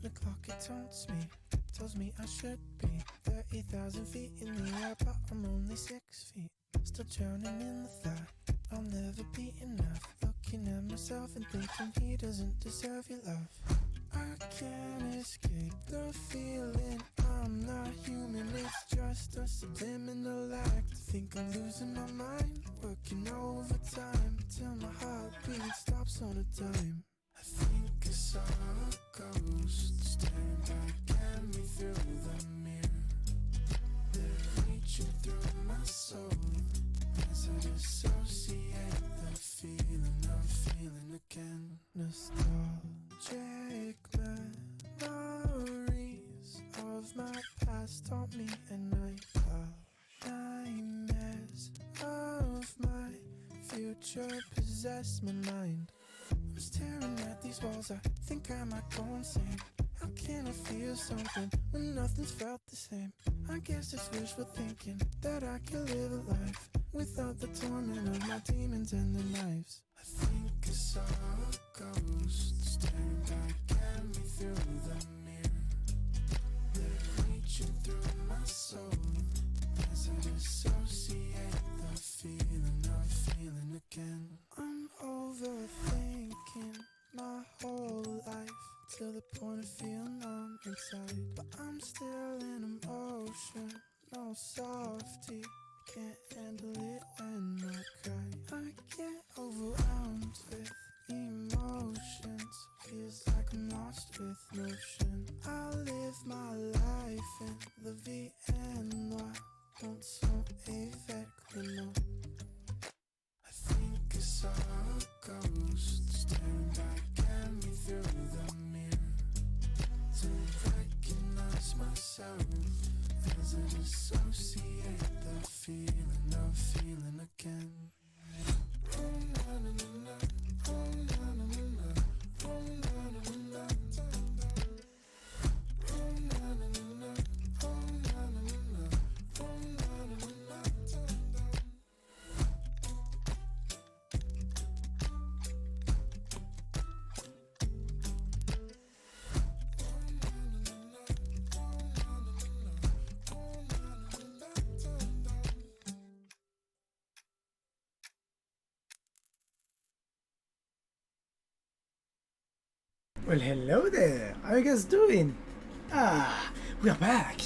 The clock, it taunts me, tells me I should be 30,000 feet in the air, but I'm only 6 feet. Still drowning in the thought I'll never be enough. Looking at myself and thinking he doesn't deserve your love. I can't escape the feeling I'm not human. It's just a subliminal act. Think I'm losing my mind, working overtime till my heartbeat stops on a dime. I think I saw a ghost staring back at me through the mirror. They're reaching through my soul as I dissociate the feeling of feeling again. Nostalgic memories of my past taught me, and nightmares of my future possess my mind. I'm staring at these walls, I think I might go insane. How can I feel something when nothing's felt the same? I guess it's wishful thinking that I could live a life without the torment of my demons and their knives. I think I saw a ghost staring back at me through the mirror. They're reaching through my soul as I dissociate the feeling of feeling again. I'm overthinking my whole life till the point of feeling numb inside. But I'm still in emotion, no softy. Can't handle it when I cry. I get overwhelmed with emotions. Feels like I'm lost with motion. I live my life in the VNY. Don't so avec no. I think I saw a ghost staring back at me through the mirror. To recognize myself as I dissociate the feeling of feeling again. Oh na na na na, oh na na na na, oh na na na na, oh na na na na, oh na na na na, oh na na na na. Well, hello there. How are you guys doing? We are back.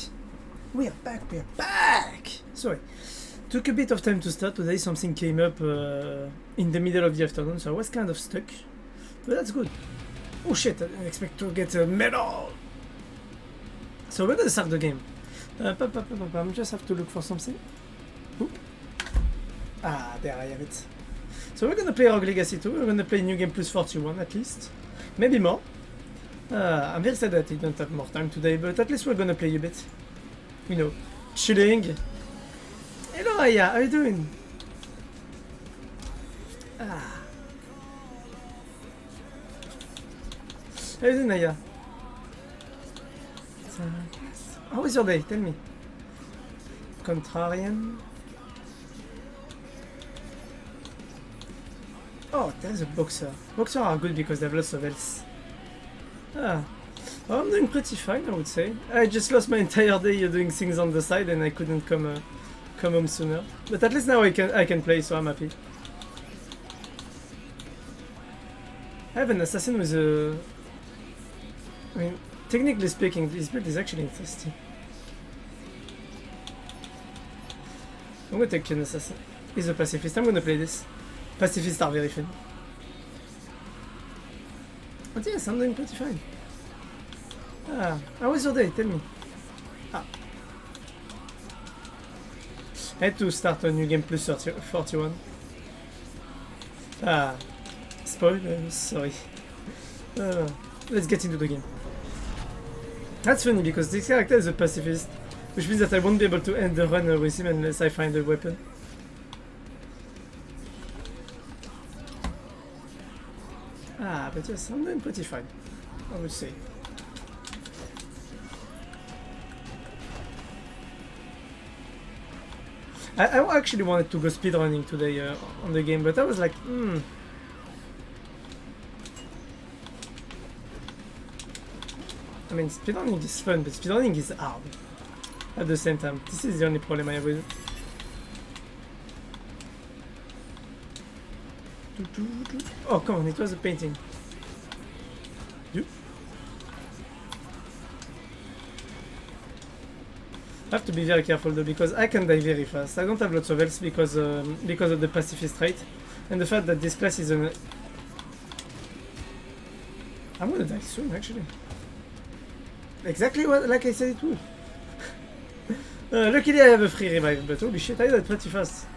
We are back. We are back. Sorry, took a bit of time to start today. Something came up in the middle of the afternoon, so I was kind of stuck. But that's good. Oh shit! I didn't expect to get a medal. So we're gonna start the game. I just have to look for something. Ooh. There I have it. So we're gonna play Rogue Legacy2. We're gonna play New Game Plus 41 at least. Maybe more. I'm very sad that I don't have more time today, but at least we're gonna play a bit. You know, chilling. Hello Aya, how are you doing? How are you doing, Aya? How was your day? Tell me. Contrarian. Oh, there's a boxer. Boxers are good because they have lots of health. Well, I'm doing pretty fine, I would say. I just lost my entire day doing things on the side and I couldn't come home sooner. But at least now I can play, so I'm happy. I have an assassin with a... I mean, technically speaking, this build is actually interesting. I'm gonna take an assassin. He's a pacifist. I'm gonna play this. Pacifists are very fun. But yes, I'm doing pretty fine. How was your day? Tell me. I had to start a New Game Plus 41. Spoilers, sorry. Let's get into the game. That's funny because this character is a pacifist, which means that I won't be able to end the run with him unless I find a weapon. But yes, I'm doing pretty fine, I would say. I actually wanted to go speedrunning today on the game, but I was like, I mean, speedrunning is fun, but speedrunning is hard at the same time. This is the only problem I have with it. Oh, come on, it was a painting. You? I have to be very careful though, because I can die very fast. I don't have lots of health because of the pacifist trait, and the fact that this class is an... I'm gonna die soon, actually. Exactly what, like I said it would. Luckily I have a free revive, but holy shit, I died pretty fast.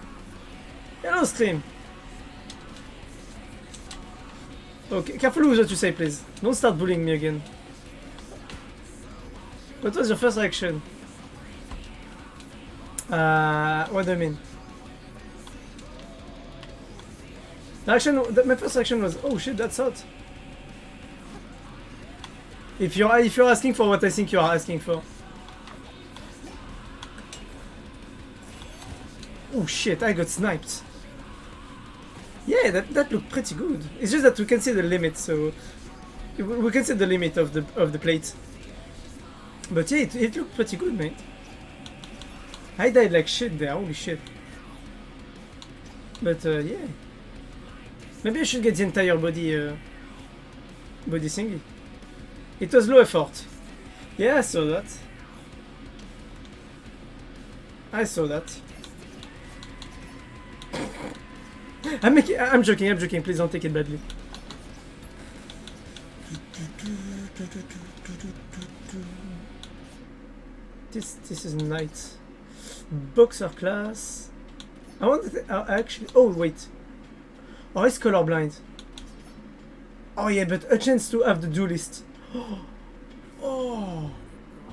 Hello, stream! Okay, careful with what you say, please. Don't start bullying me again. What was your first reaction? What do you mean? My first reaction was, oh shit, that's hot. If you're asking for what I think you are asking for. Oh shit, I got sniped. Yeah, that looked pretty good. It's just that we can see the limit, so we can see the limit of the plate. But yeah, it looked pretty good, mate. I died like shit there, holy shit. But yeah. Maybe I should get the entire body thingy. It was low effort. Yeah, I saw that. I saw that. I'm joking, please don't take it badly. This is nice. Boxer class. I want to actually. Oh wait. Oh, he's colorblind. Oh yeah, but a chance to have the duelist. Oh,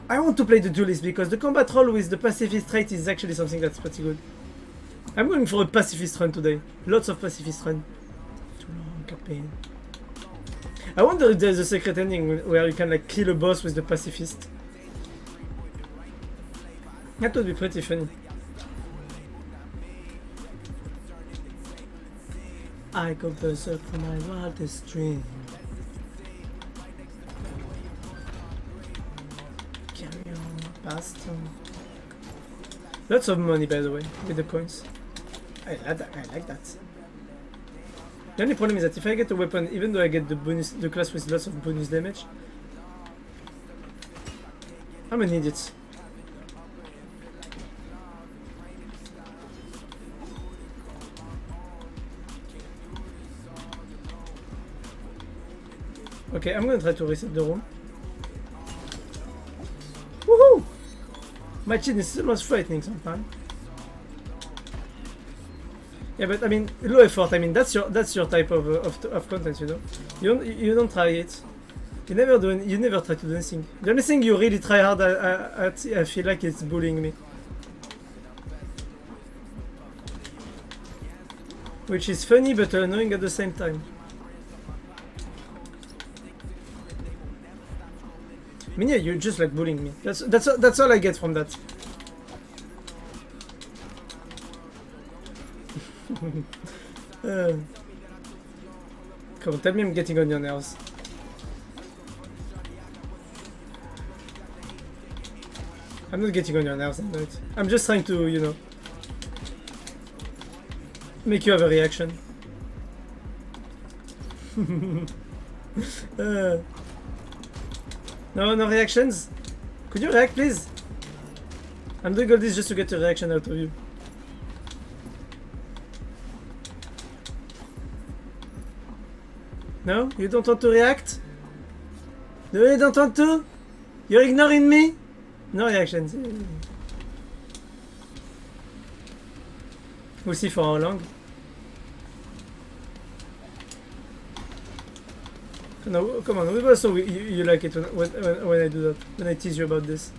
I want to play the duelist because the combat roll with the pacifist trait is actually something that's pretty good. I'm going for a pacifist run today. Lots of pacifist run. Too long campaign. I wonder if there's a secret ending where you can like kill a boss with the pacifist. That would be pretty funny. I go berserk for my wildest dream. Carry on, past. Lots of money, by the way, with the coins. I like that. The only problem is that if I get a weapon, even though I get the class with lots of bonus damage, I'm an idiot. Okay, I'm gonna try to reset the room. Woohoo! My chin is almost frightening sometimes. Yeah, but I mean, low effort. I mean, that's your type of content, you know. You don't try it. You never try to do anything. The only thing you really try hard at I feel like it's bullying me, which is funny but annoying at the same time. I mean, yeah, you're just like bullying me. That's all I get from that. Come on, tell me I'm getting on your nerves. I'm not getting on your nerves, I'm just trying to, you know, make you have a reaction. No reactions? Could you react, please? I'm doing all this just to get a reaction out of you. No? You don't want to react? No, you don't want to? You're ignoring me? No reactions. We'll see for how long. No, come on, we also you like it when I do that, when I tease you about this.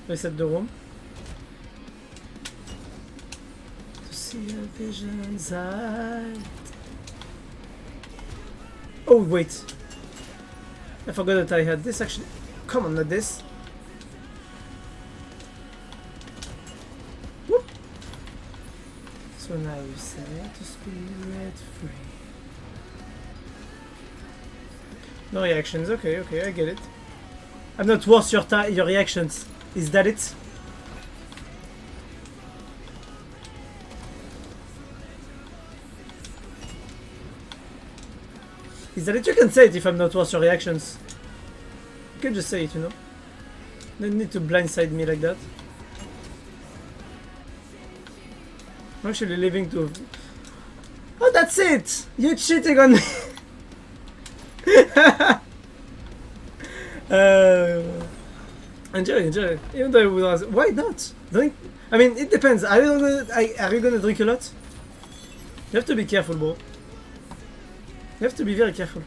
Reset the room. see your visions hide. Oh wait, I forgot that I had this actually. Come on, not this. Whoop. So now you set the spirit free. No reactions. Okay, okay, I get it. I'm not worth your reactions. Is that it? Is that it? You can say it if I'm not worth your reactions. You can just say it, you know. No need to blindside me like that. I'm actually leaving to... Oh, that's it! You're cheating on me! Enjoy. Even though I would ask, why not? Drink. I mean, it depends. Are you gonna drink a lot? You have to be careful, bro. You have to be very careful.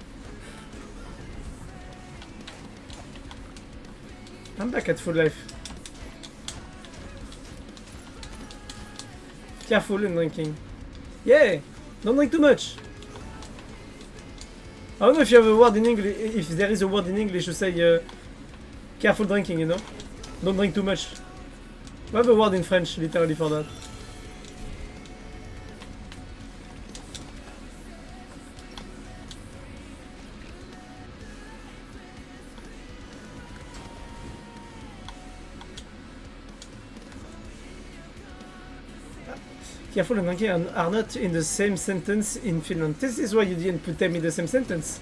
I'm back at full life. Careful in drinking. Yeah! Don't drink too much. I don't know if you have a word in English, if there is a word in English to say careful drinking, you know? Don't drink too much. We have a word in French literally for that. Careful and drinking are not in the same sentence in Finland. This is why you didn't put them in the same sentence.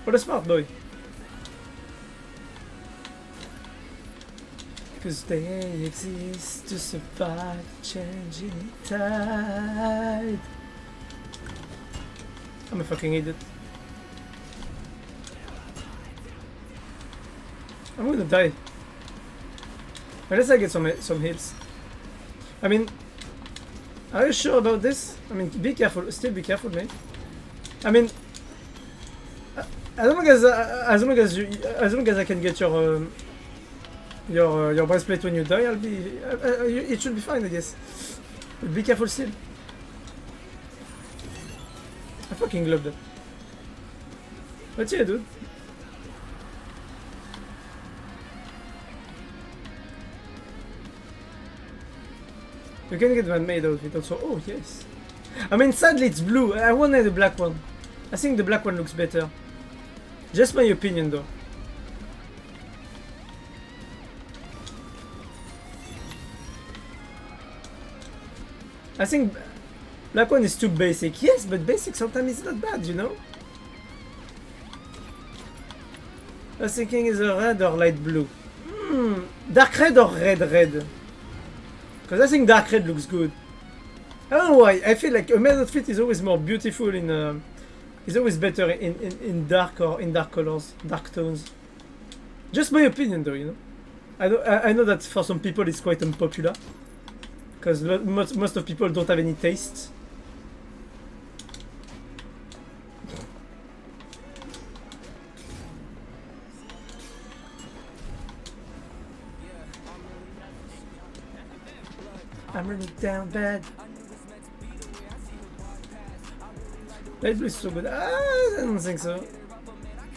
What a smart boy. Because they exist to survive changing tide. I'm a fucking idiot. I'm gonna die. Unless I get some hits. I mean, are you sure about this? I mean, be careful. Still be careful, mate. I mean, as long as I can get your breastplate when you die, I'll be. It should be fine, I guess. But be careful still. I fucking love that. But yeah, dude. You can get one made outfit also. Oh, yes. I mean, sadly it's blue. I wanted the black one. I think the black one looks better. Just my opinion, though. I think black one is too basic. Yes, but basic sometimes is not bad, you know? I was thinking is a red or light blue. Dark red or red? Because I think dark red looks good. I don't know why. I feel like a male outfit is always more beautiful in... is always better in dark or in dark colors, dark tones. Just my opinion though, you know. I know that for some people it's quite unpopular. Because most of people don't have any taste. I'm really down bad. Light blue is so good. I don't think so.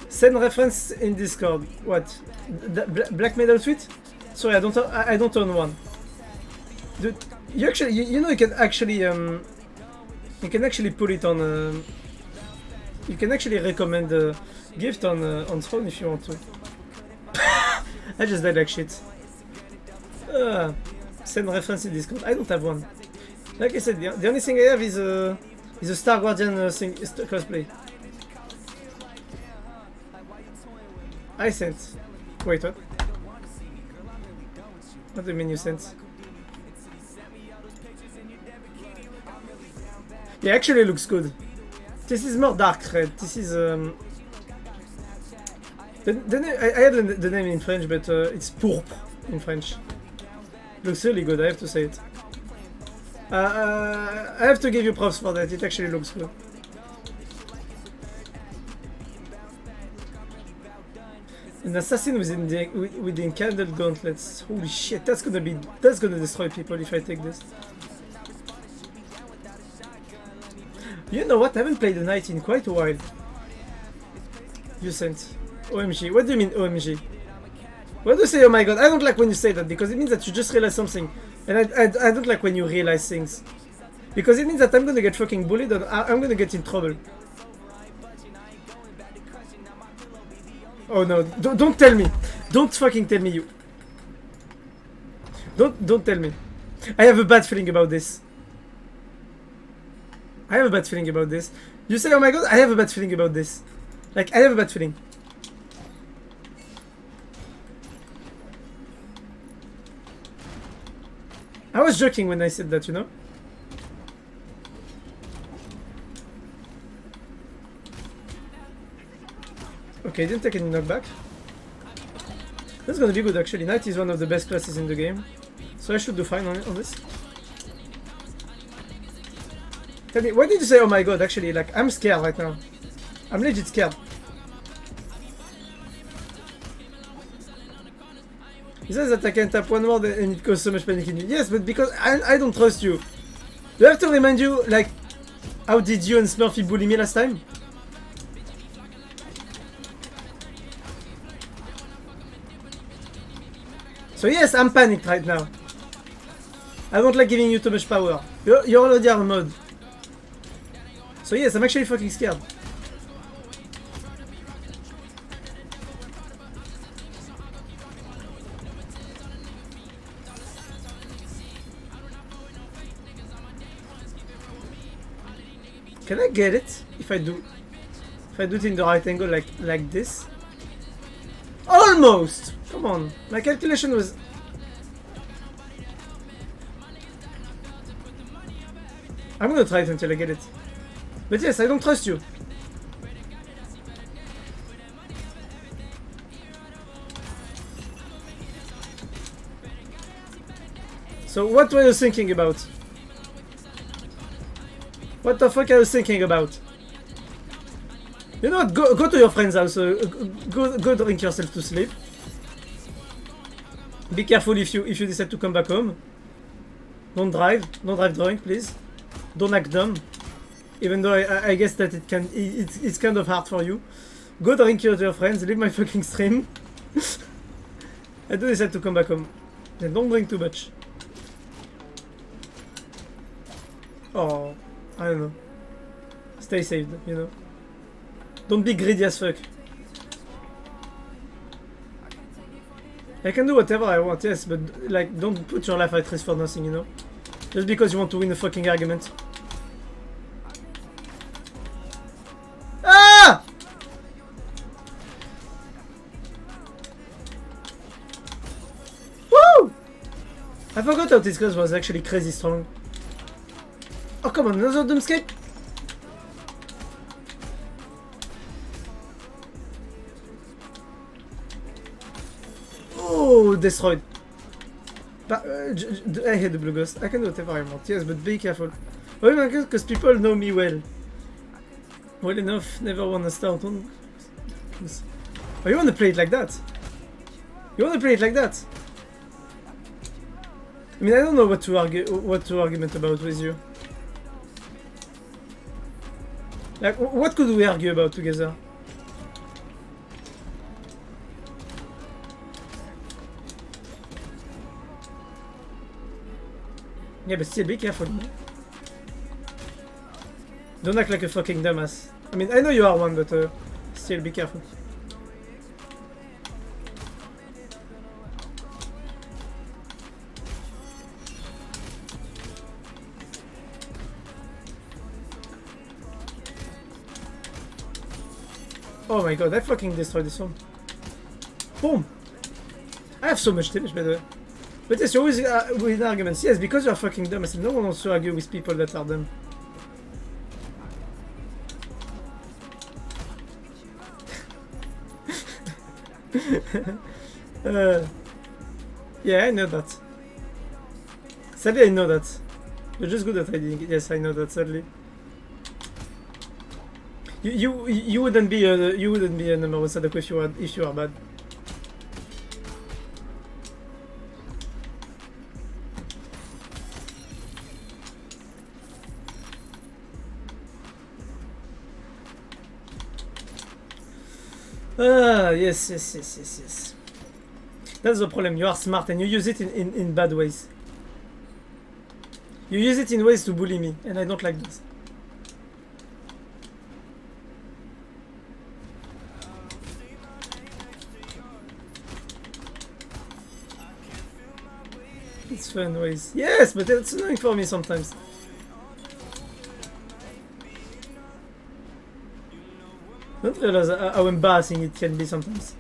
Send reference in Discord. What? Black medal outfit? Sorry, I don't own one. Dude, you know you can actually put it on. You can actually recommend a gift on Throne if you want to. I just died like shit. Send reference in Discord. I don't have one. Like I said, the only thing I have is a Star Guardian cosplay. I sent. Wait, what? What do you mean you sent? Yeah, actually looks good. This is more dark red. This is I have the name in French, but it's pourpre in French. Looks really good, I have to say it. I have to give you props for that, it actually looks good. An assassin with the encandled gauntlets. Holy shit, that's gonna destroy people if I take this. You know what? I haven't played a knight in quite a while. You sent OMG. What do you mean OMG? Why do you say oh my god? I don't like when you say that because it means that you just realize something. And I don't like when you realize things. Because it means that I'm gonna get fucking bullied and I'm gonna get in trouble. Oh no, don't tell me. Don't fucking tell me you. Don't tell me. I have a bad feeling about this. I have a bad feeling about this. You say oh my god, I have a bad feeling about this. Like, I have a bad feeling. I was joking when I said that, you know? Okay, didn't take any knockback. That's gonna be good actually. Knight is one of the best classes in the game. So I should do fine on this. Tell me, why did you say oh my god actually? Like, I'm scared right now. I'm legit scared. He says that I can tap one more and it causes so much panic in you. Yes, but because I don't trust you. Do I have to remind you, like, how did you and Smurfy bully me last time? So yes, I'm panicked right now. I don't like giving you too much power. You already are a mod. So yes, I'm actually fucking scared. Can I get it if I do it in the right angle like this? Almost! Come on, my calculation was... I'm gonna try it until I get it. But yes, I don't trust you. So what were you thinking about? What the fuck are you thinking about? You know what? Go to your friend's house. Go drink yourself to sleep. Be careful if you decide to come back home. Don't drive drunk, please. Don't act dumb. Even though I guess that it's kind of hard for you. Go drink to your friends. Leave my fucking stream. I do decide to come back home. Then don't drink too much. Oh, I don't know. Stay safe, you know. Don't be greedy as fuck. I can do whatever I want, yes, but like, don't put your life at risk for nothing, you know? Just because you want to win a fucking argument. Ah! Woo! I forgot how this class was actually crazy strong. Oh, come on, another Doomscape? Oh, destroyed. But, I hate the blue ghost. I can do whatever I want, yes, but be careful. Oh my god, because people know me well. Well enough, never wanna start on. Oh, you wanna play it like that? You wanna play it like that? I mean, I don't know what to argument about with you. Like, what could we argue about together? Yeah, but still be careful. Don't act like a fucking dumbass. I mean, I know you are one, but still be careful. Oh my god, I fucking destroyed this one. Boom! I have so much damage, by the way. But yes, you always win arguments. Yes, because you're fucking dumb. I said no one wants to argue with people that are dumb. Yeah, I know that. Sadly, I know that. You're just good at hiding. Yes, I know that. Sadly, you wouldn't be a number one Sadako if you are bad. Ah, yes, yes, yes, yes, yes. That's the problem. You are smart and you use it in bad ways. You use it in ways to bully me, and I don't like this. It's fun ways. Yes, but it's annoying for me sometimes. Don't realize how embarrassing it can be sometimes.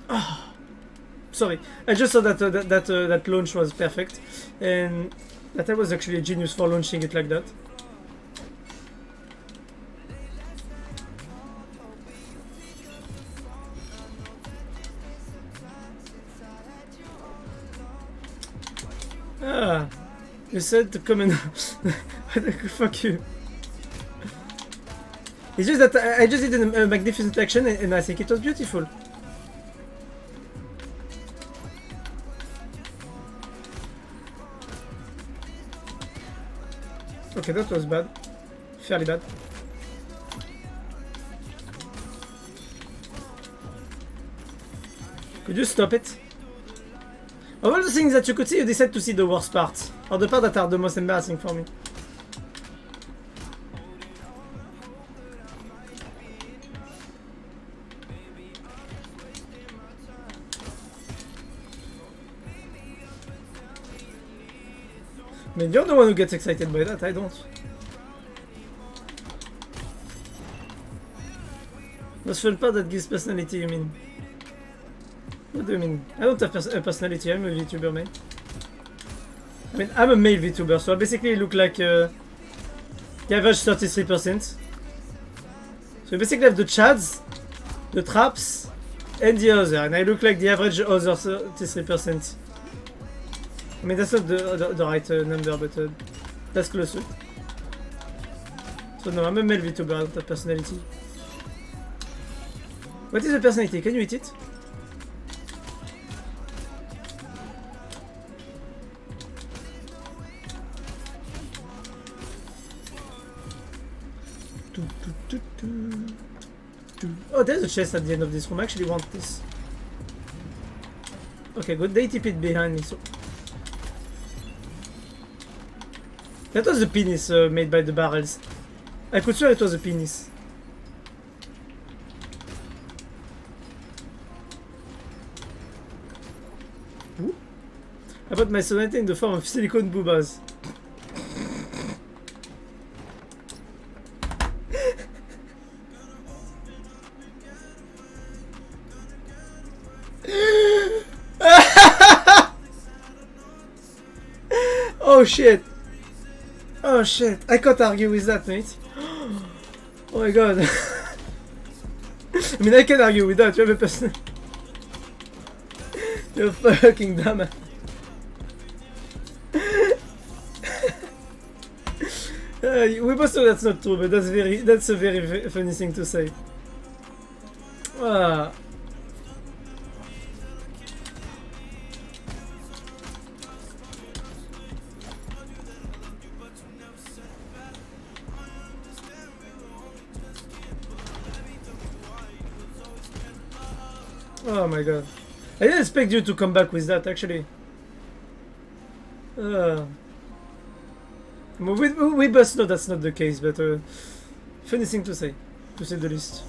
Oh, sorry, I just saw that that launch was perfect, and that I was actually a genius for launching it like that. Ah, you said to come and fuck you. It's just that I just did a magnificent action and I think it was beautiful. Okay, that was bad. Fairly bad. Could you stop it? Of all the things that you could see, you decide to see the worst parts. Or the parts that are the most embarrassing for me. I mean, you're the one who gets excited by that, I don't. Most fun part that gives personality, you mean? What do you mean? I don't have a personality, I'm a VTuber, man. I mean, I'm a male VTuber, so I basically look like the average 33%. So you basically have the chads, the traps, and the other, and I look like the average other 33%. I mean, that's not the right number, but that's close to it. So no, I'm a male VTuber, I don't have personality. What is a personality? Can you eat it? Oh, there's a chest at the end of this room. I actually want this. Okay, good. They tip it behind me, so... That was the penis made by the barrels. I could swear it was a penis. Ooh. I put my sonata in the form of silicone boobas. Oh shit! Oh shit! I can't argue with that, mate. Oh my god! I mean, I can argue with that. You have a person. You're fucking dumb. We both know that's not true, but that's a very funny thing to say. Ah. Oh my god. I didn't expect you to come back with that, actually. We both know that's not the case, but funny thing to say the least.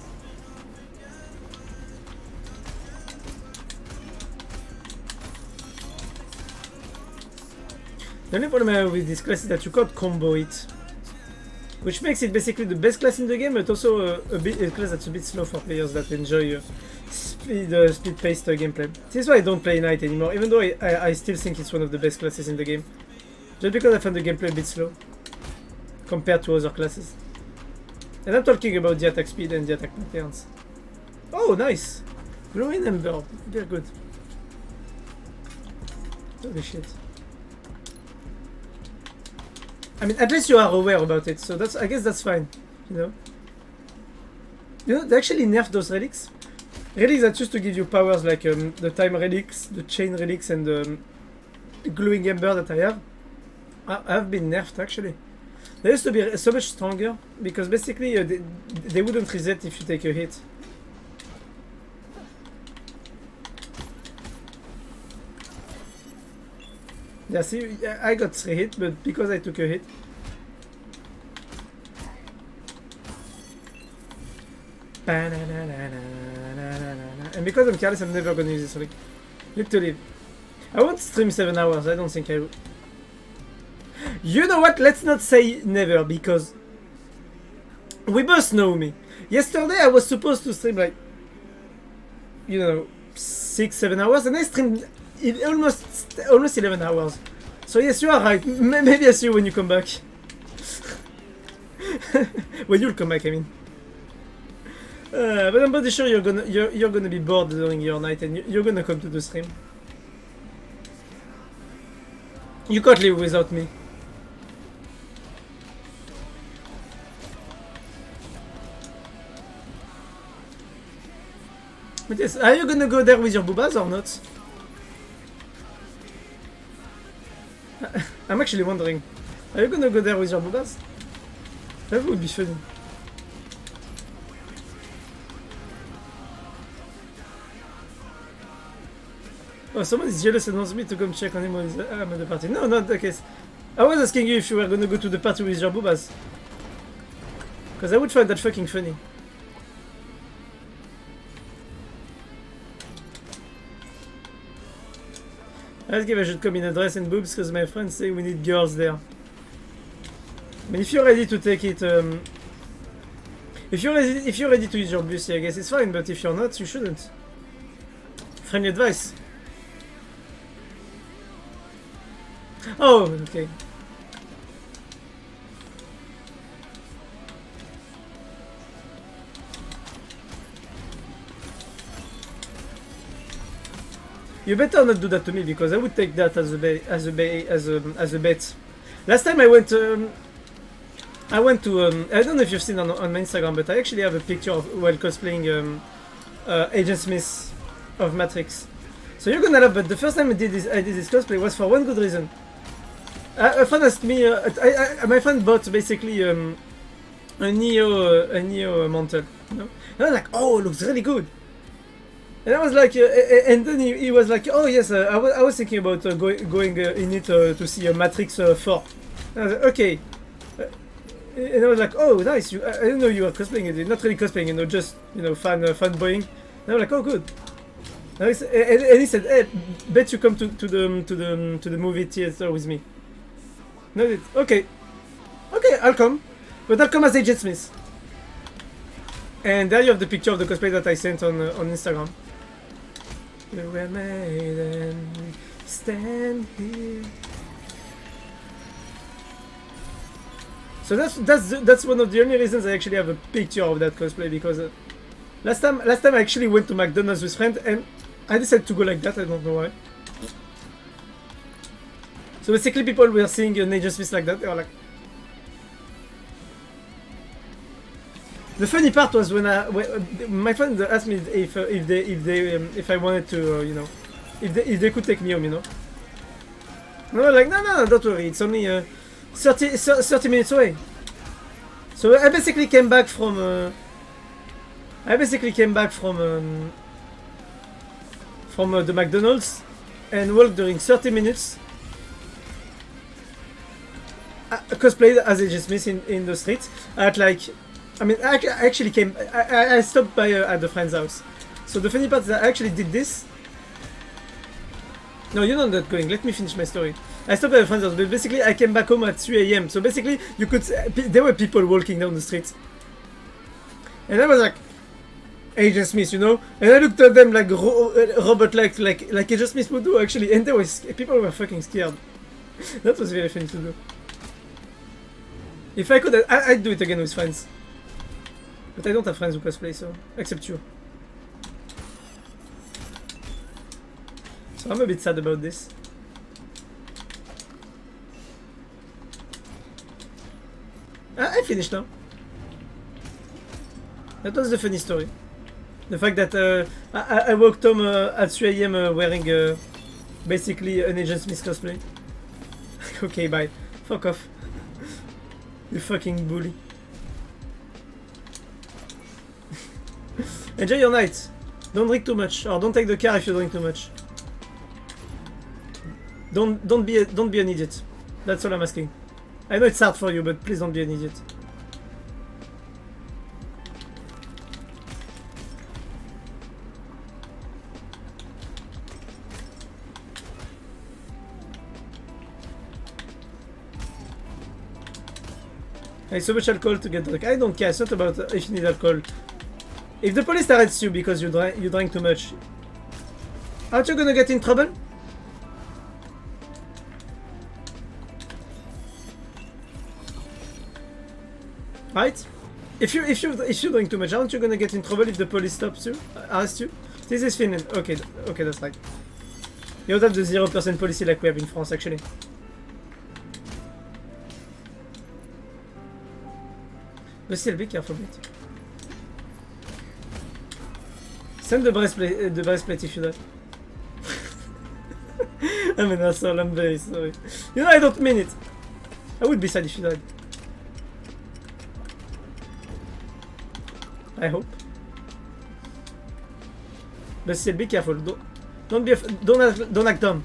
The only problem I have with this class is that you can't combo it, which makes it basically the best class in the game, but also a class that's a bit slow for players that enjoy speed-paced gameplay. This is why I don't play Knight anymore, even though I still think it's one of the best classes in the game. Just because I find the gameplay a bit slow compared to other classes. And I'm talking about the attack speed and the attack patterns. Oh, nice! Glowing Ember, very good. Holy shit. I mean, at least you are aware about it, so I guess that's fine, you know? You know, they actually nerfed those relics. Relics that used to give you powers like the time relics, the chain relics, and the glowing ember that I have have been nerfed actually. They used to be so much stronger because basically they wouldn't reset if you take a hit. Yeah, see, I got 3 hits, but because I took a hit. And because I'm careless, I'm never gonna use this relic. Look to live. I won't stream 7 hours, I don't think I will. You know what? Let's not say never, because we both know me. Yesterday I was supposed to stream like, you know, 6-7 hours, and I streamed almost 11 hours. So yes, you are right. Maybe I see you when you come back. When you'll come back, I mean. But I'm pretty sure you're gonna be bored during your night, and you're gonna come to the stream. You can't live without me. But yes, are you gonna go there with your boobas or not? I'm actually wondering. Are you gonna go there with your boobas? That would be funny. Oh, someone is jealous and wants me to come check on him when I'm at the party. No, not the case. I was asking you if you were gonna go to the party with your boobas. Because I would find that fucking funny. I asked if I should come in a dress and boobs because my friends say we need girls there. I mean, if you're ready to take it, if you're ready to use your bussy, I guess it's fine. But if you're not, you shouldn't. Friendly advice. Oh, okay. You better not do that to me because I would take that as a bet. Last time I went to I don't know if you've seen on my Instagram, but I actually have a picture of while cosplaying Agent Smith of Matrix. So you're gonna love. But the first time I did this cosplay was for one good reason. A friend asked me. My friend bought basically a Neo mantle. You know? And I was like, oh, it looks really good. And I was like, and then he was like, oh yes, I was thinking about going in it to see Matrix 4. And I was like, okay. And I was like, oh nice, I didn't know you were cosplaying it. Not really cosplaying, you know, just fanboying. And I was like, oh good. And he said, hey, bet you come to the movie theater with me. No, okay, I'll come, but I'll come as Agent Smith. And there you have the picture of the cosplay that I sent on Instagram. We were made and we stand here. So that's one of the only reasons I actually have a picture of that cosplay, because last time I actually went to McDonald's with friends and I decided to go like that. I don't know why. So basically, people were seeing an Agent Smith like that. They were like. The funny part was when my friend asked me if I wanted to, you know, if they could take me home, you know. And I was like, no, don't worry, it's only 30 minutes away. So I basically came back from the McDonald's and walked during 30 minutes. Cosplayed as Agent Smith in the streets at like. I mean, I actually came. I stopped by at the friend's house. So the funny part is that I actually did this. No, you're not going. Let me finish my story. I stopped by a friend's house, but basically I came back home at 3 AM. So basically, you could. There were people walking down the streets, and I was like, Agent Smith, you know. And I looked at them like robot, like Agent Smith would do actually, and people were fucking scared. That was very funny to do. If I could, I'd do it again with friends. But I don't have friends who cosplay, so except you. So I'm a bit sad about this. I finished now. That was the funny story. The fact that I walked home at 3 AM wearing basically an Agent Smith cosplay. Okay, bye. Fuck off. You fucking bully. Enjoy your night. Don't drink too much, or don't take the car if you drink too much. Don't be an idiot. That's all I'm asking. I know it's hard for you, but please don't be an idiot. Hey, so much alcohol to get drunk. I don't care. It's not about if you need alcohol. If the police arrests you because you drank too much, aren't you gonna get in trouble? Right? If you drink too much, aren't you gonna get in trouble if the police stops you, arrest you? This is Finland. Okay, that's right. You don't have the 0% policy like we have in France, actually. But still, be careful, mate. Send the breastplate if you die. I'm an asshole, I'm very sorry. You know, I don't mean it. I would be sad if you died. I hope. But still, be careful. Don't act dumb.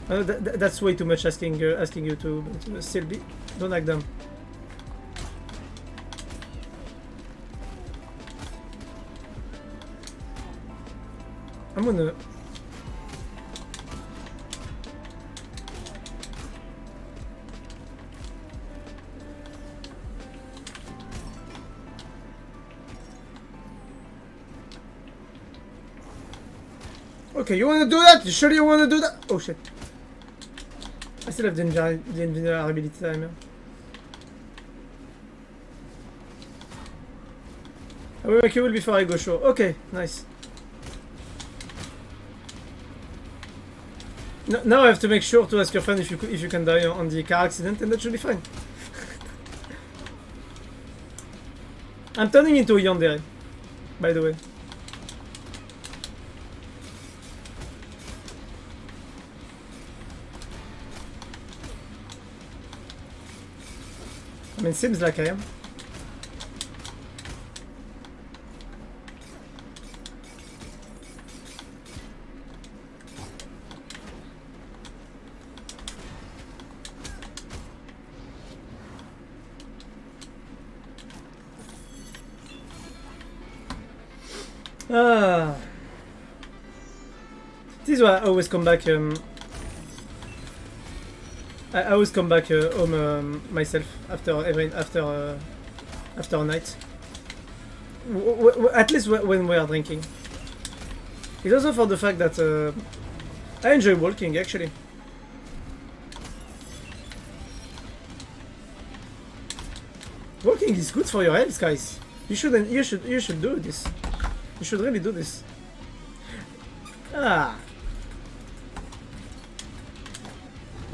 That's way too much asking you to. But still, don't act dumb. I'm gonna. Okay, you wanna do that? You sure you wanna do that? Oh shit. I still have the invulnerability timer. I will make you before I go show. Okay, nice. Now I have to make sure to ask your friend if you can die on the car accident, and that should be fine. I'm turning into a yandere, by the way. I mean, it seems like I am. This is why I always come back. I always come back home myself after a night. At least when we are drinking. It's also for the fact that I enjoy walking actually. Walking is good for your health, guys. You should do this. You should really do this.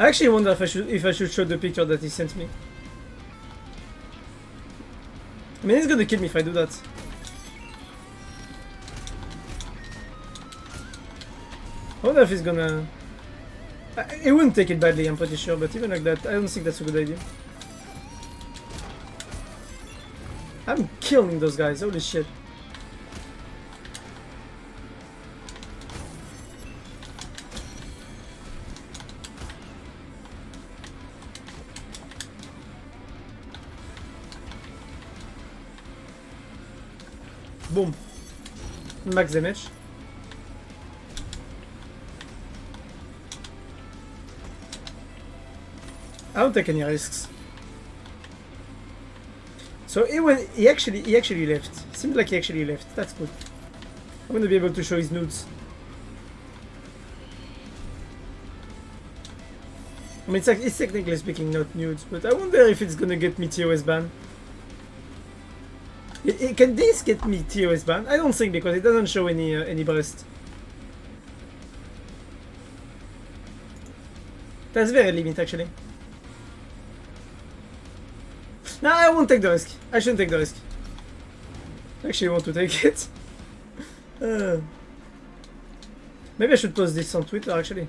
I actually wonder if I should show the picture that he sent me. I mean, he's gonna kill me if I do that. I wonder if he's gonna. He wouldn't take it badly, I'm pretty sure, but even like that, I don't think that's a good idea. I'm killing those guys, holy shit. Boom. Max damage. I don't take any risks. So he actually left. Seemed like he actually left. That's good. I'm gonna be able to show his nudes. I mean, it's technically speaking not nudes, but I wonder if it's gonna get me TOS ban. Can this get me TOS ban? I don't think, because it doesn't show any breast. That's very limit actually. No, I won't take the risk. I shouldn't take the risk. I actually want to take it. Maybe I should post this on Twitter actually.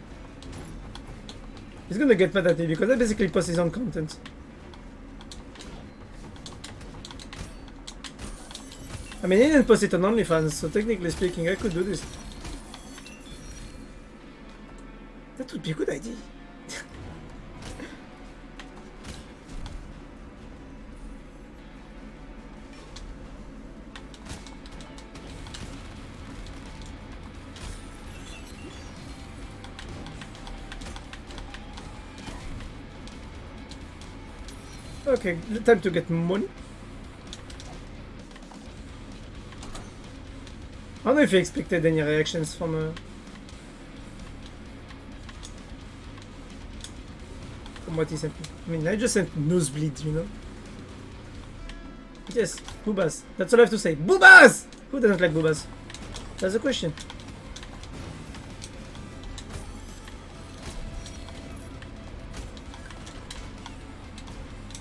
He's gonna get mad at me because I basically post his own content. I mean, he didn't post it on OnlyFans, so technically speaking, I could do this. That would be a good idea. Okay, time to get money. I don't know if you expected any reactions from what he sent me. I mean, I just sent nosebleed, you know? Yes, boobas. That's all I have to say. Boobas! Who doesn't like boobas? That's the question.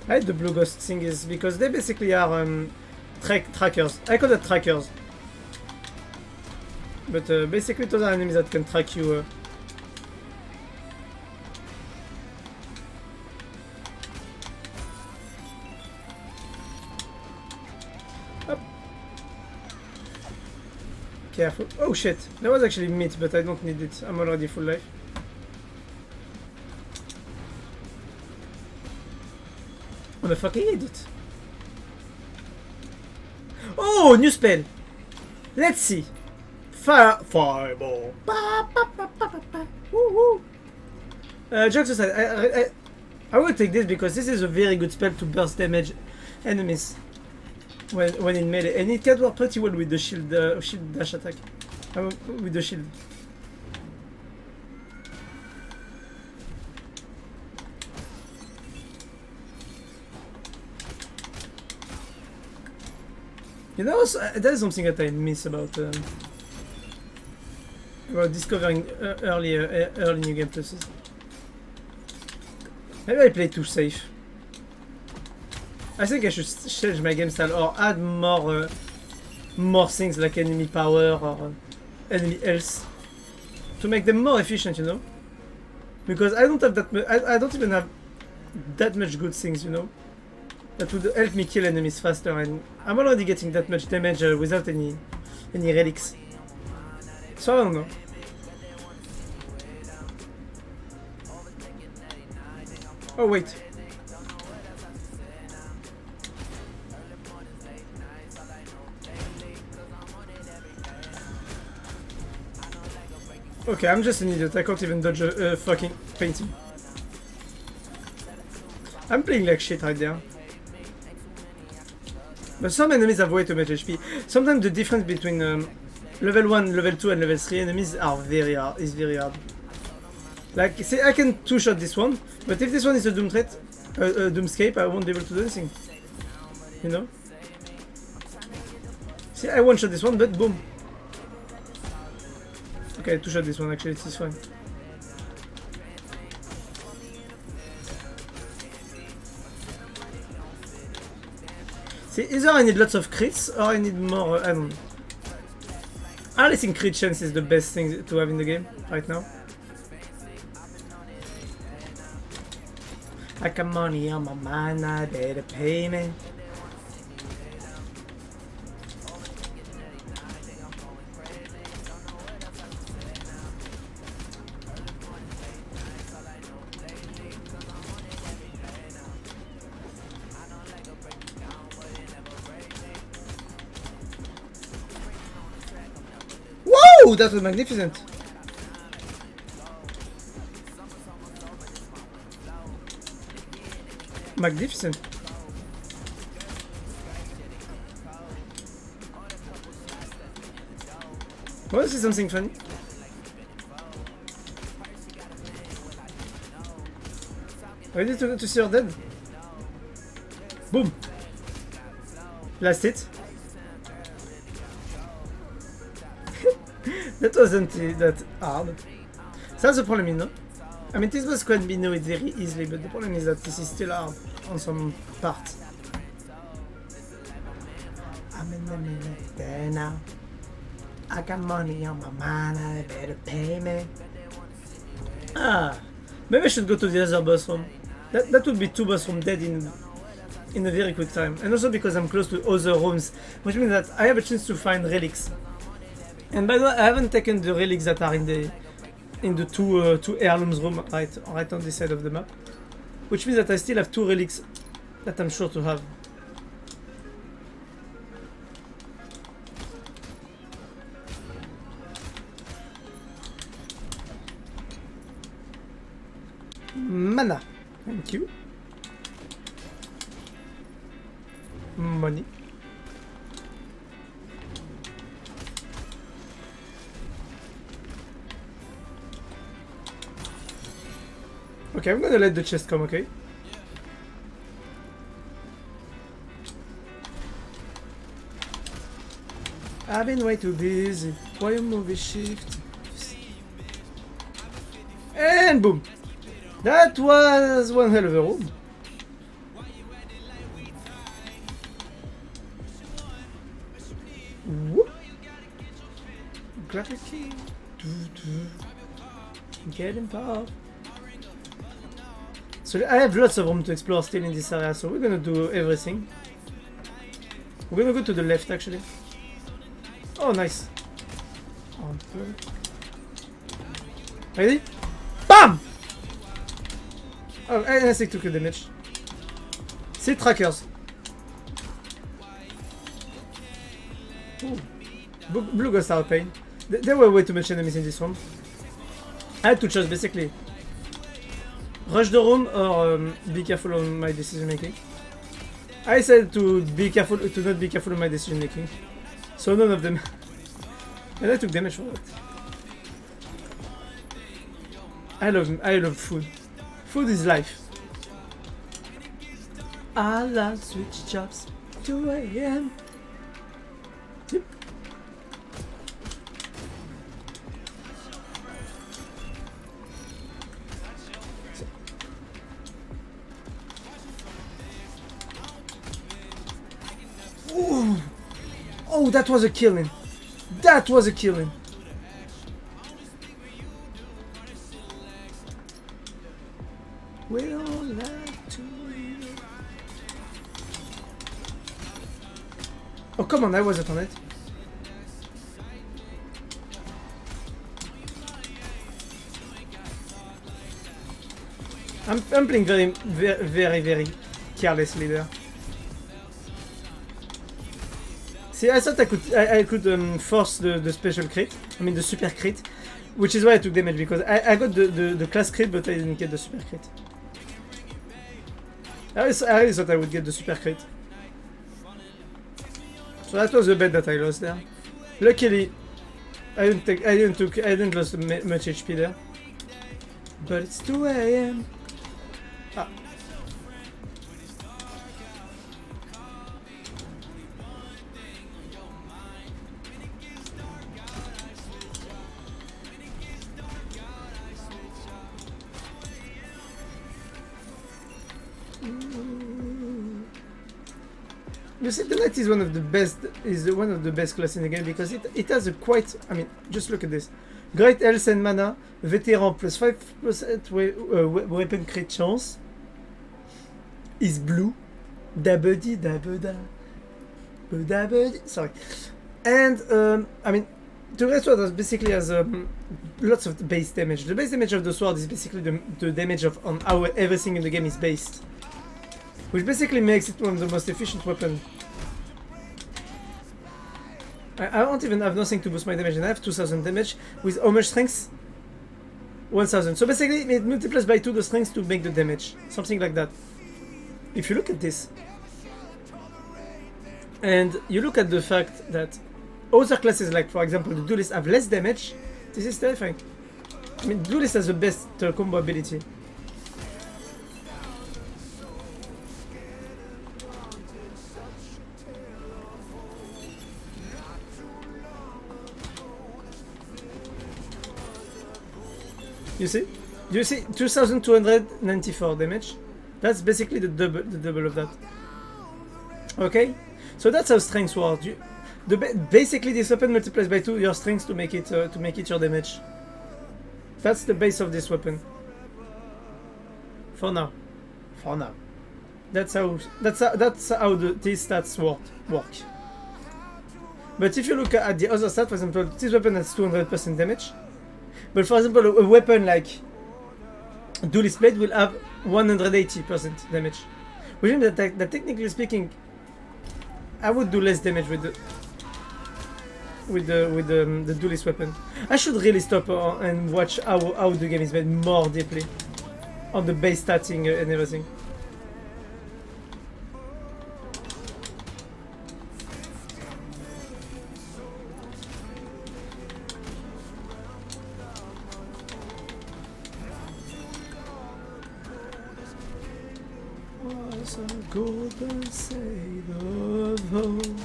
I hate the blue ghost thing is because they basically are trackers. I call it trackers. But basically those are enemies that can track you. Up. Careful. Oh shit. That was actually meat, but I don't need it. I'm already full life. I'm a fucking idiot. Oh, new spell. Let's see. Fireball. Woo woo. Jokes aside, I will take this because this is a very good spell to burst damage enemies when in melee, and it can work pretty well with the shield, shield dash attack. With the shield. You know, that is something that I miss about discovering early new game pluses. Maybe I play too safe. I think I should change my game style or add more things like enemy power or enemy health to make them more efficient, you know. Because I don't have that. I don't even have that much good things, you know. That would help me kill enemies faster, and I'm already getting that much damage without any relics. So I don't know. Oh wait. Okay, I'm just an idiot. I can't even dodge a fucking painting. I'm playing like shit right there. But some enemies have way too much HP. Sometimes the difference between level 1, level 2 and level 3 enemies are very hard. Like, see, I can two-shot this one, but if this one is a doom threat, doomscape, I won't be able to do anything. You know? See, I one-shot this one, but boom. Okay, I two-shot this one, actually, it's fine. See, either I need lots of crits, or I need more, I don't know. I think crit chance is the best thing to have in the game, right now. I got money on my mind, I better pay me. Whoa, that was magnificent. Magnificent. Want to see something funny? Ready to see her dead? Boom! Last hit. That wasn't that hard. That's the problem, you know? I mean, this boss can be known very easily, but the problem is that this is still hard on some parts. I'm in the minute there now. I got money on my mind, I better pay me. Maybe I should go to the other boss room. That would be 2 boss rooms dead in a very quick time. And also because I'm close to other rooms, which means that I have a chance to find relics. And by the way, I haven't taken the relics that are in the two heirlooms room right on this side of the map. Which means that I still have 2 relics that I'm sure to have. Mana. Thank you. Money. Okay, I'm gonna let the chest come, okay? I've been way too busy. Why you movie shift? And boom! That was one hell of a room. Whoop. Grab the key. Get involved. So I have lots of room to explore still in this area, so we're gonna do everything. We're gonna go to the left actually. Oh, nice. Ready? BAM! Oh, I stick took a damage. See trackers. Ooh. Blue ghosts are a pain. There were way too much enemies in this room. I had to choose basically. Rush the room or be careful on my decision making. I said to be careful, to not be careful on my decision making. So none of them. And I took damage for it. I love food. Food is life. I love switch chops. 2 AM. Yep. Ooh. Oh, that was a killing. That was a killing. We don't like to win. Oh, come on, I wasn't on it. I'm playing very carelessly there. See, I thought I could force the special crit. I mean the super crit, which is why I took damage because I got the class crit, but I didn't get the super crit. I really thought I would get the super crit. So that was the bet that I lost there. Luckily, I didn't lose much HP there. But it's 2 AM. Ah. You see, the knight is one of the best classes in the game because it has a quite. I mean, just look at this: great health and mana, veteran plus 5% weapon crit chance. Is blue, dabudi dabuda, dabudi. Sorry, and I mean, the red sword basically has lots of base damage. The base damage of the sword is basically the damage of on how everything in the game is based. Which basically makes it one of the most efficient weapons. I don't even have nothing to boost my damage, and I have 2000 damage with how much strength? 1000. So basically it multiplies by 2 the strength to make the damage. Something like that. If you look at this, and you look at the fact that other classes, like for example the duelist, have less damage, this is terrifying. I mean, duelist has the best combo ability. You see? Do you see 2294 damage? That's basically the double of that. Okay? So that's how strength works. Basically, this weapon multiplies by 2 your strength to make it your damage. That's the base of this weapon. For now. For now. That's how these stats work. But if you look at the other stat, for example, this weapon has 200% damage. But for example, a weapon like Duelist Blade will have 180% damage. Which means that technically speaking, I would do less damage with the Duelist weapon. I should really stop and watch how the game is made more deeply on the base statting and everything. Golden side of home.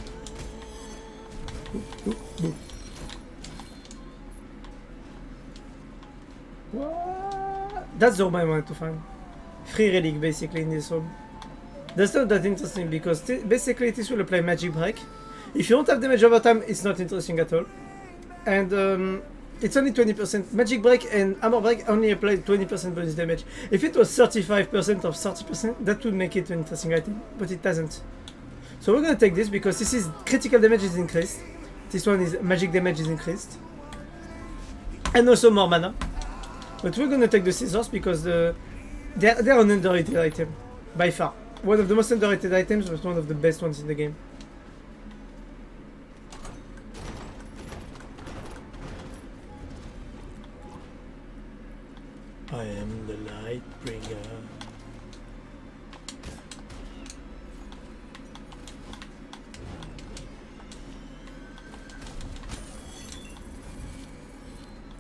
What? That's the home I wanted to find. Free relic basically in this home. That's not that interesting because basically this will apply magic break. If you don't have damage over time, it's not interesting at all. And it's only 20%. Magic break and armor break only apply 20% bonus damage. If it was 35% of 30%, that would make it an interesting item, but it doesn't. So we're gonna take this because this is critical damage is increased. This one is magic damage is increased. And also more mana. But we're gonna take the scissors because they're an underrated item. By far. One of the most underrated items, but one of the best ones in the game. I am the light bringer.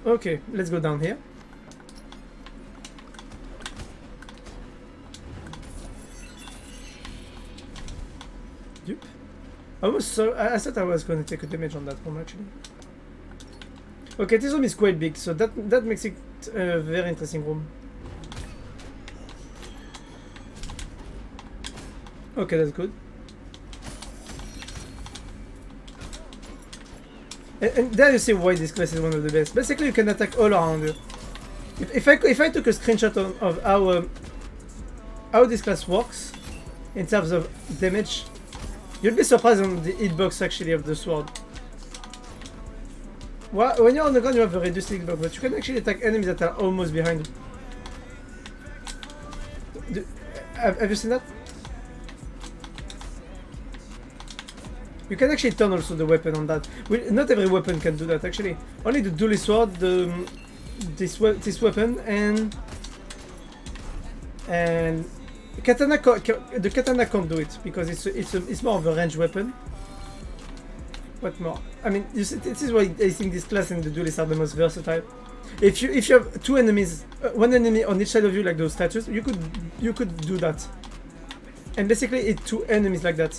Okay, let's go down here. Yep. I thought I was going to take a damage on that one actually. Okay, this room is quite big, so that makes it a very interesting room. Okay, that's good. And there you see why this class is one of the best. Basically, you can attack all around you. If I took a screenshot of how this class works in terms of damage, you'll be surprised on the hitbox actually of the sword. When you're on the ground, you have a reduced hitbox, but you can actually attack enemies that are almost behind you. Have you seen that? You can actually turn also the weapon on that. Not every weapon can do that actually. Only the duelist sword, this weapon, and katana. The katana can't do it because it's more of a ranged weapon. What more? I mean, you see, this is why I think this class and the duelists are the most versatile. If you have two enemies, one enemy on each side of you, like those statues, you could do that, and basically it's two enemies like that.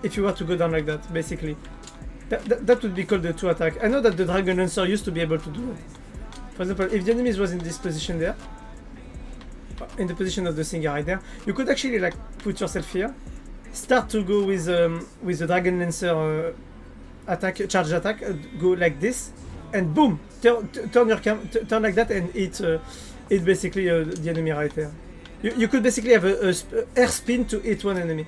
If you were to go down like that, basically, that would be called the two attack. I know that the Dragon Lancer used to be able to do it. For example, if the enemy was in this position there, in the position of the singer right there, you could actually like put yourself here, start to go with the Dragon Lancer attack, charge attack, go like this, and boom, turn like that and hit basically the enemy right there. You could basically have a air spin to hit one enemy.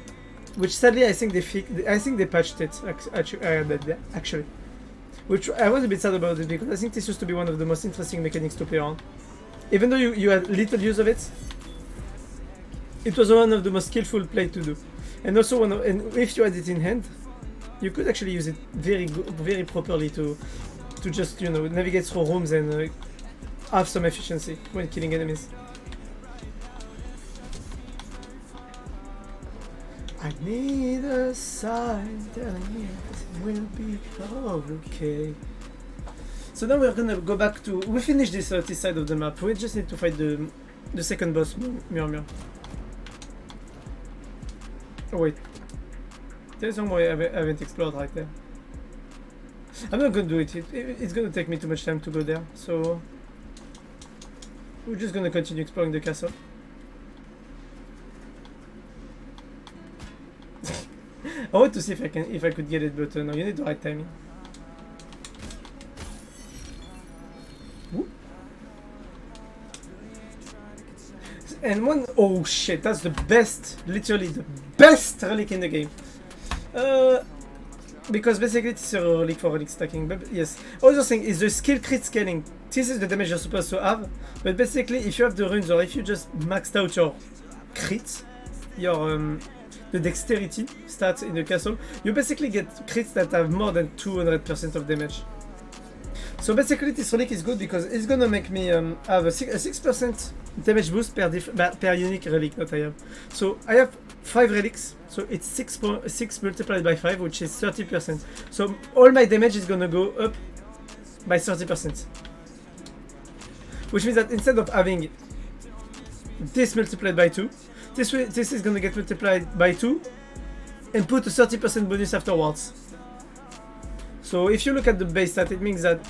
Which sadly I think they patched it actually, which I was a bit sad about it because I think this used to be one of the most interesting mechanics to play on. Even though you had little use of it, it was one of the most skillful play to do. And also and if you had it in hand, you could actually use it very properly to just navigate through rooms and have some efficiency when killing enemies. I need a sign telling me everything will be okay. So now we're gonna go back to... We finished this side of the map. We just need to fight the second boss, Murmur. Oh wait. There's one more I haven't explored right there. I'm not gonna do it. It's gonna take me too much time to go there. So... we're just gonna continue exploring the castle. I want to see if I could get it, but no, you need the right timing. Whoop. And one, oh shit, that's the best, literally the best relic in the game. Because basically it's a relic for relic stacking, but yes. Other thing is the skill crit scaling. This is the damage you're supposed to have, but basically if you have the runes or if you just maxed out your crit, your the dexterity stats in the castle, you basically get crits that have more than 200% of damage. So basically this relic is good because it's gonna make me have a 6% damage boost per unique relic that I have. So I have 5 relics, so it's 6 multiplied by 5, which is 30%. So all my damage is gonna go up by 30%. Which means that instead of having this multiplied by 2, this is gonna get multiplied by 2 and put a 30% bonus afterwards. So if you look at the base stat, it means that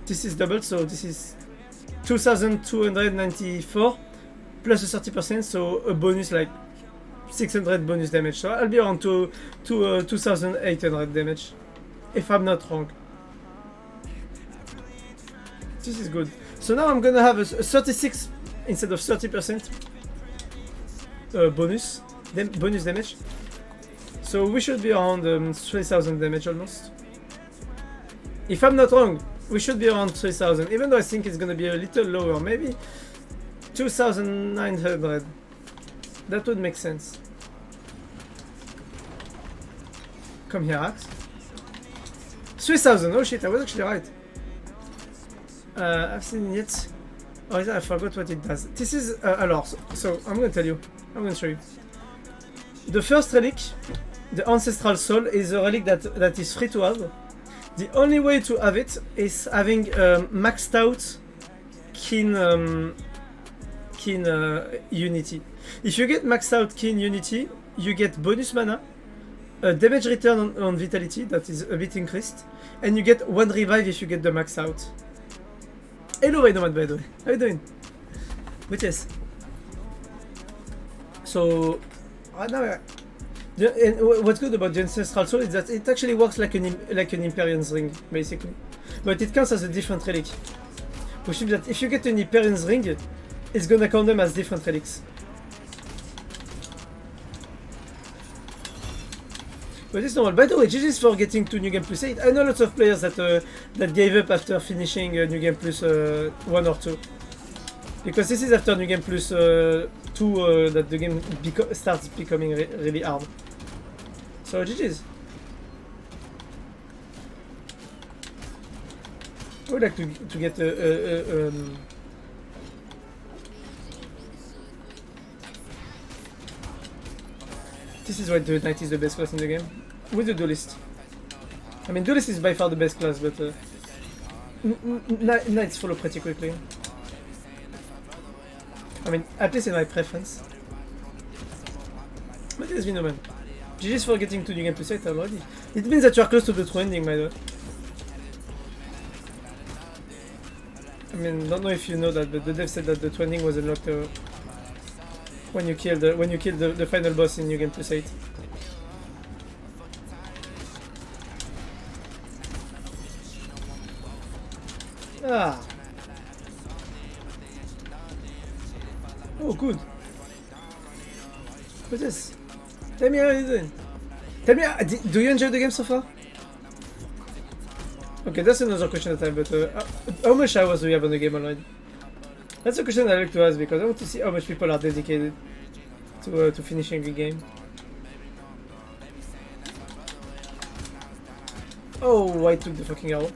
this is doubled, so this is 2294 plus a 30%, so a bonus like 600 bonus damage. So I'll be around 2800 damage, if I'm not wrong. This is good. So now I'm gonna have a 36 instead of 30% bonus damage. So we should be around 3000 damage almost. If I'm not wrong, we should be around 3000, even though I think it's gonna be a little lower, maybe 2900. That would make sense. Come here, Axe. 3000, oh shit, I was actually right. I've seen it. Oh, I forgot what it does. This is, alors, so I'm gonna tell you, I'm gonna show you. The first relic, the Ancestral Soul, is a relic that is free to have. The only way to have it is having maxed out Kin Unity. If you get maxed out Kin Unity, you get bonus mana, damage return on Vitality, that is a bit increased, and you get 1 revive if you get the max out. Hello Nomad, by the way, how you doing? But yes. So, right now, and what's good about the Ancestral Soul is that it actually works like an Hyperion's Ring, basically. But it counts as a different relic. Which means that if you get an Hyperion's Ring, it's gonna count them as different relics. But it's normal. By the way, GG's for getting to New Game Plus 8. I know lots of players that gave up after finishing New Game Plus 1 or 2. Because this is after New Game Plus 2 that the game starts becoming really hard. So GG's. I would like to get This is why the Knight is the best class in the game. With the Duelist. I mean, Duelist is by far the best class, but Knights follow pretty quickly. I mean, at least in my preference. But it has been no man. GG's for getting to New Game Plus 8 already. It means that you are close to the true ending, by the way. I mean, don't know if you know that, but the dev said that the true ending was unlocked when you kill the final boss in New Game Plus 8. Ah. Oh, good. What's this? Tell me how you doing. Tell me, do you enjoy the game so far? Okay, that's another question that I have, but how much hours do you have on the game already? That's a question I like to ask because I want to see how much people are dedicated to finishing the game. Oh, I took the fucking arrow.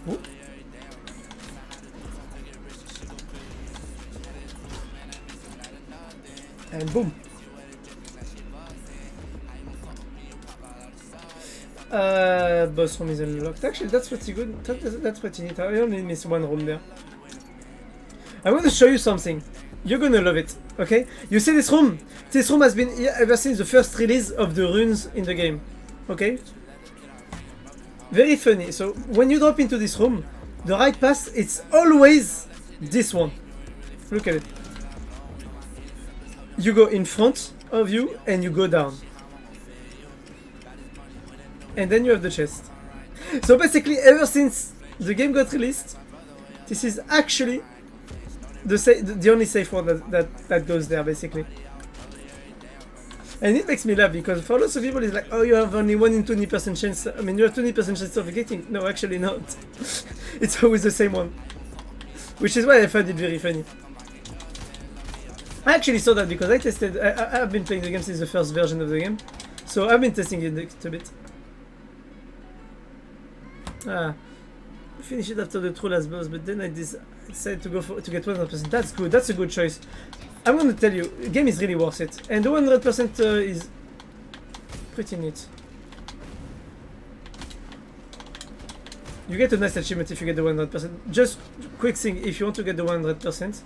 Ooh. And boom. Boss room is unlocked. Actually, that's pretty good. That's pretty neat. I only miss one room there. I want to show you something. You're gonna love it, okay? You see this room? This room has been here ever since the first release of the runes in the game, okay? Very funny. So when you drop into this room, the right path, it's always this one. Look at it. You go in front of you and you go down. and then you have the chest. So basically, ever since the game got released, this is actually the only safe one that goes there, basically. And it makes me laugh because for lots of people it's like, oh, you have only 1 in 20% chance. I mean, you have 20% chance of getting. No, actually not. It's always the same one, which is why I found it very funny. I actually saw that because I tested. I've been playing the game since the first version of the game, so I've been testing it a bit. Finish it after the true last boss, but then I decided to go to get 100%. That's good. That's a good choice. I'm gonna tell you, the game is really worth it, and the 100% is pretty neat. You get a nice achievement if you get the 100%. Just quick thing, if you want to get the 100%,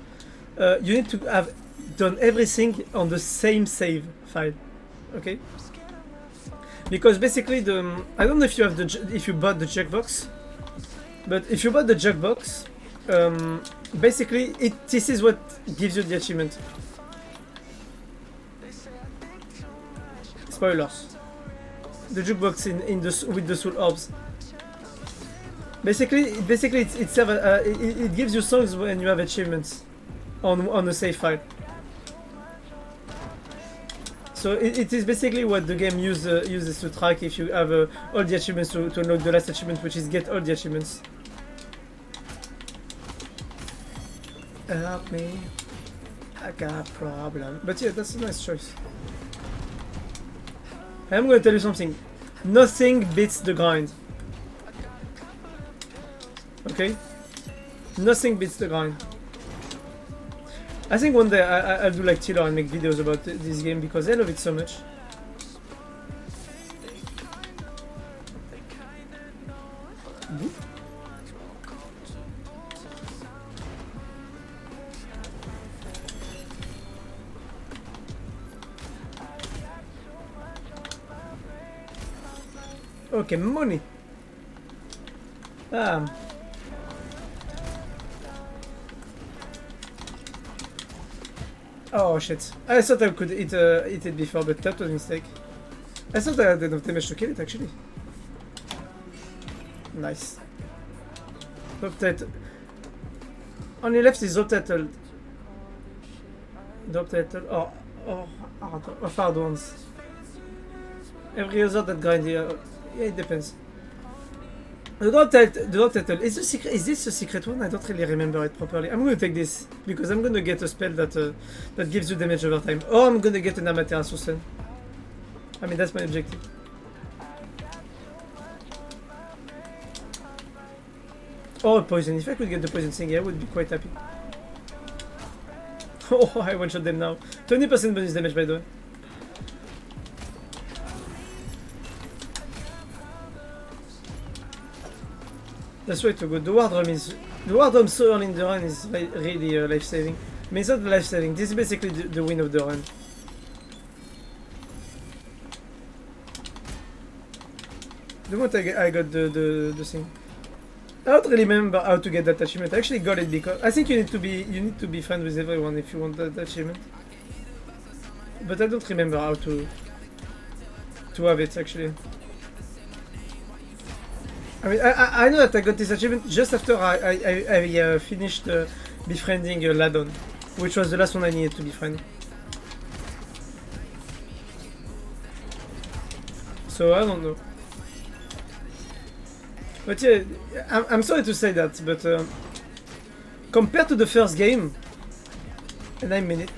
you need to have done everything on the same save file. Okay? Because basically I don't know if you have if you bought the checkbox, but if you bought the checkbox, basically this is what gives you the achievement. Spoilers. The jukebox with the soul orbs. Basically it gives you songs when you have achievements on a save file. So it is basically what the game uses to track if you have all the achievements to unlock the last achievement, which is get all the achievements. Help me, I got a problem. But yeah, that's a nice choice. I'm gonna tell you something. Nothing beats the grind. Okay? Nothing beats the grind. I think one day I'll do like Tiller and make videos about this game because I love it so much. Okay, money. Oh shit. I thought I could eat it before, but that was a mistake. I thought I had enough damage to kill it actually. Nice. Subtitle. Only left is subtitled. Subtitle or hard ones. Every other that grind here, yeah, it depends. The subtitle is this a secret one? I don't really remember it properly. I'm gonna take this because I'm gonna get a spell that gives you damage over time, or I'm gonna get an Amaterasu Sun. I mean, that's my objective. Or a poison. If I could get the poison thing, I would be quite happy. Oh, I one-shot them now. 20% bonus damage, by the way. That's way to go. The War Drum so early in the run is really life-saving. I mean, it's not life-saving. This is basically the win of the run. The moment I got the thing, I don't really remember how to get that achievement. I actually got it because I think you need to be friends with everyone if you want that achievement. But I don't remember how to have it actually. I mean, I know that I got this achievement just after I finished befriending Ladon, which was the last one I needed to befriend. So I don't know. But yeah, I'm sorry to say that, but compared to the first game, and I mean it,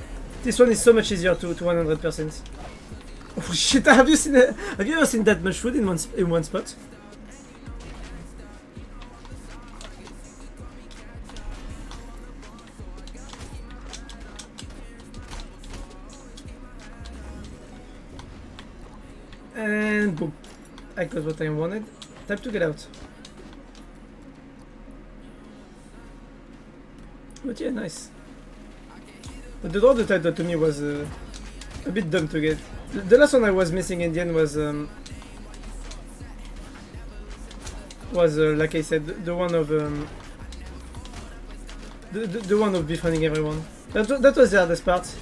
this one is so much easier to 100%. Oh shit! Have you ever seen that much food in one spot? And boom, I got what I wanted. Time to get out. But yeah, nice. But the draw title to me was a bit dumb to get. The last one I was missing in the end was like I said, the one of the one of befriending everyone. That was the hardest part.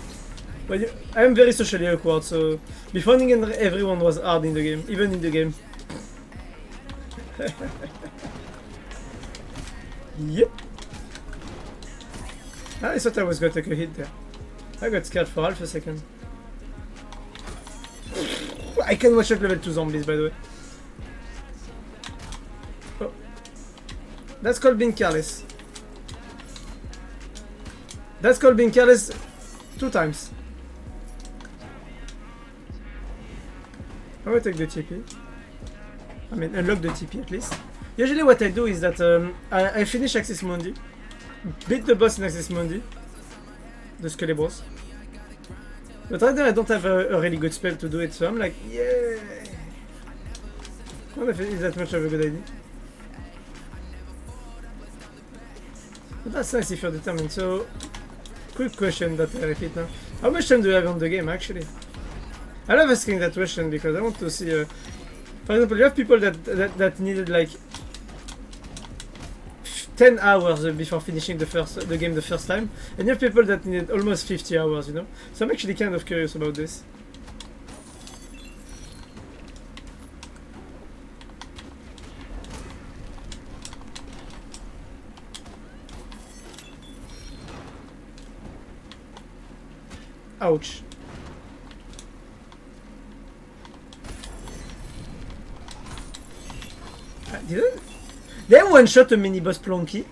But I am very socially awkward, so befriending everyone was hard in the game, even in the game. Yep. I thought I was going to take a hit there. I got scared for half a second. I can watch out level 2 zombies, by the way. Oh. That's called being careless. That's called being careless 2 times. I will take the TP. I mean, unlock the TP at least. Usually what I do is that I finish Axis Mundi, beat the boss in Axis Mundi, the Scully boss. But right now I don't have a really good spell to do it, so I'm like, yeah. I don't know if it is that much of a good idea. But that's nice if you're determined. So, quick question that I repeat now. How much time do you have on the game actually? I love asking that question because I want to see, for example, you have people that needed like 10 hours before finishing the game the first time, and you have people that needed almost 50 hours, you know? So I'm actually kind of curious about this. Ouch. Didn't they one-shot a mini-boss Plonky?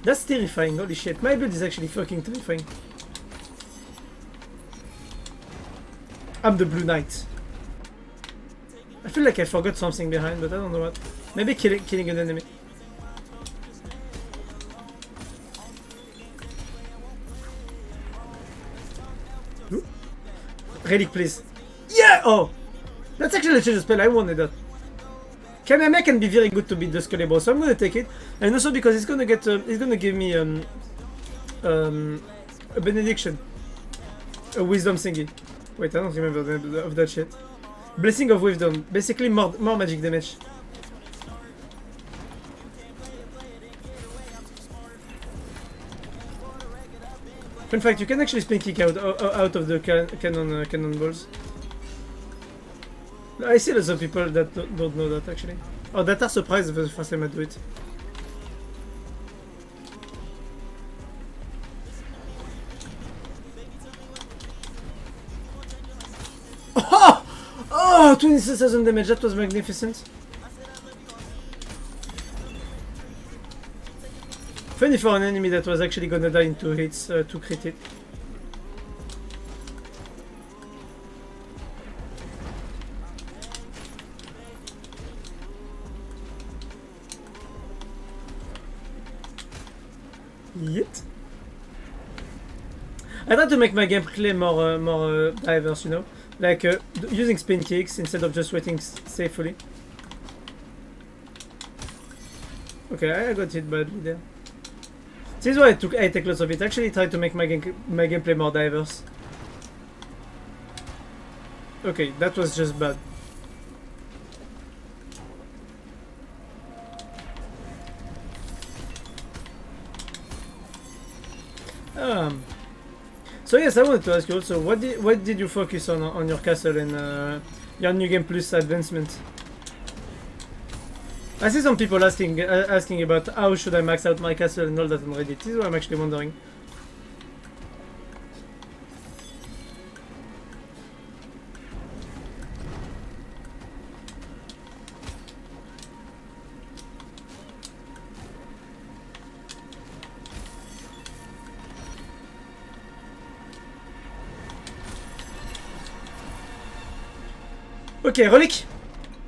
That's terrifying, holy shit. My build is actually fucking terrifying. I'm the Blue Knight. I feel like I forgot something behind, but I don't know what. Maybe killing an enemy. Ooh. Relic, please. Yeah! Oh! That's actually a change of spell, I wanted that. Kamehameha can be very good to beat the Scully boss, so I'm gonna take it, and also because it's gonna give me a benediction, a wisdom thingy. Wait, I don't remember the name of that shit. Blessing of wisdom, basically more magic damage. In fact, you can actually spin kick out of the cannonballs. I see lots of people that don't know that actually. Or that are surprised the first time I do it. Oh! Oh! 26,000 damage, that was magnificent. Funny for an enemy that was actually gonna die in 2 hits to crit it. Yet. I try to make my gameplay more diverse, you know, like using spin kicks instead of just waiting safely. Okay, I got hit badly there. This is why I take lots of it. Actually, try to make my gameplay more diverse. Okay, that was just bad. So yes, I wanted to ask you also, what did you focus on your castle and your New Game Plus advancement? I see some people asking about how should I max out my castle and all that on Reddit. This is what I'm actually wondering. Okay, relic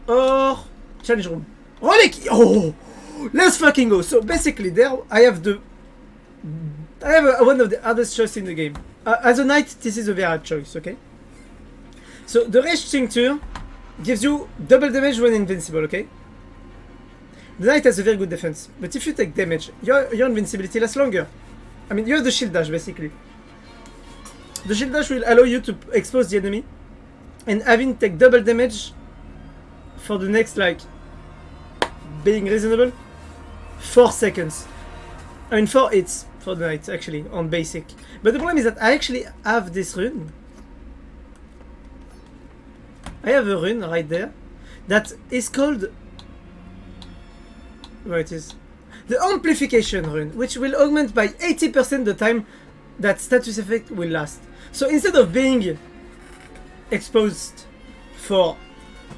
or challenge room. Relic! Oh, let's fucking go. So basically, there I have one of the hardest choices in the game. As a knight, this is a very hard choice. Okay. So the Rage Tincture gives you double damage when invincible. Okay. The knight has a very good defense, but if you take damage, your invincibility lasts longer. I mean, you have the shield dash basically. The shield dash will allow you to expose the enemy. And having take double damage for the next, like, being reasonable, 4 seconds. I mean 4 hits for the knight actually on basic. But the problem is that I actually have this rune. I have a rune right there that is called where it is. The amplification rune, which will augment by 80% the time that status effect will last. So instead of being exposed for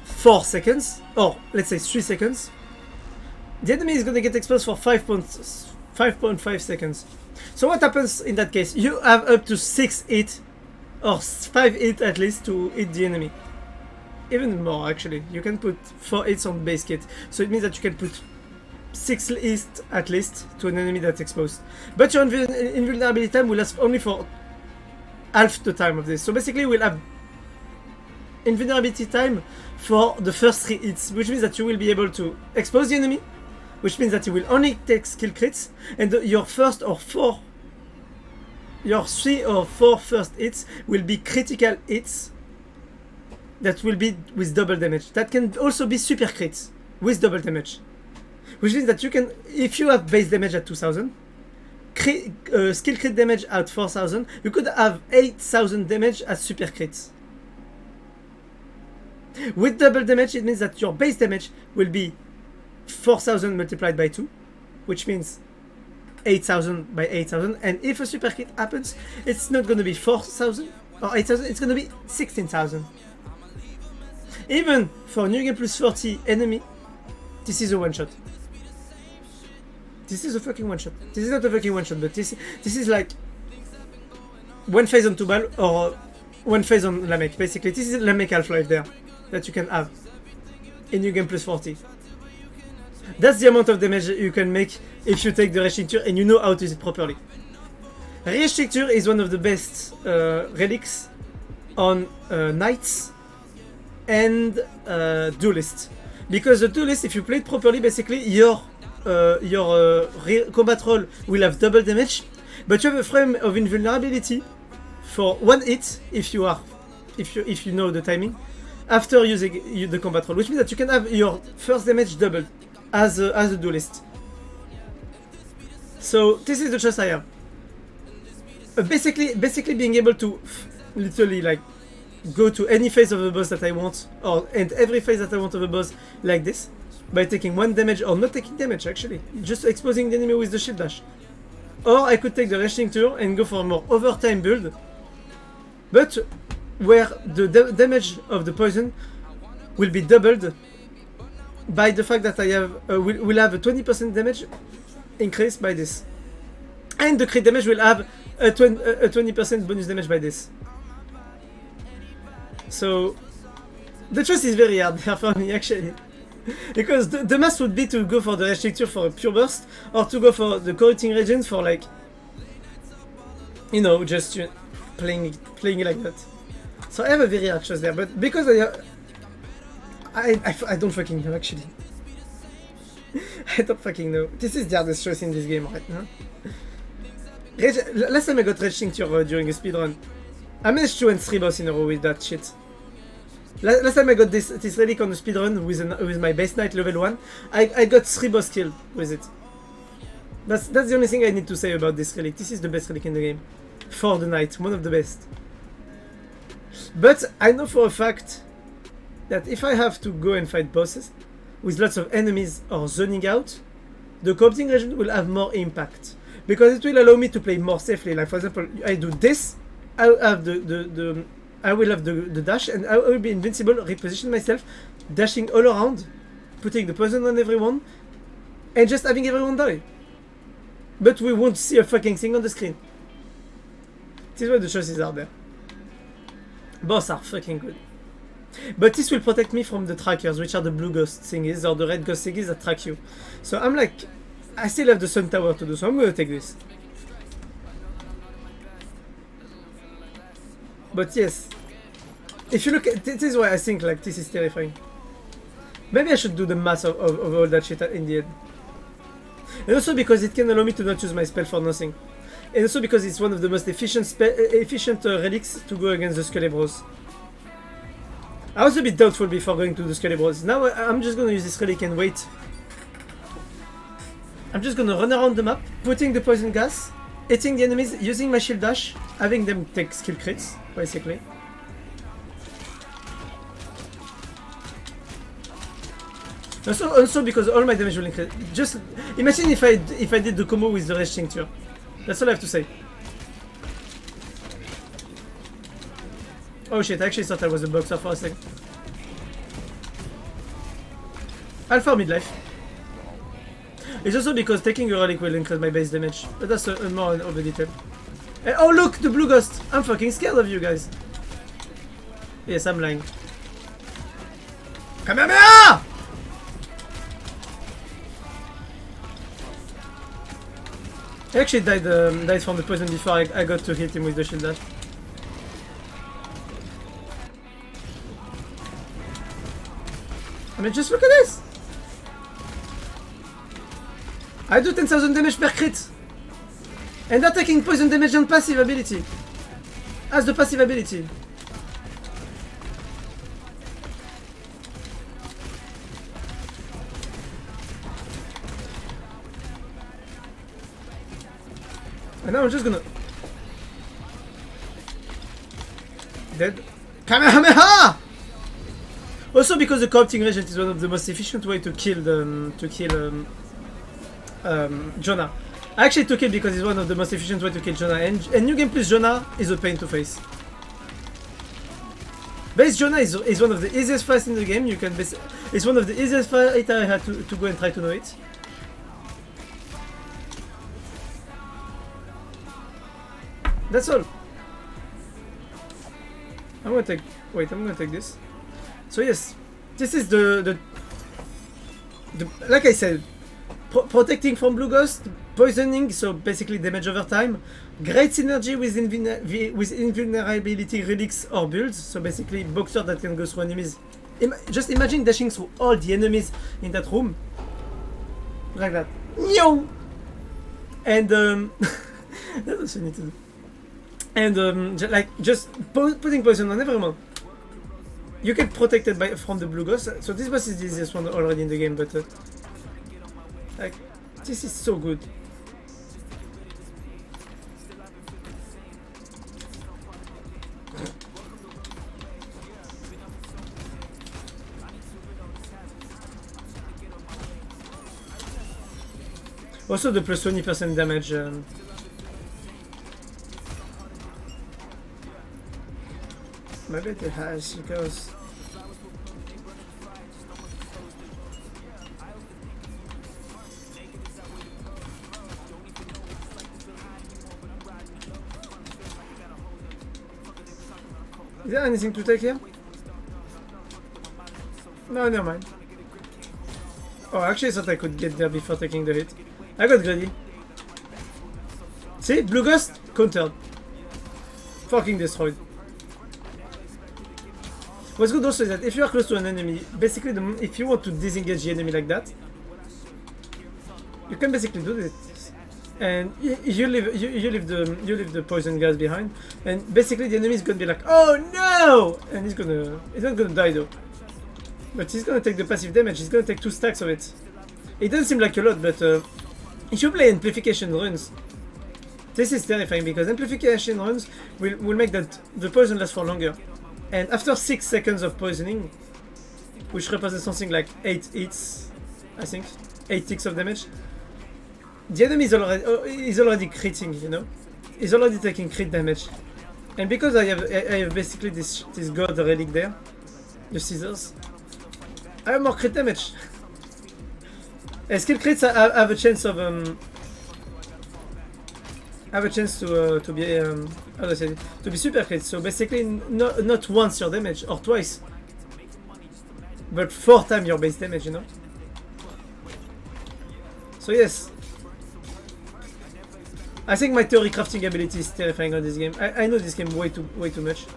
4 seconds, or let's say 3 seconds, the enemy is going to get exposed for 5.5 seconds. So what happens in that case? You have up to 6 hits, or 5 hits at least, to hit the enemy. Even more actually. You can put 4 hits on base kit. So it means that you can put 6 hits at least to an enemy that's exposed. But your invulnerability time will last only for half the time of this. So basically we'll have invulnerability time for the first 3 hits, which means that you will be able to expose the enemy, which means that you will only take skill crits, and your 3 or 4 first hits will be critical hits that will be with double damage. That can also be super crits with double damage, which means that you can, if you have base damage at 2000, skill crit damage at 4000, you could have 8000 damage as super crits. With double damage, it means that your base damage will be 4000 multiplied by 2, which means 8000 by 8000, and if a super crit happens, it's not going to be 4000 or 8000, it's going to be 16000. Even for New Game Plus 40 enemy, this is a one shot. This is a fucking one shot. This is not a fucking one shot, but this is like one phase on Tubal or one phase on Lamek. Basically, this is Lamek Half-Life there that you can have in New Game Plus 40. That's the amount of damage you can make if you take the Restricture and you know how to use it properly. Restricture is one of the best relics on Knights and Duelist, because the Duelist, if you play it properly, basically your combat roll will have double damage, but you have a frame of invulnerability for 1 hit if you know the timing after using the combat roll, which means that you can have your first damage doubled as a Duelist. So this is the choice I have. Basically being able to literally like go to any phase of the boss that I want, and every phase that I want of the boss like this, by taking 1 damage or not taking damage actually, just exposing the enemy with the shield dash. Or I could take the Restricture and go for a more overtime build, but where the damage of the poison will be doubled by the fact that I have will have a 20% damage increase by this, and the crit damage will have a 20% bonus damage by this. So the choice is very hard there for me actually, because the mass would be to go for the Restricture for a pure burst, or to go for the Corrupting Regents for like, you know, just playing like that. So I have a very hard choice there, but because I don't fucking know actually. I don't fucking know. This is the hardest choice in this game right now. Last time I got Restricture during a speedrun, I managed to win 3 boss in a row with that shit. Last time I got this relic on the speedrun with my base knight level 1, I got 3 boss kills with it. That's the only thing I need to say about this relic. This is the best relic in the game. For the knight, one of the best. But I know for a fact that if I have to go and fight bosses with lots of enemies or zoning out, the Corrupting Regent will have more impact, because it will allow me to play more safely. Like for example, I do this, I will have the dash, and I will be invincible, reposition myself, dashing all around, putting the poison on everyone, and just having everyone die. But we won't see a fucking thing on the screen. This is why the choices are there. Boss are fucking good. But this will protect me from the trackers, which are the blue ghost thingies or the red ghost thingies that track you. So I'm like, I still have the sun tower to do, so I'm gonna take this. But yes, if you look at this is why I think like this is terrifying. Maybe I should do the math of all that shit in the end. And also because it can allow me to not use my spell for nothing. And also because it's one of the most efficient relics to go against the Skelebros. I was a bit doubtful before going to the Skelebros. Now I'm just gonna use this relic and wait. I'm just gonna run around the map, putting the poison gas, hitting the enemies, using my shield dash, having them take skill crits, basically. Also because all my damage will increase. Just imagine if I did the combo with the rage tincture. That's all I have to say. Oh shit! I actually thought I was a boxer for a second. Alpha midlife. It's also because taking a relic will increase my base damage, but that's a more of a detail. And, oh look, the blue ghost! I'm fucking scared of you guys. Yes, I'm lying. Kamehameha! I actually died from the poison before I got to hit him with the shield dash. I mean, just look at this! I do 10,000 damage per crit! And they're taking poison damage on passive ability. As the passive ability. And now I'm just gonna... Dead. Kamehameha! Also because the co-opting regent is one of the most efficient way to kill Jonah. I actually took it because it's one of the most efficient way to kill Jonah, and New Game Plus Jonah is a pain to face. Base Jonah is one of the easiest fights in the game. It's one of the easiest fights I had to go and try to know it. That's all. I'm gonna take this. So yes, this is the like I said, protecting from blue ghost, poisoning, so basically damage over time. Great synergy with invulnerability relics or builds, so basically boxer that can go through enemies. Just imagine dashing through all the enemies in that room. Like that. Yo! And that's what you need to do. And like just putting poison on everyone. You get protected from the blue ghost. So this boss is the easiest one already in the game, but like this is so good. Also the plus 20% damage. Maybe it has because is there anything to take here? No, never mind. Oh, actually I thought I could get there before taking the hit. I got greedy. See? Blue Ghost? Countered. Fucking destroyed. What's good also is that if you are close to an enemy, basically if you want to disengage the enemy like that, you can basically do this. And you leave the poison gas behind, and basically the enemy is gonna be like, oh no! And he's not gonna die though. But he's gonna take the passive damage, he's gonna take 2 stacks of it. It doesn't seem like a lot, but if you play amplification runs, this is terrifying because amplification runs will make that the poison last for longer. And after 6 seconds of poisoning, which represents something like 8 hits, I think, 8 ticks of damage, the enemy is already critting, you know? He's already taking crit damage. And because I have basically this god relic there, the scissors, I have more crit damage. And skill crits have a chance of to be how do I say it? To be super crits. So basically not once your damage or twice, but 4 times your base damage, you know. So yes, I think my theory crafting ability is terrifying on this game. I know this game way too much.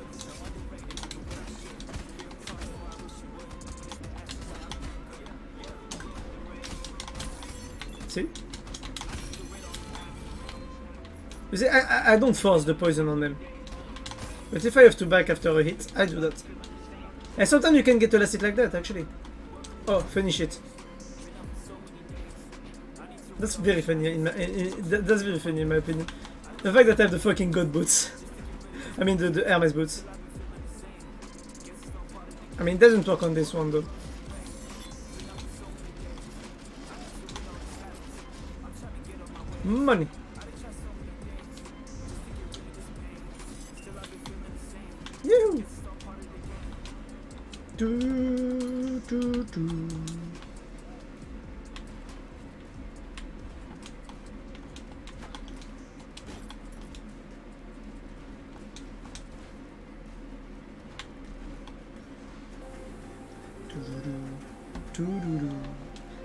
See? You see, I don't force the poison on them. But if I have to back after a hit, I do that. And sometimes you can get a last hit like that, actually. Oh, finish it. That's very funny. That's very funny in my opinion. The fact that I have the fucking god boots. I mean the Hermes boots. I mean, it doesn't work on this one though. Money. Yoo. Do do do.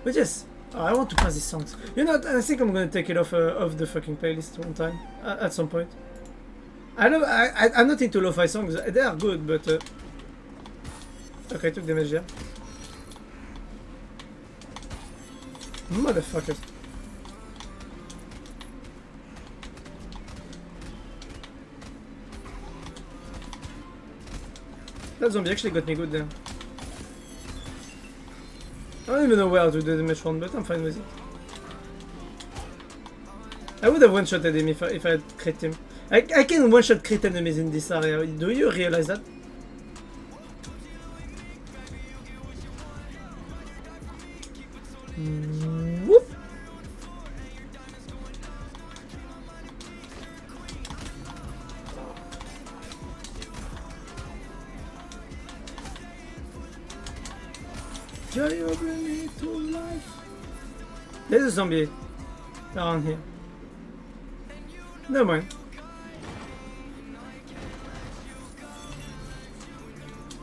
But yes, I want to pass these songs. You know, I think I'm gonna take it off the fucking playlist one time at some point. I'm not into lo-fi songs. They are good, but okay, I took damage there. Motherfuckers. That zombie actually got me good there. I don't even know where to do the damage from, but I'm fine with it. I would have one-shotted him if I had crit him. I can one-shot crit enemies in this area. Do you realize that? Whoop! Joy, you bring me to life. There's a zombie around here. Never mind.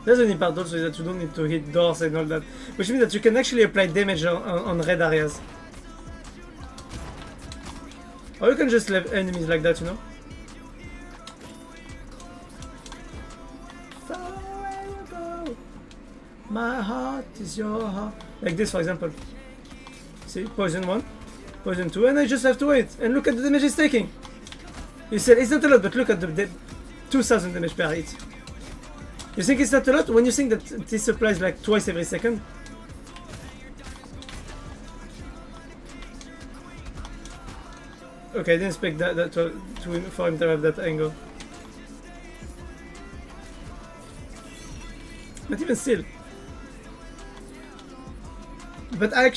There's only part also that you don't need to hit doors and all that, which means that you can actually apply damage on red areas. Or you can just leave enemies like that, you know? Far away you go. My heart is your heart. Like this, for example. See, poison 1, poison 2, and I just have to wait. And look at the damage it's taking. You said it's not a lot, but look at the 2000 damage per hit. You think it's not a lot when you think that this applies like twice every second? Okay, I didn't expect that for him to have that angle. But even still. But I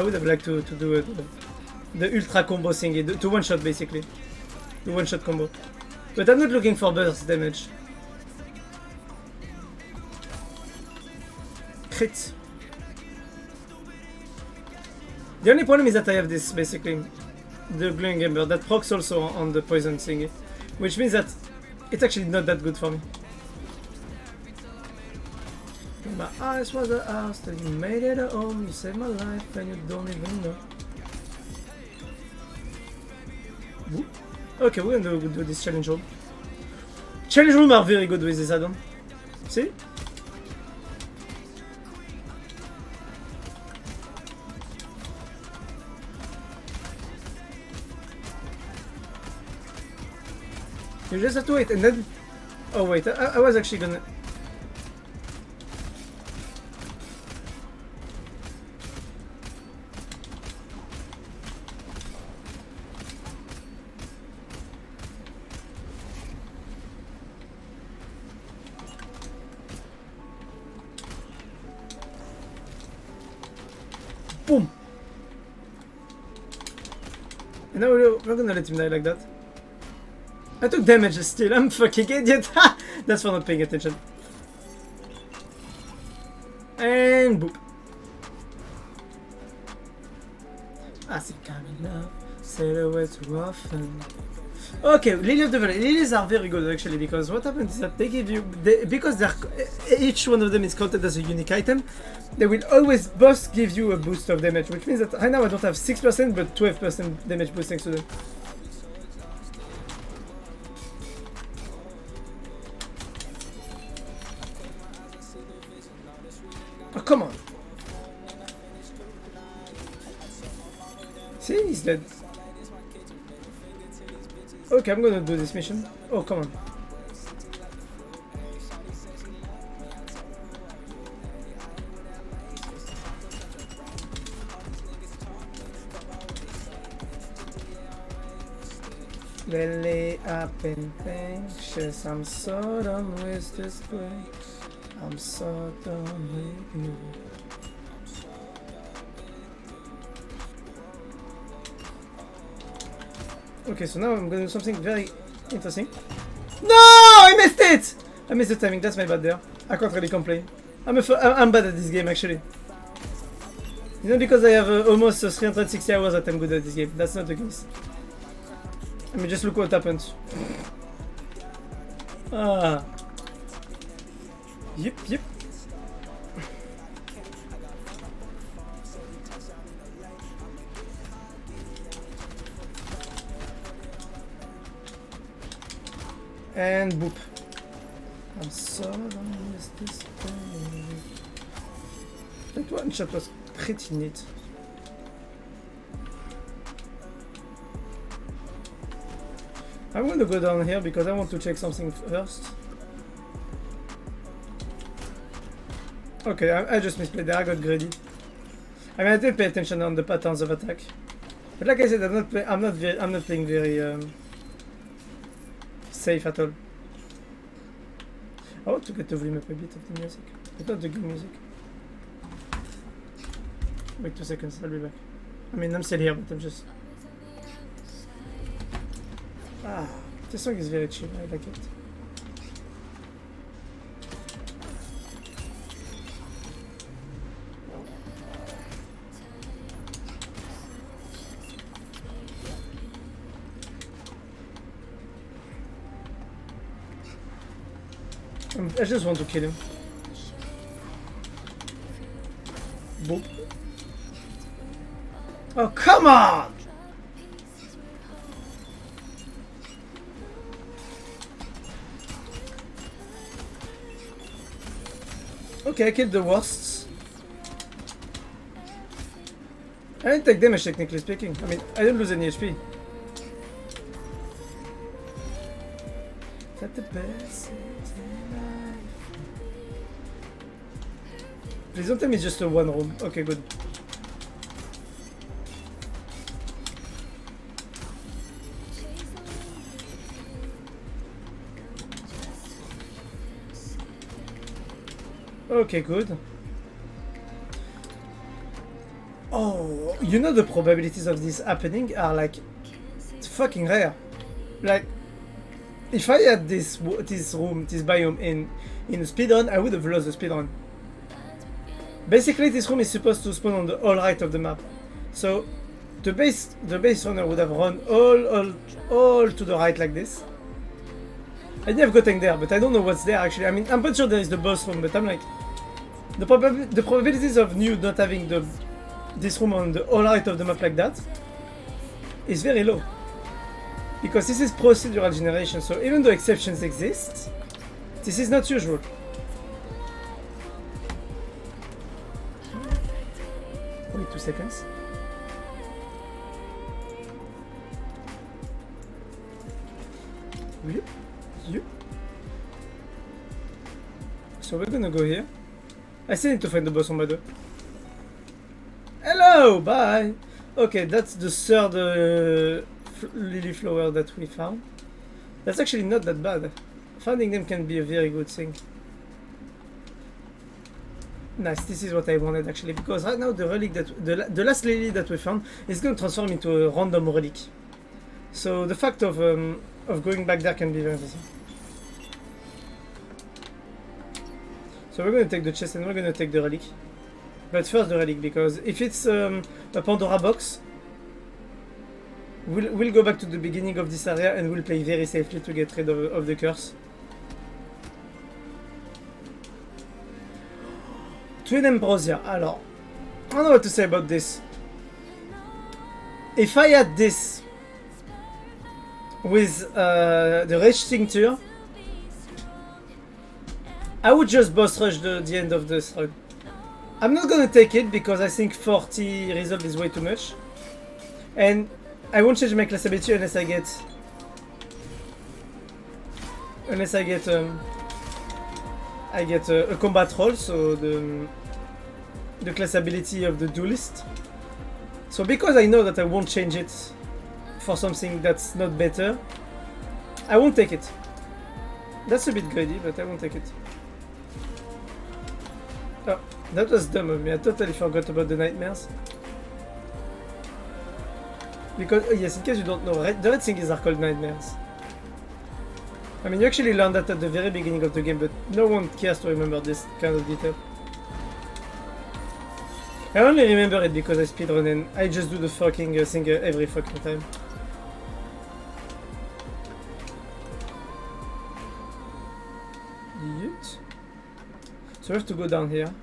would have liked to do the ultra combo thingy, to one shot basically. The one shot combo. But I'm not looking for burst damage. Crit. The only problem is that I have this basically, the glowing ember that procs also on the poison thingy, which means that it's actually not that good for me. My eyes was a house that you made it a home, you saved my life and you don't even know. Whoop. Okay, we're gonna do this challenge room. Challenge room are very good with this add-on. See? You just have to wait and then... Oh wait, I was actually gonna... Boom! And now we're gonna let him die like that. I took damage still, I'm fucking idiot! That's for not paying attention. And boop. I think I'm in love, said away too often. Okay, Lily of the Valley. Lilies are very good actually, because what happens is that they give you, because each one of them is counted as a unique item, they will always both give you a boost of damage, which means that right now I don't have 6% but 12% damage boost thanks to them. Oh, come on. See, he's dead. Okay, I'm gonna do this mission. Oh, come on. Belly up and anxious, I'm so done with this play. I'm so done with you. Okay, so now I'm gonna do something very interesting. No! I missed it! I missed the timing, that's my bad there. I can't really complain. I'm bad at this game actually. You know, because I have almost 360 hours that I'm good at this game. That's not the case. I mean, just look what happened. Ah. Yep. And boop. I'm so done with this thing. That one shot was pretty neat. I'm gonna go down here because I want to check something first. Okay, I just misplayed there, I got greedy. I mean, I did pay attention on the patterns of attack. But like I said, I'm not playing very safe at all. I want to get the volume up a bit of the music, but not the game music. Wait 2 seconds, I'll be back. I mean, I'm still here, but I'm just... Ah, this song is very chill, I like it. I just want to kill him. Boop. Oh, come on! Okay, I killed the worsts. I didn't take damage, technically speaking. I mean, I didn't lose any HP. Is that the best? Please don't tell me it's just a one room. Okay, good. Okay, good. Oh, you know the probabilities of this happening are like fucking rare. Like, if I had this biome in a speedrun, I would have lost the speedrun. Basically, this room is supposed to spawn on the all right of the map. So the base runner would have run all to the right like this. I didn't have gotten there, but I don't know what's there actually. I mean, I'm pretty sure there is the boss room, but I'm like, the probabilities of you not having this room on the all right of the map like that is very low. Because this is procedural generation, so even though exceptions exist, this is not usual. Wait 2 seconds. Yep. So we're gonna go here. I still need to find the boss on my door. Hello! Bye! Okay, that's the third lily flower that we found. That's actually not that bad. Finding them can be a very good thing. Nice, this is what I wanted actually, because right now the relic the last lily that we found is going to transform into a random relic. So the fact of going back there can be very interesting. So we're going to take the chest and we're going to take the relic. But first the relic, because if it's a Pandora box, we'll go back to the beginning of this area and we'll play very safely to get rid of the curse. Twin Ambrosia. Alors, I don't know what to say about this. If I had this with the Rage Tincture, I would just boss rush the end of this run. I'm not gonna take it because I think 40 resolve is way too much. And I won't change my class ability unless I get a combat roll, so the class ability of the duelist. So because I know that I won't change it for something that's not better, I won't take it. That's a bit greedy, but I won't take it. Oh, that was dumb of me. I totally forgot about the nightmares. Because, oh yes, in case you don't know, the red things are called nightmares. I mean, you actually learn that at the very beginning of the game, but no one cares to remember this kind of detail. I only remember it because I speedrun and I just do the fucking thing every fucking time. Yeet. So we have to go down here.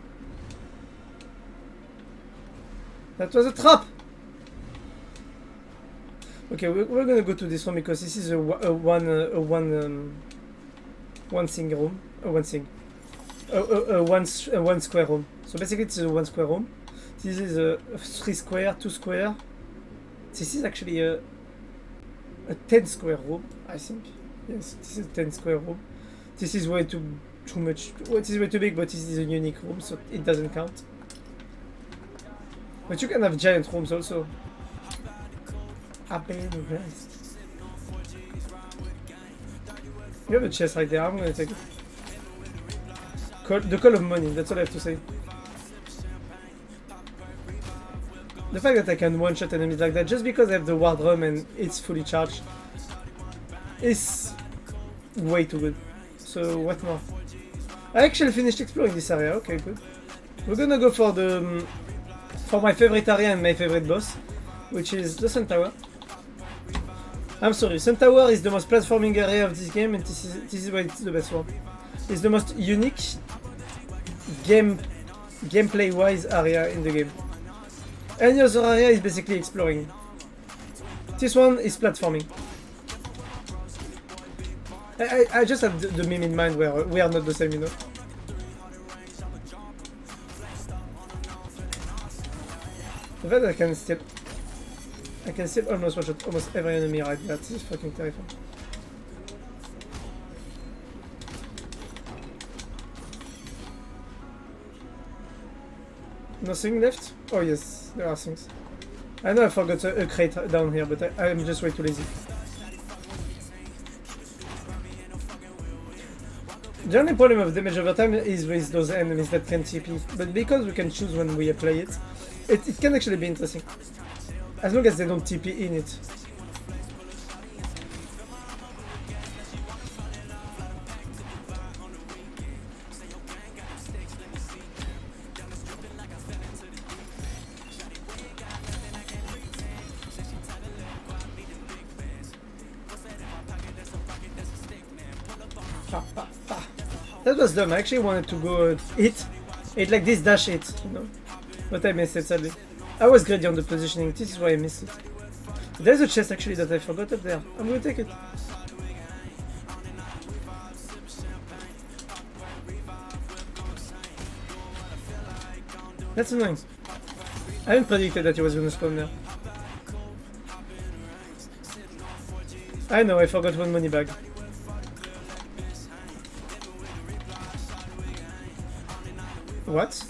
That was a trap! Okay, we're gonna go to this room because this is a one thing room. One square room. So basically it's a 1 square room. This is a 3 square, 2 square. This is actually a 10 square room, I think. Yes, this is a 10 square room. This is way too much. Well, this is way too big, but this is a unique room, so it doesn't count. But you can have giant rooms also. You have a chest right there, I'm gonna take it. The call of money, that's all I have to say. The fact that I can one-shot enemies like that, just because I have the ward drum and it's fully charged, is way too good. So what more? I actually finished exploring this area, okay, good. We're gonna go for the for my favorite area and my favorite boss, which is the Sun Tower. I'm sorry, Sun Tower is the most platforming area of this game, and this is why it's the best one. It's the most unique gameplay-wise area in the game. Any other area is basically exploring. This one is platforming. I just have the meme in mind where we are not the same, you know. The fact that I can still almost watch almost every enemy right there. This is fucking terrifying. Nothing left? Oh yes, there are things. I know I forgot a crate down here, but I'm just way too lazy. The only problem of damage over time is with those enemies that can TP, but because we can choose when we apply it, it can actually be interesting. As long as they don't TP in it. That was dumb. I actually wanted to go hit like this, dash it, you know. But I missed it sadly. I was greedy on the positioning, this is why I missed it. There's a chest actually that I forgot up there. I'm gonna take it. That's annoying. I hadn't predicted that he was gonna spawn there. I know, I forgot one money bag. What?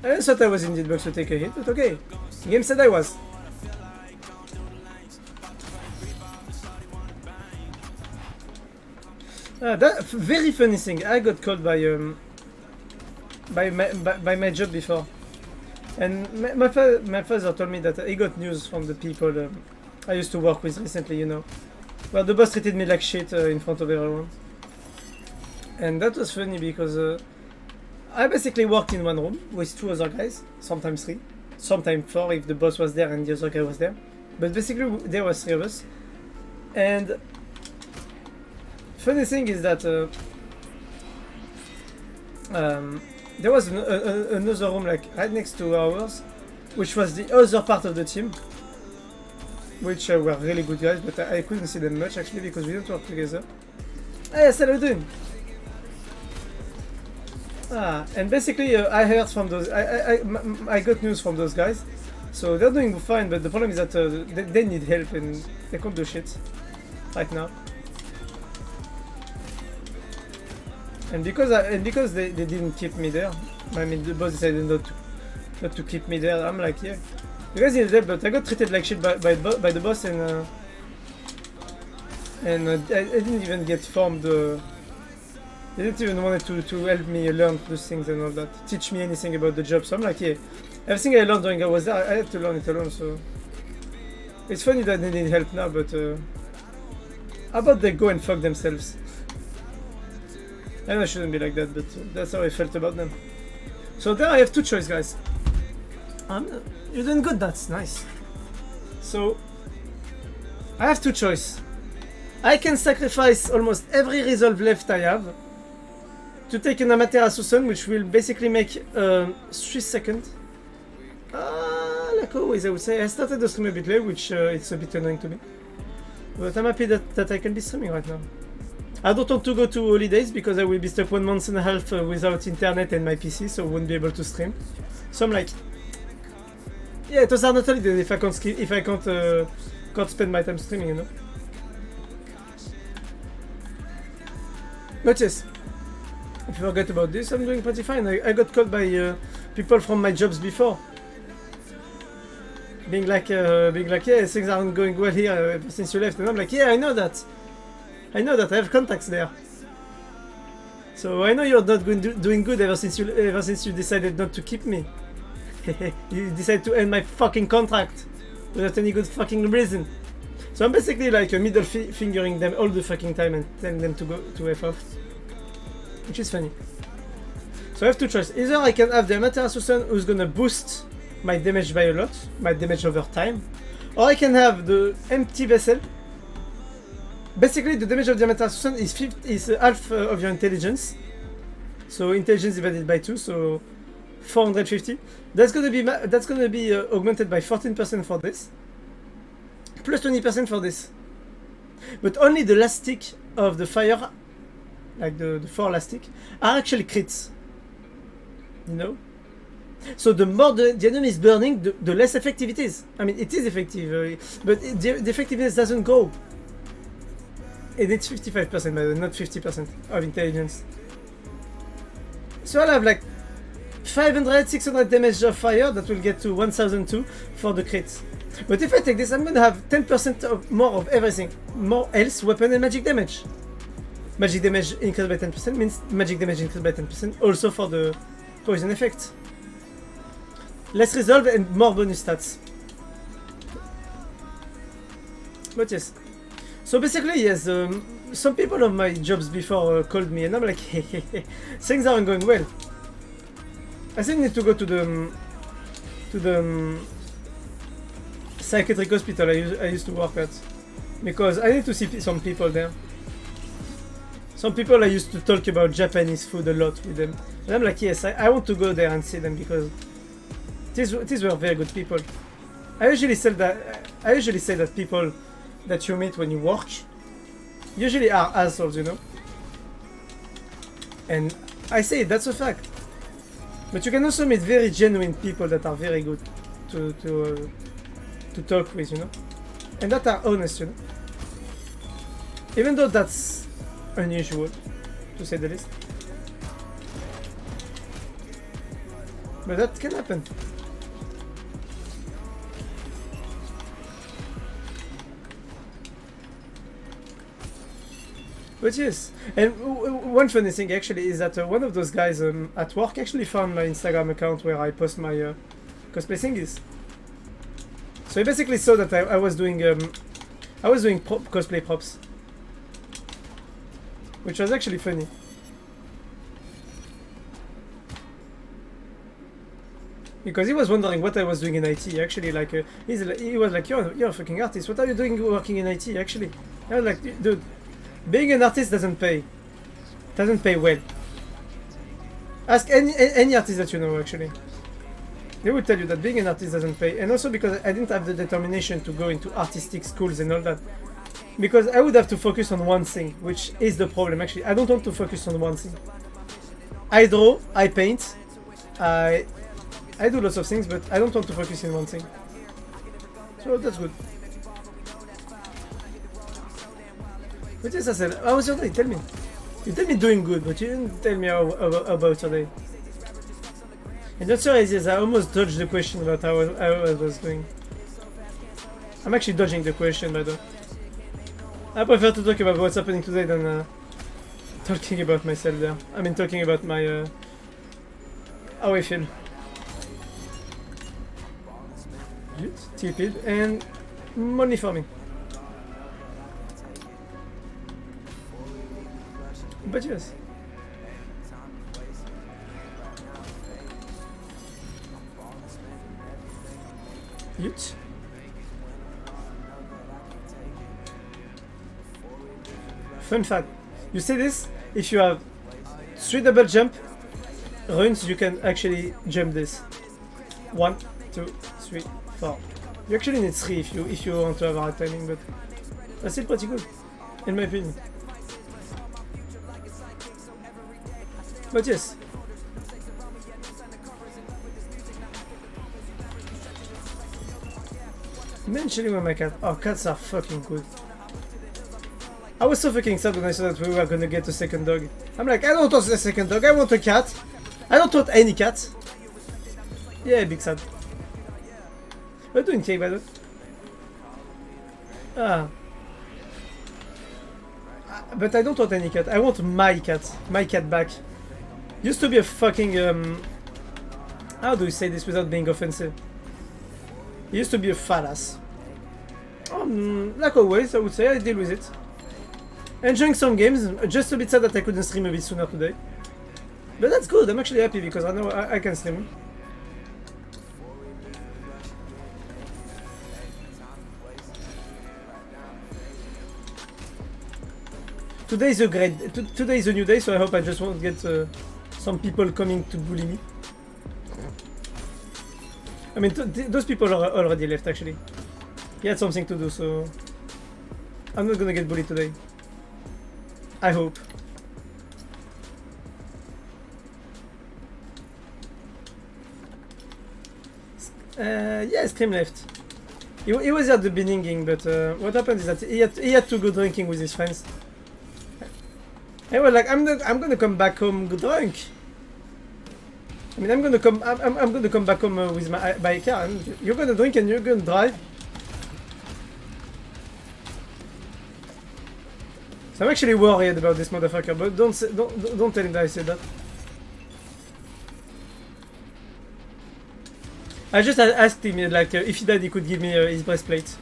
I thought I was indeed box to take a hit, but okay. The game said I was. That very funny thing. I got called by my job before, and my father told me that he got news from the people I used to work with recently. You know, well, the boss treated me like shit in front of everyone, and that was funny because. I basically worked in one room with 2 other guys, sometimes 3, sometimes 4 if the boss was there and the other guy was there. But basically there was 3 of us. And funny thing is that there was another room like right next to ours, which was the other part of the team, which were really good guys, but I couldn't see them much actually because we didn't work together. Hey, how are you doing? And basically I heard from those, I got news from those guys, so they're doing fine, but the problem is that they need help and they can't do shit right now. And because they didn't keep me there, I mean the boss decided not to keep me there, I'm like, yeah, you guys need help, but I got treated like shit by the boss and I didn't even get formed. They didn't even want to help me learn those things and all that, teach me anything about the job. So I'm like, yeah, everything I learned during I was there, I had to learn it alone. So It's funny that they need help now, but how about they go and fuck themselves? I know I shouldn't be like that, but that's how I felt about them. So there I have two choices, guys. You're doing good, that's nice. So I have two choices. I can sacrifice almost every resolve left I have to take an Amaterasu Sun, which will basically make 3 seconds. Like always, I would say. I started the stream a bit late, which it's a bit annoying to me. But I'm happy that I can be streaming right now. I don't want to go to holidays because I will be stuck 1.5 months without internet and my PC, so I won't be able to stream. So I'm like, yeah, it was not holiday if I can't spend my time streaming, you know. But yes, if you forget about this, I'm doing pretty fine. I got called by people from my jobs before, being like, yeah, things aren't going well here ever since you left, and I'm like, yeah, I know that, I have contacts there. So I know you're not doing good ever since you decided not to keep me. You decided to end my fucking contract without any good fucking reason. So I'm basically like a middle fingering them all the fucking time and telling them to go to F off. Which is funny. So I have two choices. Either I can have the Amaterasu Sun who's gonna boost my damage by a lot, my damage over time. Or I can have the empty vessel. Basically the damage of the Amaterasu Sun is half of your intelligence. So intelligence divided by 2, so 450. That's gonna be augmented by 14% for this. Plus 20% for this. But only the last stick of the fire, like the 4 last stick, are actually crits. You know? So the more the enemy is burning, the less effective it is. I mean, it is effective, but the effectiveness doesn't go. And it's 55%, by the way, not 50% of intelligence. So I'll have like 500, 600 damage of fire that will get to 1002 for the crits. But if I take this, I'm gonna have 10% more of everything. More health, weapon, and magic damage. Magic damage increased by 10% means magic damage increased by 10% also for the poison effect. Less resolve and more bonus stats. But yes. So basically, yes, some people of my jobs before called me and I'm like, hey, things aren't going well. I still need to go to the psychiatric hospital I used to work at, because I need to see some people there. Some people I used to talk about Japanese food a lot with them, and I'm like, yes, I want to go there and see them because these were very good people. I usually say that people that you meet when you work usually are assholes, you know. And I say that's a fact. But you can also meet very genuine people that are very good to talk with, you know, and that are honest, you know. Even though that's unusual, to say the least, but that can happen. But yes, and one funny thing actually is that one of those guys at work actually found my Instagram account where I post my cosplay thingies. So he basically saw that I was doing cosplay props, which was actually funny. Because he was wondering what I was doing in IT. Actually, like he was like, "You're a fucking artist. What are you doing working in IT?" Actually, I was like, "Dude, being an artist doesn't pay well. Ask any artist that you know, actually. They will tell you that being an artist doesn't pay." And also because I didn't have the determination to go into artistic schools and all that. Because I would have to focus on one thing, which is the problem, actually. I don't want to focus on one thing. I draw, I paint, I do lots of things, but I don't want to focus on one thing. So that's good. But yes, I said, how was your day? Tell me. You tell me doing good, but you didn't tell me how about your day. And that's why I almost dodged the question about how I was doing. I'm actually dodging the question, by the way. I prefer to talk about what's happening today than talking about myself there. I mean, talking about my how I feel. Stupid. And Money for me. But yes. Huge. Fun fact. You see this? If you have 3 double jump runes, you can actually jump this. 1, 2, 3, 4. You actually need 3 if you want to have a hard timing, but that's still pretty good, in my opinion. But yes. Man chilling with my cat. Oh, cats are fucking good. I was so fucking sad when I saw that we were gonna get a second dog. I'm like, I don't want a second dog, I want a cat. I don't want any cat. Yeah, big sad. We're doing cake by the way. Ah. But I don't want any cat. I want my cat. My cat back. Used to be a fucking how do you say this without being offensive? He used to be a fat ass. Like always, I would say, I deal with it. Enjoying some games, just a bit sad that I couldn't stream a bit sooner today. But that's good, I'm actually happy because I know I can stream. Today is today is a new day, so I hope I just won't get some people coming to bully me. I mean, those people are already left actually. He had something to do, so I'm not gonna get bullied today. I hope. Yeah, Scream left. He was at the beginning, but what happened is that he had to go drinking with his friends. I was like, I'm gonna come back home drunk. I mean, I'm gonna come back home with my by car. And you're gonna drink and you're gonna drive. So I'm actually worried about this motherfucker, but don't tell him that I said that. I just asked him like if he died, he could give me his breastplate,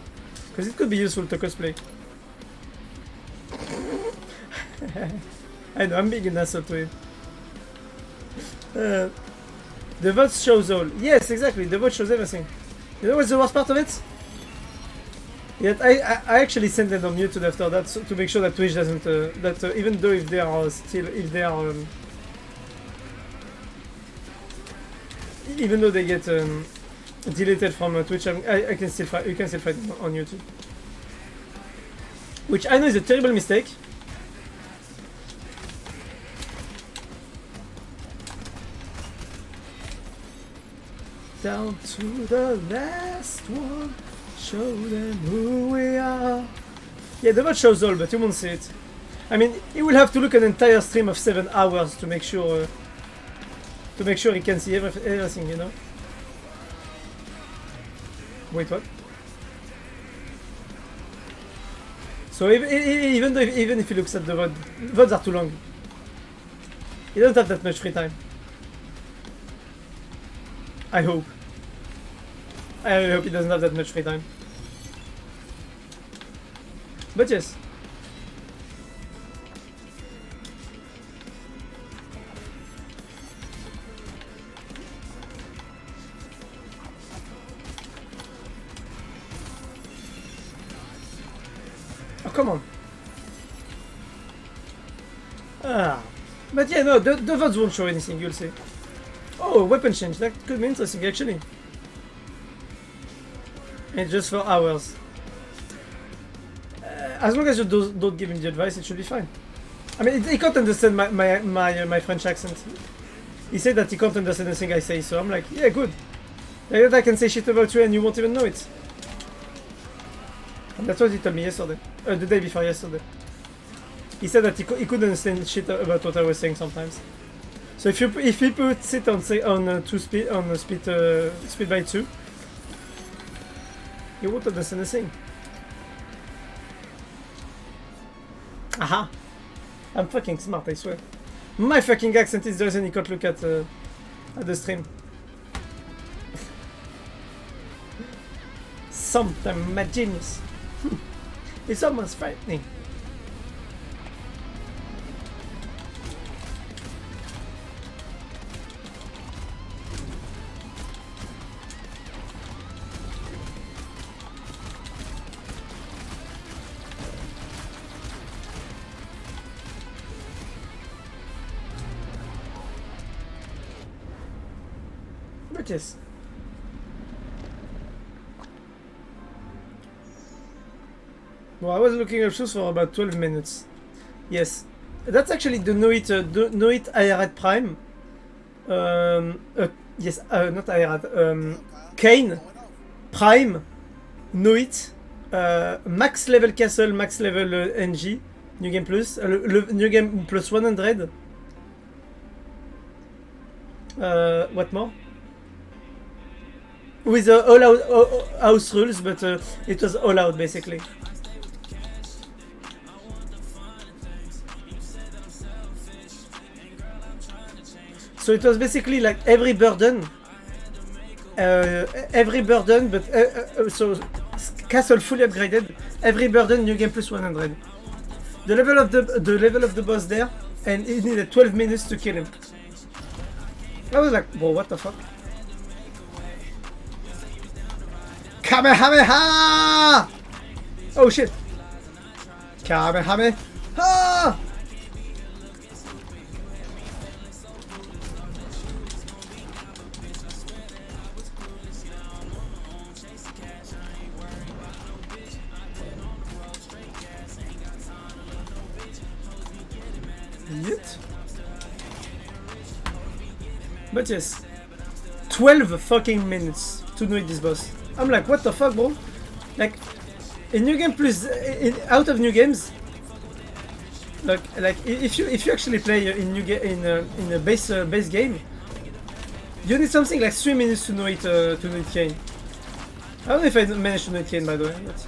because it could be useful to cosplay. I know I'm being an asshole to him. The VOD shows all. Yes, exactly. The VOD shows everything. You know what's the worst part of it? Yet I actually sent them on mute after that so, to make sure that Twitch doesn't even though if they are even though they get deleted from Twitch, I can still fight. You can still fight on YouTube, which I know is a terrible mistake. Down to the last one. Show them who we are. Yeah, the VOD shows all, but you won't see it. I mean, he will have to look an entire stream of 7 hours to make sure he can see everything, you know. Wait, what? So even if he looks at the VOD, VODs are too long. He doesn't have that much free time. I hope. I really hope he doesn't have that much free time. But yes. Oh, come on. Ah. But yeah, no, the VODs won't show anything, you'll see. Oh, weapon change, that could be interesting actually. And just for hours. As long as you don't give him the advice, it should be fine. I mean, he can't understand my French accent. He said that he can't understand anything I say, so I'm like, yeah, good. Like that I can say shit about you and you won't even know it. And that's what he told me yesterday. The day before yesterday. He said that he couldn't understand shit about what I was saying sometimes. So if he puts it on speed by 2, you won't understand a thing. Aha! I'm fucking smart, I swear. My fucking accent is the reason you can't look at the sometimes my genius. It's almost frightening. But yes. Well, I was looking at shoes for about 12 minutes. Yes. That's actually the Know It IRAD Prime. Yes, not IRAD. Kane Prime Know It Max Level Castle, Max Level NG New Game Plus, le New Game Plus 100. What more? With all out house rules, but it was all out basically. So it was basically like every burden, but so castle fully upgraded. Every burden New Game Plus 100. The level of the boss there, and it needed 12 minutes to kill him. I was like, whoa, what the fuck? Kamehameha! Oh shit! Kamehameha! Yet. But yes, 12 fucking minutes to know this boss. I'm like, what the fuck, bro? Like, in New Game Plus, out of new games, like if you actually play in a base game, you need something like 3 minutes to know it Kane. I don't know if I managed to know it Kane, by the way. But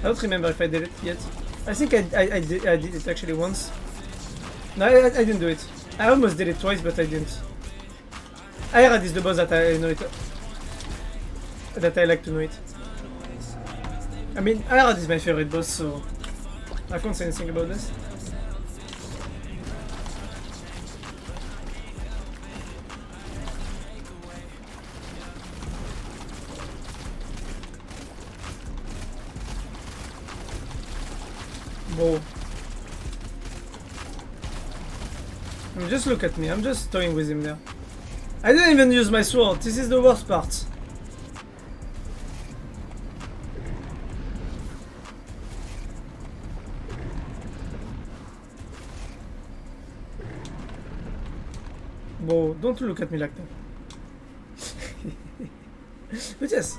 I don't remember if I did it yet. I think I did it actually once. No, I didn't do it. I almost did it twice, but I didn't. IRAD is the boss that I know it. That I like to know it. I mean, IRAD is my favorite boss, so I can't say anything about this. Whoa. Just look at me, I'm just toying with him there. I didn't even use my sword, this is the worst part. Whoa, don't look at me like that. But yes.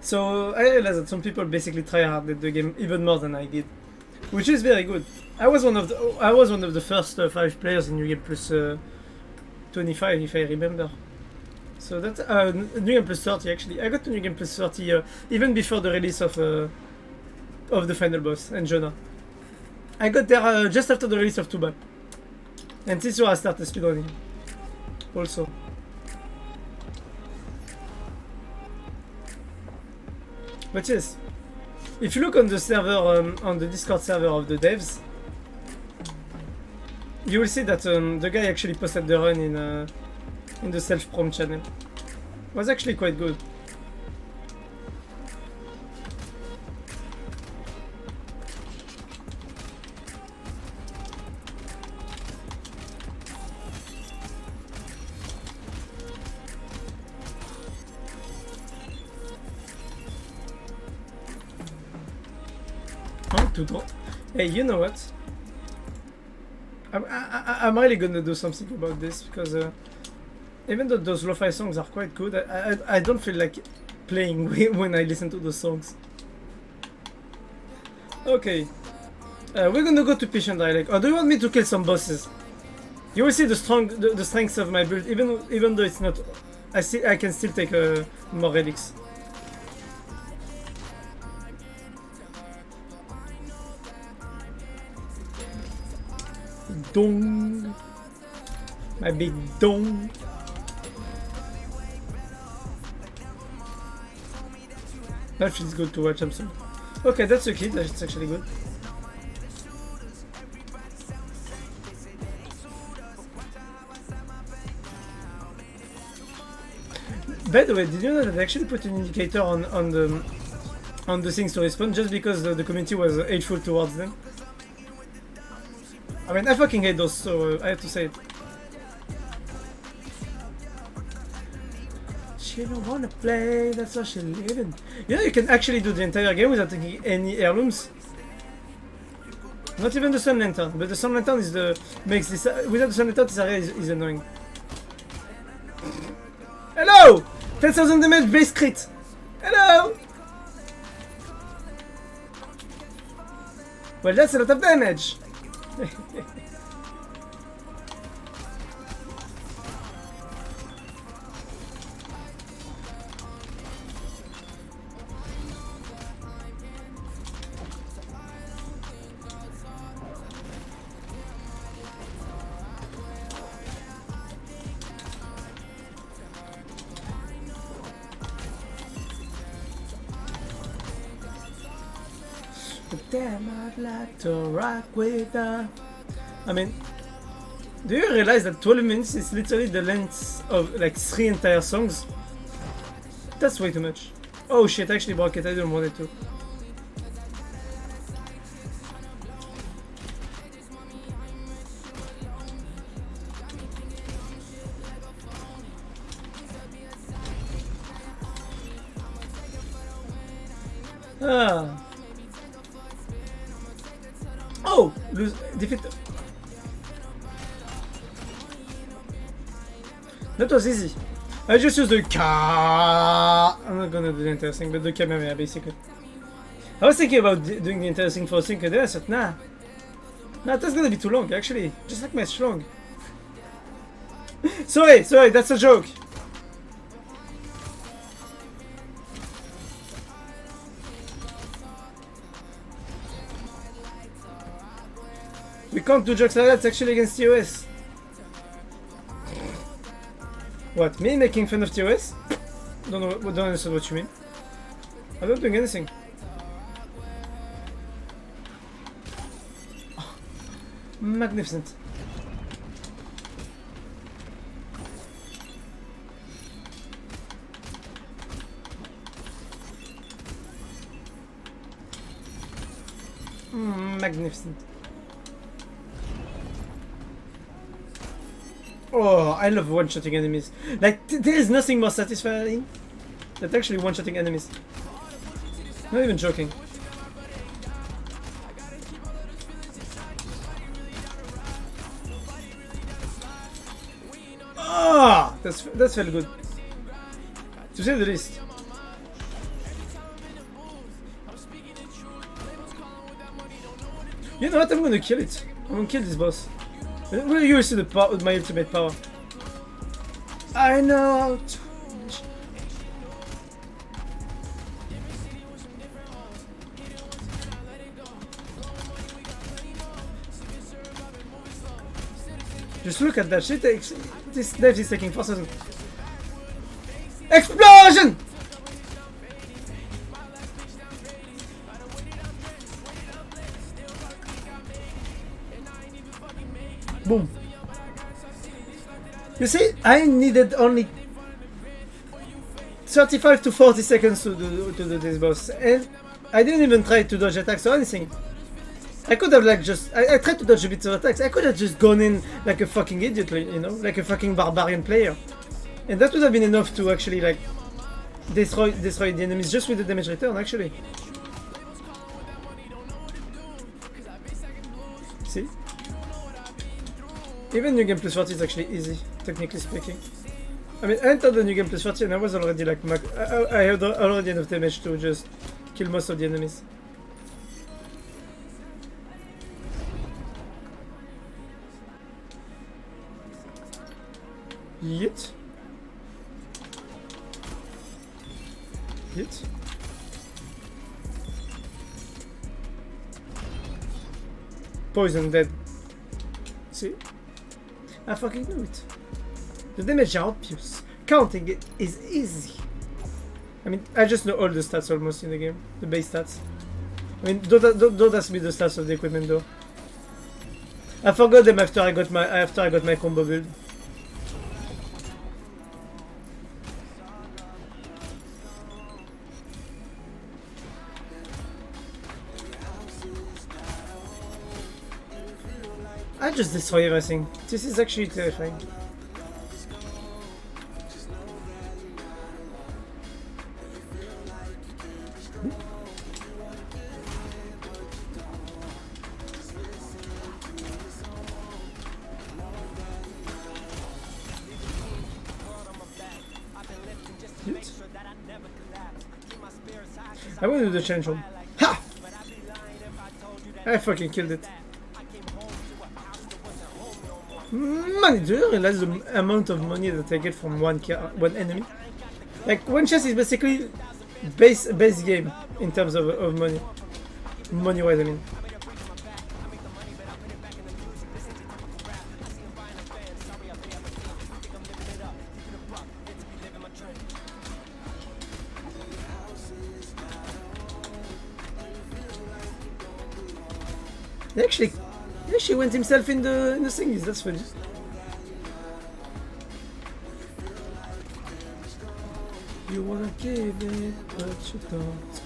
So I realized that some people basically try hard at the game even more than I did. Which is very good. I was one of the first 5 players in New Game Plus 25, if I remember. So that's New Game Plus 30 actually. I got to New Game Plus 30 even before the release of the final boss and Jonah. I got there just after the release of Tuba. And this year I started speedrunning. Also. But yes. If you look on the server, on the Discord server of the devs, you will see that the guy actually posted the run in the self-prom channel. It was actually quite good. Hey, you know what? I'm really gonna do something about this because even though those lo-fi songs are quite good, I don't feel like playing when I listen to those songs. Okay, we're gonna go to Patient Dialect. Or do you want me to kill some bosses? You will see the strengths of my build, even though it's not. I can still take more relics. Dong. My big dong. That feels good to watch, I'm sorry. Okay, that's a kid, that's actually good. By the way, did you know that they actually put an indicator on the things to respawn just because the community was hateful towards them? I mean, I fucking hate those, so I have to say it. She don't wanna play, that's how she living. You know, you can actually do the entire game without taking any heirlooms. Not even the Sun Lantern, but the Sun Lantern is makes this. Without the Sun Lantern, this area is annoying. Hello! 10,000 damage base crit! Hello! Well, that's a lot of damage! Damn, I'd like to rock with her. I mean, do you realize that 12 minutes is literally the length of like 3 entire songs? That's way too much. Oh shit, I actually broke it, I didn't want it to. Ah. Oh! Lose. Defeat. That was easy. I just used the car. I'm not gonna do the interesting, but the camera basically. I was thinking about doing the interesting for a second there, I said, nah. Nah, that's gonna be too long, actually. Just like much long. Sorry, that's a joke. We can't do jokes like that, it's actually against TOS. What, me making fun of TOS? Don't understand what you mean. I'm not doing anything. Oh, magnificent. Magnificent. Oh, I love one-shotting enemies. Like, there is nothing more satisfying than actually one-shotting enemies. Not even joking. Ah, that's felt good. To say the least. You know what? I'm gonna kill it. I'm gonna kill this boss. You will see my ultimate power. I know. Just look at that shit. This knife is taking 4 seconds. Explosion! Boom. You see, I needed only 35 to 40 seconds to do this boss, and I didn't even try to dodge attacks or anything. I could have like just, I tried to dodge a bit of attacks, I could have just gone in like a fucking idiot, you know, like a fucking barbarian player. And that would have been enough to actually like destroy the enemies just with the damage return, actually. See? Even New Game Plus 40 is actually easy, technically speaking. I mean, I entered the New Game Plus 40 and I was already like, I had already enough damage to just kill most of the enemies. Yeet. Yeet. Poison dead. See? I fucking knew it. The damage are obvious. Counting it is easy. I mean, I just know all the stats almost in the game, the base stats. I mean, don't ask me the stats of the equipment though. I forgot them after I got my combo build. I just destroy everything. This is actually terrifying. I want to do the challenge one. Ha! I fucking killed it. Money, do you realize the amount of money that I get from one enemy? Like, one chest is basically base game in terms of money. Money-wise, I mean. He actually went himself in the thingies, that's funny. You wanna give it, but you don't.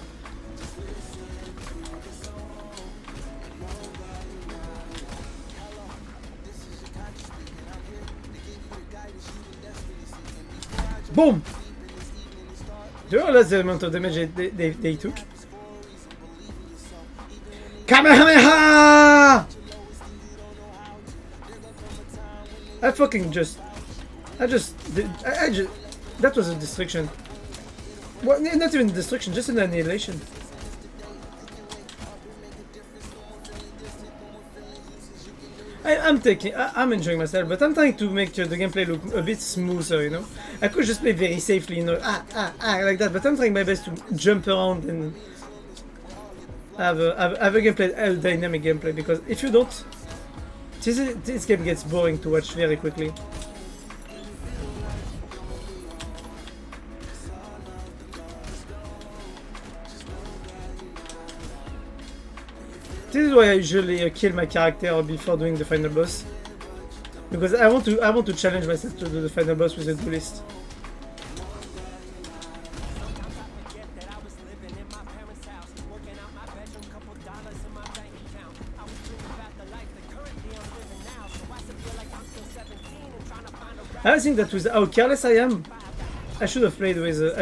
Boom! Do you realize the amount of damage they took? Kamehameha! That was a destruction. Well, not even destruction, just an annihilation. I'm enjoying myself, but I'm trying to make the gameplay look a bit smoother, you know? I could just play very safely, you know, like that, but I'm trying my best to jump around and have a dynamic gameplay, because if you don't, this game gets boring to watch very quickly. This is why I usually kill my character before doing the final boss, because I want to challenge myself to do the final boss with a duelist. I think that with how careless I am, I should have played with the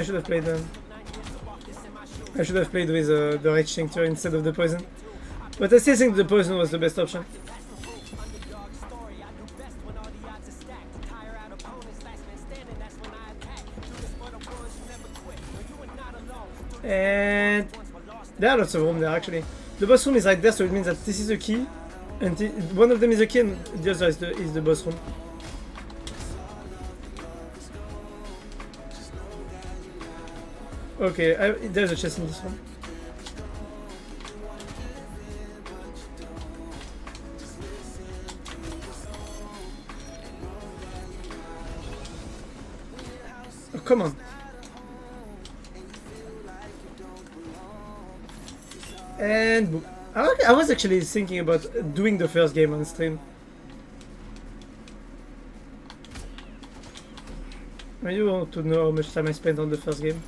rage tincture instead of the poison. But I still think the poison was the best option. And there are lots of room there actually. The boss room is right there, so it means that this is a key, and one of them is a key, and the other is the boss room. Okay, there's a chest in this one. Oh, come on. And boom. I was actually thinking about doing the first game on stream. I do want to know how much time I spent on the first game.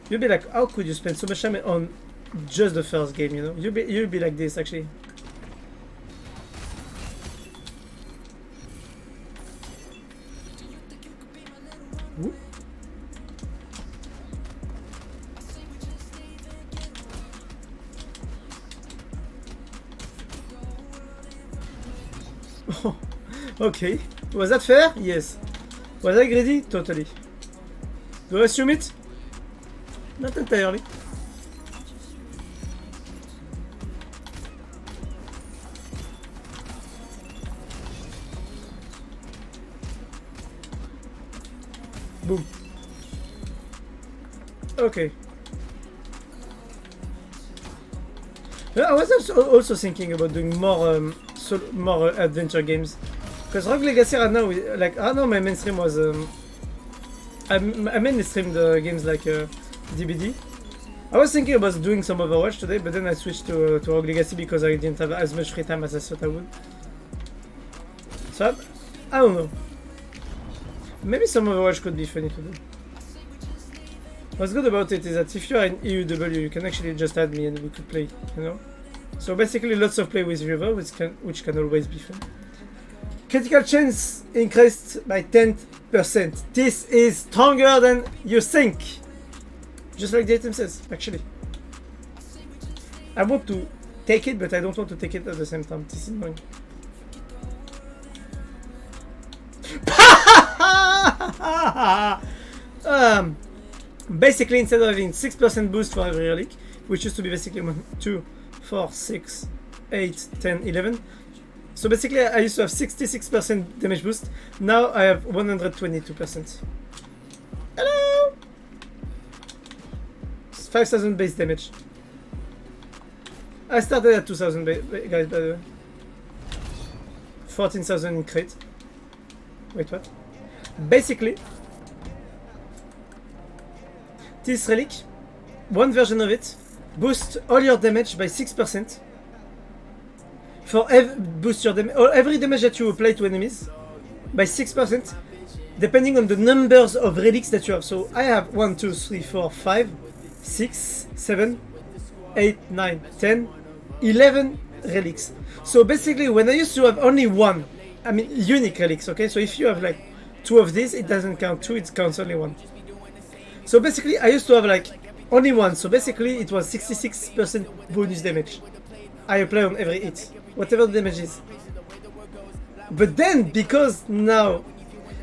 You'll be like, how could you spend so much time on just the first game, you know? You'll be like this, actually. Whoop. Oh, okay. Was that fair? Yes. Was I greedy? Totally. Do I assume it? Not entirely. Boom. Okay. I was also thinking about doing more adventure games, Because Rogue Legacy right now, like, I know my mainstream was, I mainly streamed games like DBD. I was thinking about doing some Overwatch today, but then I switched to Rogue Legacy because I didn't have as much free time as I thought I would. So, I don't know. Maybe some Overwatch could be funny to do. What's good about it is that if you are in EUW, you can actually just add me and we could play, you know? So basically lots of play with River, which can always be fun. Critical chance increased by 10%. This is stronger than you think. Just like the item says, actually. I want to take it, but I don't want to take it at the same time. This is annoying. Basically, instead of having 6% boost for every relic, which used to be basically 1, 2, 4, 6, 8, 10, 11. So basically, I used to have 66% damage boost. Now I have 122%. Hello! 5,000 base damage. I started at 2,000 guys, by the way. 14,000 in crit. Wait, what? Basically, this relic, one version of it, boosts all your damage by 6%. For boost your damage, or every damage that you apply to enemies by 6%, depending on the numbers of relics that you have. So I have 1, 2, 3, 4, 5, 6, 7, 8, 9, 10, 11 relics. So basically, when I used to have only one, I mean unique relics, okay? So if you have like 2 of these, it doesn't count 2, it counts only 1. So basically, I used to have like only 1. So basically, it was 66% bonus damage. I apply on every hit, whatever the damage is. But then, because now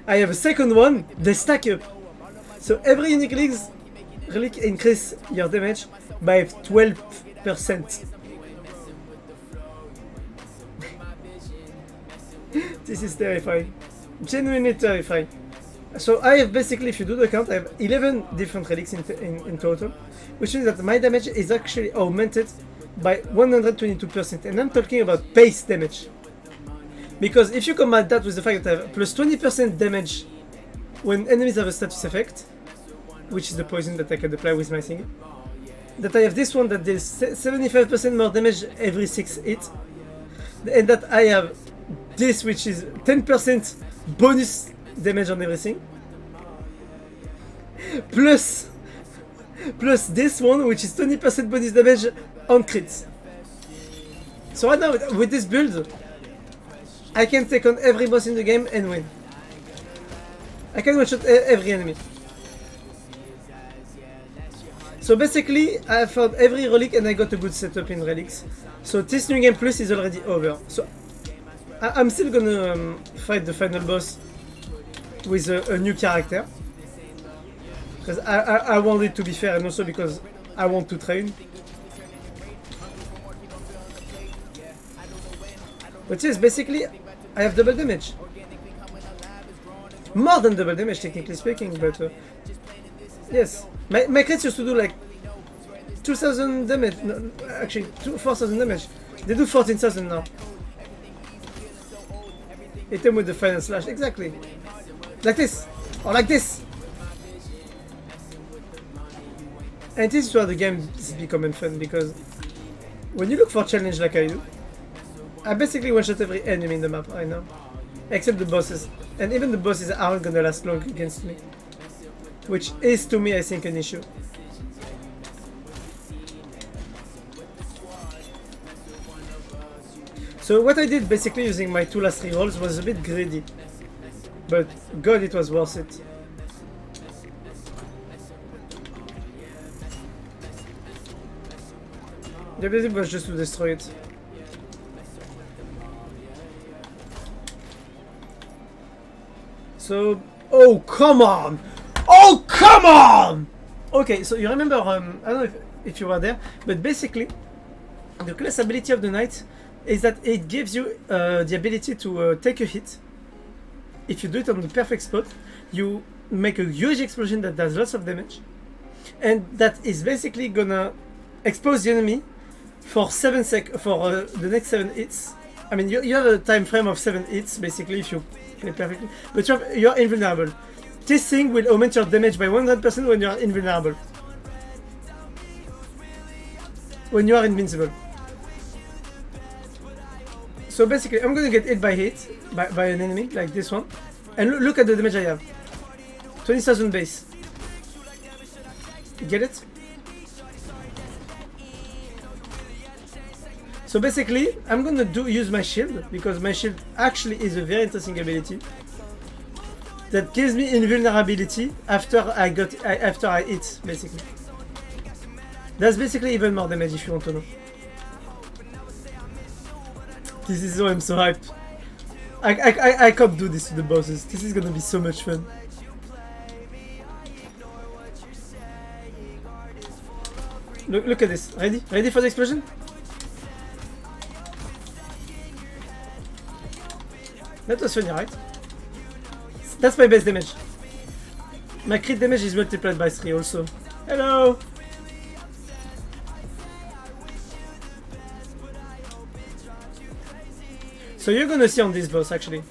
I have a second one, they stack up. So every unique relic increase your damage by 12%. This is terrifying. Genuinely terrifying. So I have basically, if you do the count, I have 11 different relics in total, which means that my damage is actually augmented by 122%, and I'm talking about base damage. Because if you combine that with the fact that I have plus 20% damage when enemies have a status effect, which is the poison that I can apply with my thing, that I have this one that deals 75% more damage every 6 hits, and that I have this which is 10% bonus damage on everything, plus this one which is 20% bonus damage on crits. So right now with this build, I can take on every boss in the game and win. I can one-shot every enemy. So basically, I found every relic and I got a good setup in relics. So this new game plus is already over. So I'm still gonna fight the final boss with a new character. Because I want it to be fair, and also because I want to train. But yes, basically, I have double damage. More than double damage, technically speaking, but yes. My crits used to do like 2,000 damage, no, actually 4,000 damage. They do 14,000 now. Hit them with the final slash, exactly. Like this, or like this. And this is where the game is becoming fun, because when you look for challenge like I do, I basically one-shot every enemy in the map right now. Except the bosses. And even the bosses aren't gonna last long against me. Which is, to me, I think, an issue. So what I did basically using my 2 last rerolls was a bit greedy. But god, it was worth it. The objective was just to destroy it. So, oh come on! Oh come on! Okay, so you remember, I don't know if you were there, but basically, the class ability of the knight is that it gives you the ability to take a hit. If you do it on the perfect spot, you make a huge explosion that does lots of damage, and that is basically gonna expose the enemy for the next 7 hits, I mean, you have a time frame of 7 hits, basically, if you play perfectly. But you're invulnerable. This thing will augment your damage by 100% when you are invulnerable. When you are invincible. So basically, I'm gonna get hit by an enemy, like this one. And look at the damage I have. 20,000 base. Get it? So basically, I'm gonna use my shield, because my shield actually is a very interesting ability that gives me invulnerability after I hit, basically. That's basically even more damage if you want to know. This is I'm so hyped. I can't do this to the bosses. This is gonna be so much fun. Look at this. Ready? Ready for the explosion? That was funny, right? That's my base damage. My crit damage is multiplied by 3 also. Hello! So you're gonna see on this boss actually.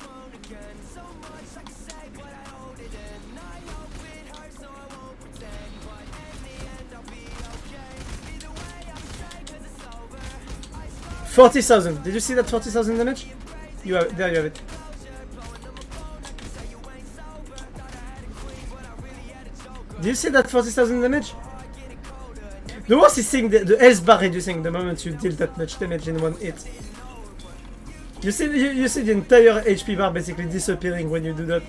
$40,000. Did you see that 40,000 damage? There you have it. Do you see that 40,000 damage? The worst is seeing the health bar reducing the moment you deal that much damage in one hit. You see the entire HP bar basically disappearing when you do that.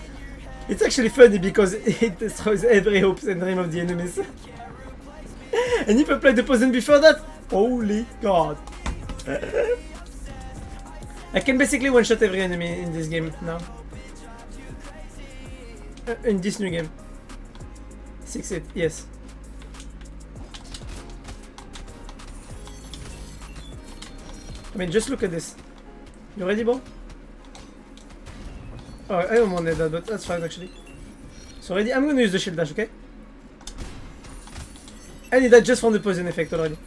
It's actually funny because it destroys every hopes and dream of the enemies. And if I played the poison before that, holy god. I can basically one-shot every enemy in this game now. In this new game. 6-8, yes. I mean, just look at this. You ready, bro? Oh, I don't want that, but that's fine actually. So ready? I'm gonna use the shield dash, okay? I need that just from the poison effect already.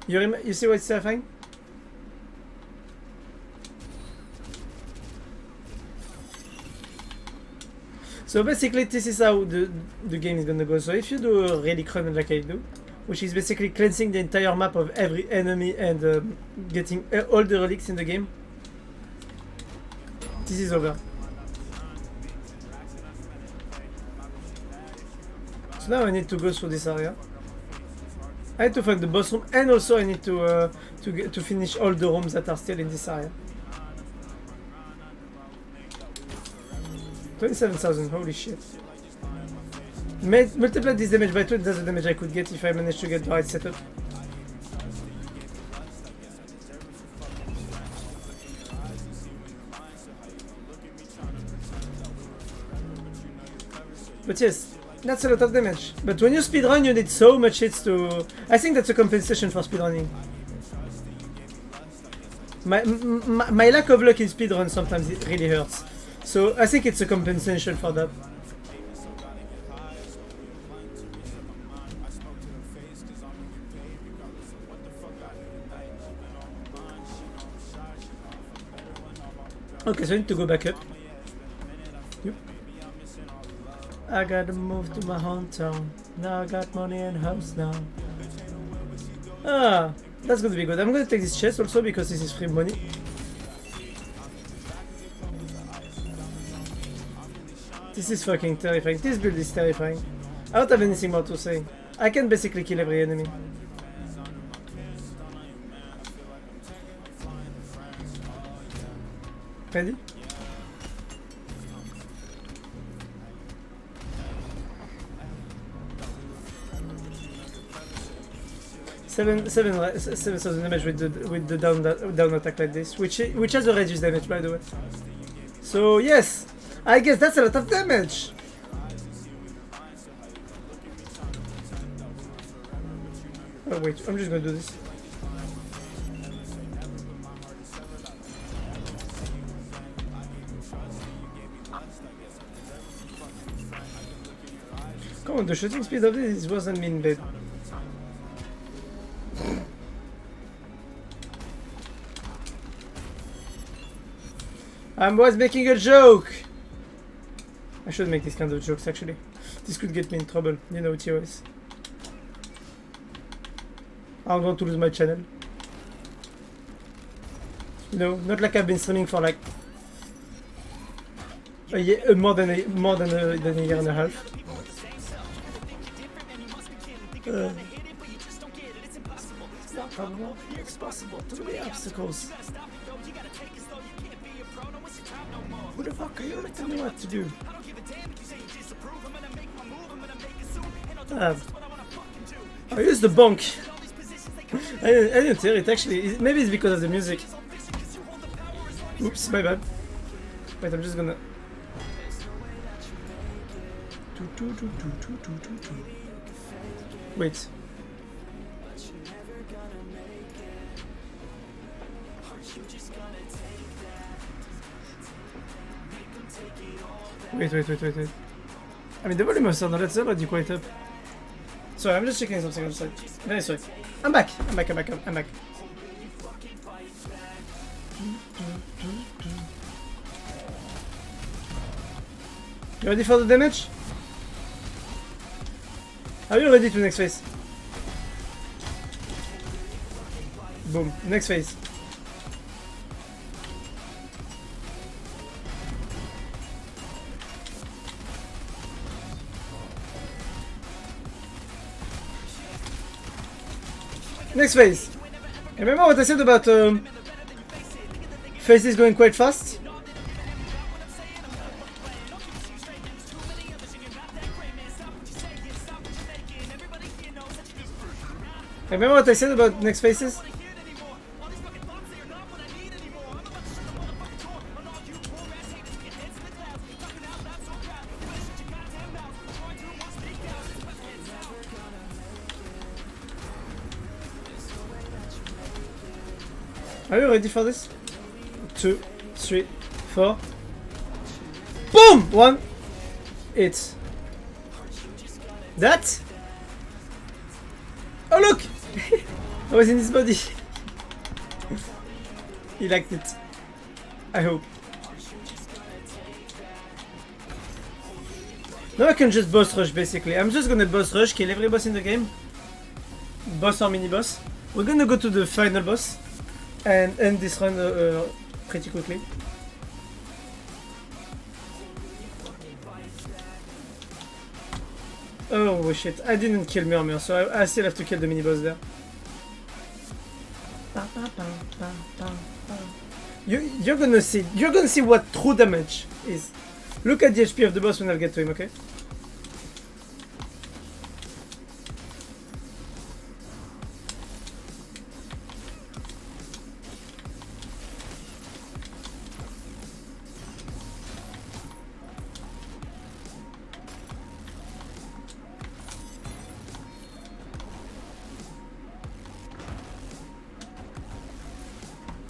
You see what's terrifying? So basically this is how the game is gonna go. So if you do a relic run like I do, which is basically cleansing the entire map of every enemy and getting all the relics in the game, this is over. So now I need to go through this area. I need to find the boss room, and also I need to finish all the rooms that are still in this area. 27,000, holy shit. Multiply this damage by 2, that's the damage I could get if I manage to get the right setup. But yes, that's a lot of damage. But when you speedrun, you need so much hits to... I think that's a compensation for speedrunning. My lack of luck in speedrun sometimes it really hurts. So I think it's a compensation for that. Okay, so I need to go back up. Yep. I gotta move to my hometown. Now I got money and house now. Ah, that's gonna be good. I'm gonna take this chest also because this is free money. This is fucking terrifying. This build is terrifying. I don't have anything more to say. I can basically kill every enemy. Ready? Seven thousand damage with the down attack like this, which has a reduced damage by the way. So yes, I guess that's a lot of damage. Oh wait, I'm just gonna do this. Come on, the shooting speed of this is worse than me in bed. I was making a joke! I should make these kind of jokes actually. This could get me in trouble, you know, TOS. I don't want to lose my channel. You know, not like I've been streaming for like a year, more than a year and a half. It's possible. Too many obstacles. Who the fuck are you to tell me what to do? I used the bonk. I didn't hear it actually. Maybe it's because of the music. Oops, my bad. Wait, I'm just gonna. Wait. Wait. I mean, the volume of sound, that's already quite up. Sorry, I'm just checking something on the side. Very sorry. I'm back. You ready for the damage? Are you ready to next phase? Boom, next phase. Next phase. Remember what I said about phases going quite fast? Remember what I said about next phases? Are you ready for this? 2, 3, 4. Boom! 1. It's that. Oh look! I was in his body. He liked it. I hope. Now I can just boss rush basically. I'm just gonna boss rush, kill every boss in the game. Boss or mini boss. We're gonna go to the final boss and end this run pretty quickly. Oh shit, I didn't kill Murmur, so I still have to kill the mini boss there. You're gonna see what true damage is. Look at the HP of the boss when I'll get to him, okay?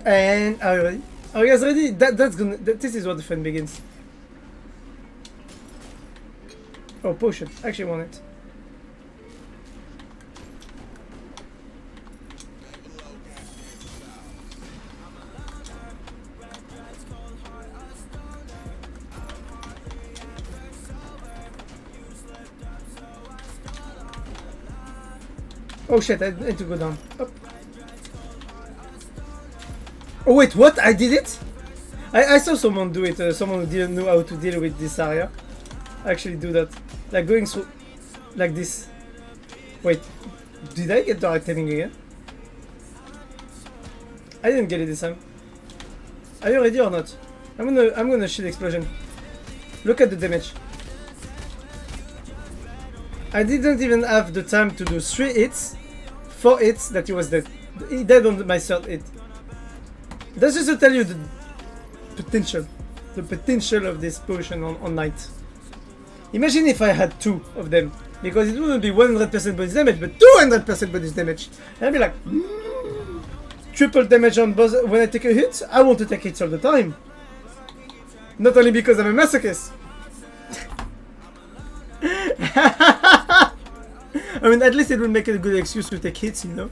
And are you ready? Are you guys ready? This is where the fun begins. Oh, potion. I actually want it. Oh shit, I need to go down. Up. Oh wait, what? I did it? I saw someone do it, someone who didn't know how to deal with this area. Actually do that. Like going through, like this. Wait, did I get direct timing again? I didn't get it this time. Are you ready or not? I'm gonna shoot explosion. Look at the damage. I didn't even have the time to do 3 hits, 4 hits that he was dead. He died on my 3rd hit. That's just to tell you the potential of this potion on night. Imagine if I had 2 of them, because it wouldn't be 100% bonus damage, but 200% bonus damage. And I'd be like, triple damage on boss when I take a hit. I want to take hits all the time. Not only because I'm a masochist. I mean, at least it would make it a good excuse to take hits, you know.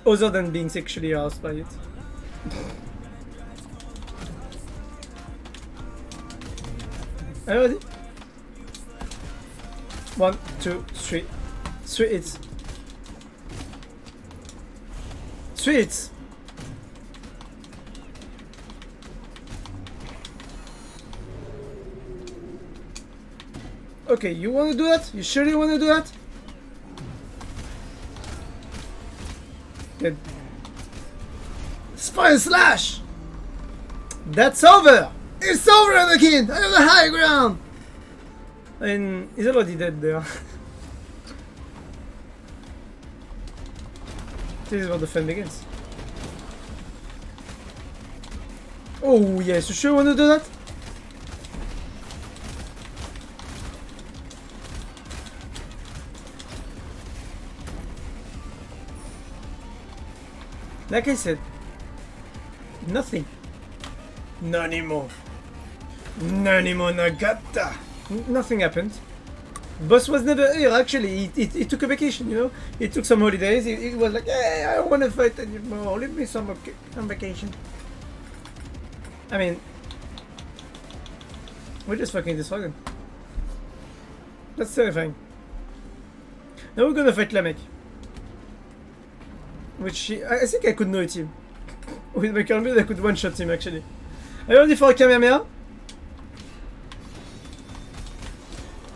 Other than being sexually aroused by it. Are you ready? 1, 2, 3. 3 hits. 3 hits. Okay, you wanna do that? You surely wanna do that? Good. Spine slash! That's over! It's over, Anakin! I have the high ground! I mean, he's already dead there. This is where the fun begins. Oh yes, you sure wanna do that? Like I said, nothing. Nanimo. Nanimo Nagata. Nothing happened. Boss was never here, actually. He took a vacation, you know? He took some holidays. He was like, hey, I don't want to fight anymore. Leave me some on vacation. I mean, we're just fucking this dragon. That's terrifying. Now we're gonna fight Lamek. Which I think I could know it him. With my current build I could one-shot him actually. Are you ready for a Kamehameha?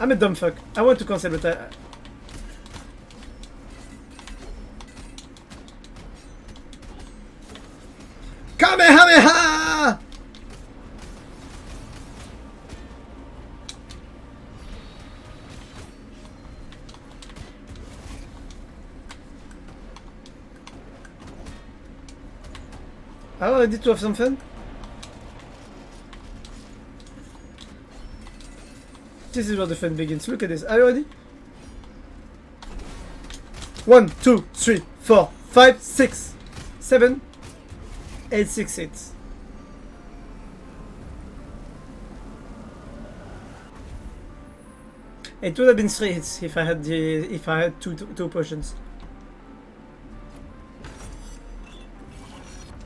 I'm a dumb fuck. I want to cancel but I... Kamehameha! Oh, I did to have some fun. This is where the fun begins. Look at this. Are you ready? 1, 2, 3, 4, 5, 6, 7, 8, 6, 8. It would have been 3 hits if I had two potions.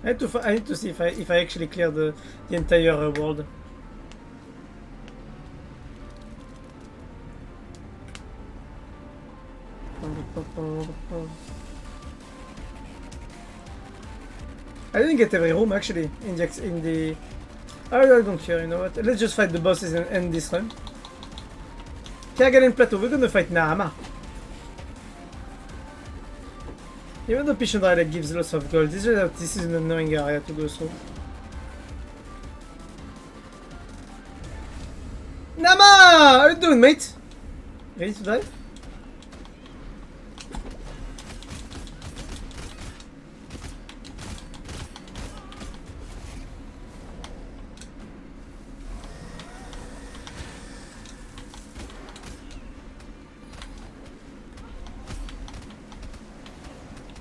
I need to see if I actually clear the entire world. I didn't get every room actually in the. I don't care. You know what? Let's just fight the bosses and end this run. Killin Plateau. We're gonna fight Naama. Even though Piston Rider gives lots of gold, this is an annoying area to go through. Nama! How you doing, mate? Ready to die?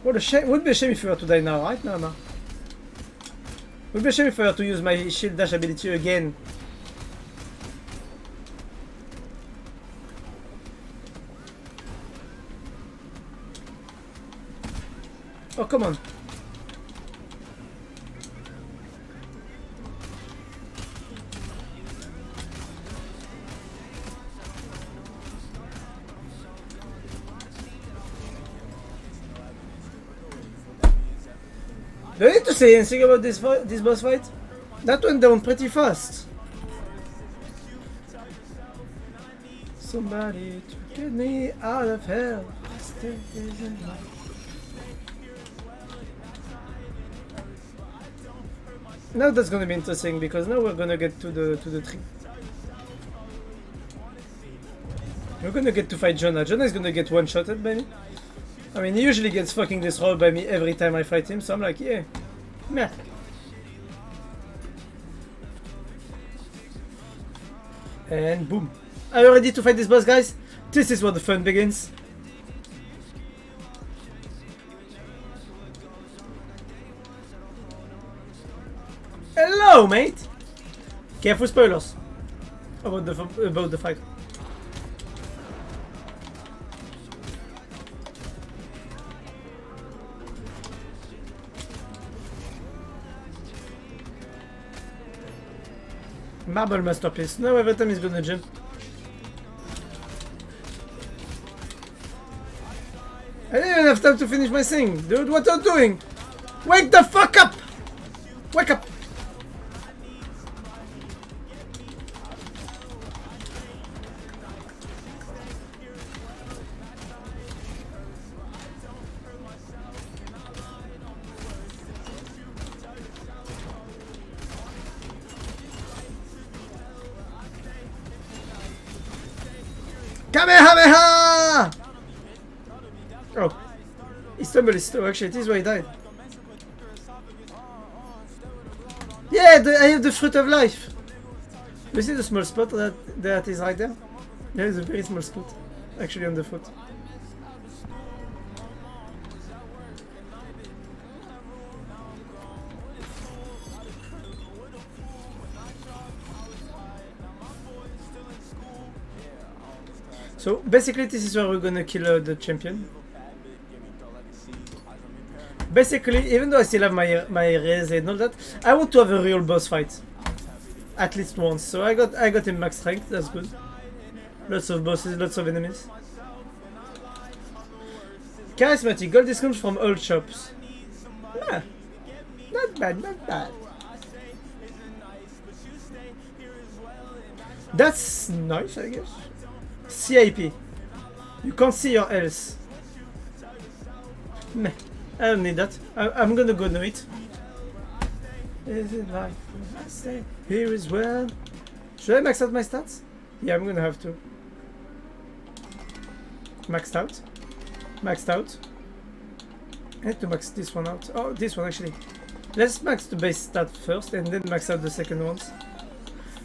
What a shame! Would be a shame if you were to die now, right, Nama? Would be a shame if I were to use my shield dash ability again. Oh, come on. Do I need to say anything about this boss fight? That went down pretty fast. Somebody to get me out of hell. Now that's gonna be interesting because now we're gonna get to the tree. We're gonna get to fight Jonah. Jonah is gonna get one-shotted by me. I mean, he usually gets fucking destroyed by me every time I fight him, so I'm like, yeah, meh. And boom. Are you ready to fight this boss, guys? This is where the fun begins. Hello, mate! Careful spoilers about the fight. Marble masterpiece. No, every time he's gonna jump. I didn't even have time to finish my thing. Dude, what are you doing? Wake the fuck up! Wake up! Kamehameha! Oh. He stumbled his toe, actually, it is why he died. Yeah, I have the fruit of life! You see the small spot that is right there? There is a very small spot, actually on the foot. So basically this is where we're gonna kill the champion. Basically, even though I still have my raise and all that, I want to have a real boss fight. At least once. So I got him max strength, that's good. Lots of bosses, lots of enemies. Charismatic, gold discounts from all shops. Yeah. Not bad, not bad. That's nice, I guess. CIP. You can't see your health. Meh. I don't need that. I'm gonna go know it. Is it like I stay here as well? Should I max out my stats? Yeah, I'm gonna have to. Maxed out. Maxed out. I need to max this one out. Oh, this one actually. Let's max the base stat first and then max out the second ones.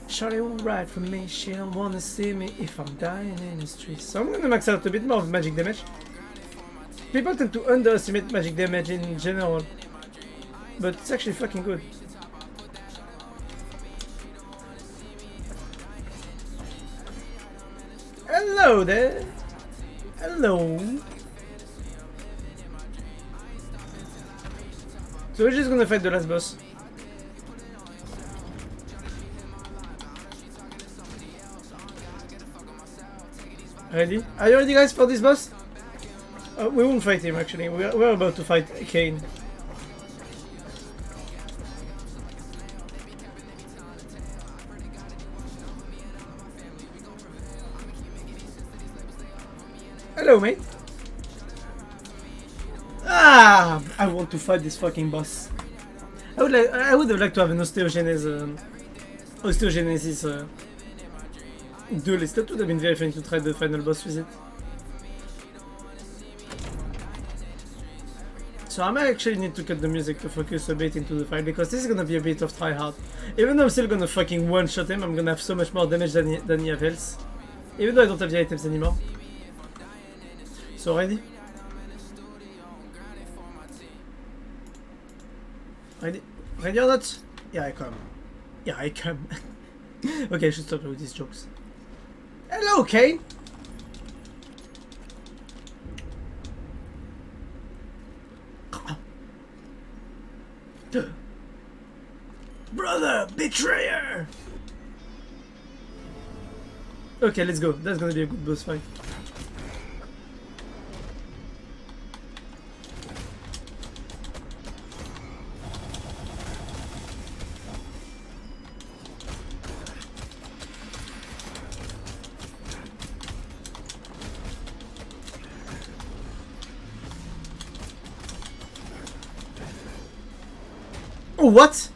Shawty won't ride for me, she don't wanna see me if I'm dying in the streets. So I'm gonna max out a bit more of magic damage. People tend to underestimate magic damage in general, but it's actually fucking good. Hello there! Hello! So we're just gonna fight the last boss. Ready? Are you ready, guys, for this boss? We won't fight him, actually. We're about to fight Kane. Hello, mate. Ah! I want to fight this fucking boss. I would have liked to have an osteogenesis duelist. That would have been very fun to try the final boss with it. So I might actually need to cut the music to focus a bit into the fight, because this is gonna be a bit of try hard. Even though I'm still gonna fucking one-shot him, I'm gonna have so much more damage than he have health. Even though I don't have the items anymore. So ready? Ready? Ready or not? Here I come. Here I come. Okay, I should stop with these jokes. Hello, Kane! Brother, betrayer! Okay, let's go. That's gonna be a good boss fight. Oh, what?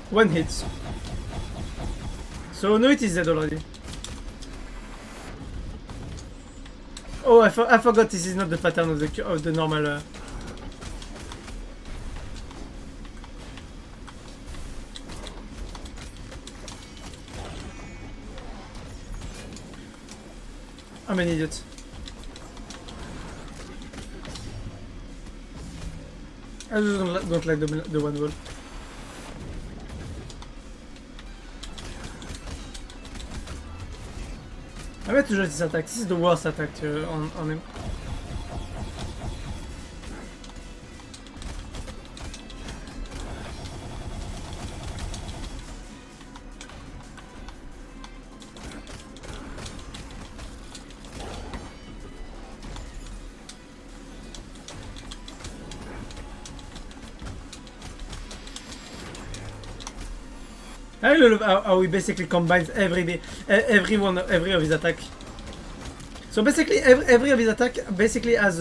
One hit. So no, it is dead already. Oh, I forgot this is not the pattern of the normal. I'm an idiot. I just don't like the one wall. I meant to use this attack. This is the worst attack on him. I love how he basically combines every of his attack. So basically every of his attack basically has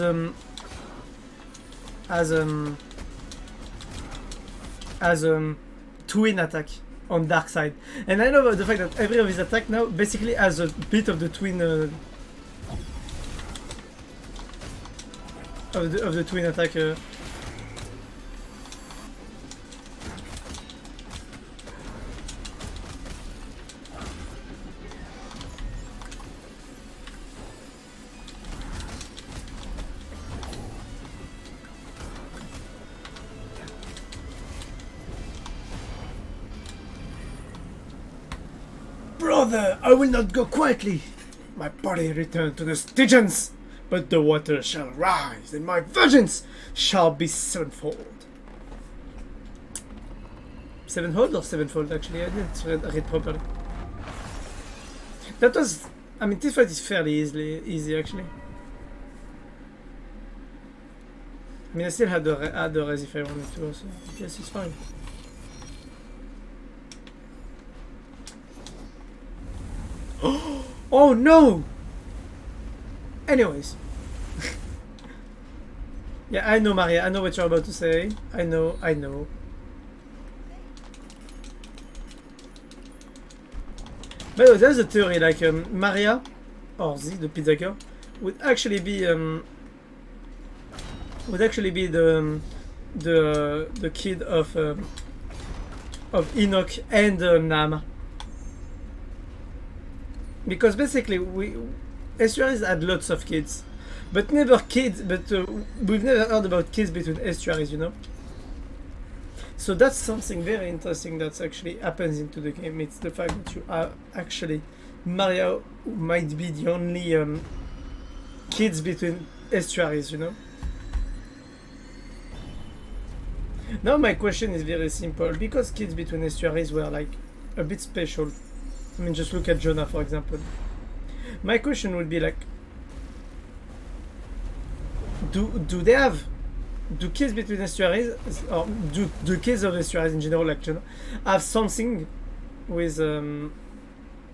twin attack on dark side, and I love the fact that every of his attack now basically has a bit of the twin of the twin attack. Brother, I will not go quietly. My body returned to the Stygians, but the water shall rise, and my vengeance shall be sevenfold. Sevenfold or sevenfold? Actually, I didn't read properly. That was, I mean, this fight is fairly easy actually. I mean, I still had the res if I wanted to, so I guess it's fine. Oh no! Anyways. Yeah, I know, Maria. I know what you're about to say. I know. But there's a theory like Maria, or Z, the pizza girl, would actually be the kid of Enoch and Nama. Because basically estuaries had lots of kids, but never kids. But we've never heard about kids between estuaries, you know. So that's something very interesting that's actually happens into the game. It's the fact that you are actually Maria might be the only kids between estuaries, you know. Now my question is very simple, because kids between estuaries were like a bit special. I mean, just look at Jonah, for example. My question would be like, do kids between estuaries, or do kids of estuaries in general, like Jonah, have something with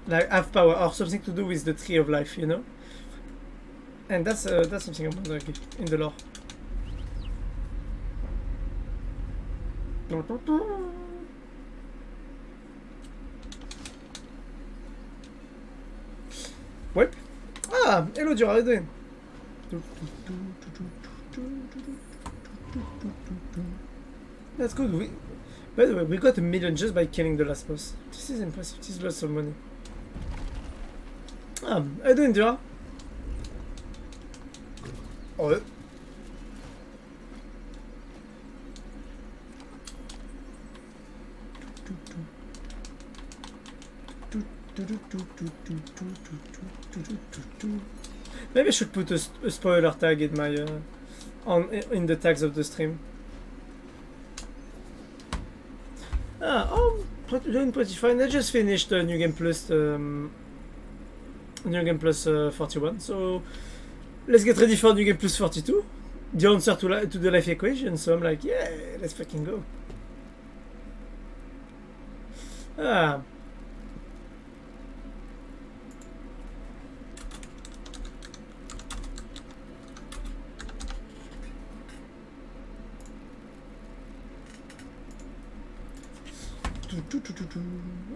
like have power or something to do with the tree of life, you know? And that's something I'm wondering in the lore. Well, hello, Joe, how are you doing? That's good. By the way, we got 1 million just by killing the last boss. This is impressive. This is lots of money. How are you doing, Joe? Oh. Maybe I should put a spoiler tag in my in the tags of the stream. Doing pretty fine. I just finished New Game Plus 41, so let's get ready for New Game Plus 42. The answer to the life equation. So I'm like, yeah, let's fucking go.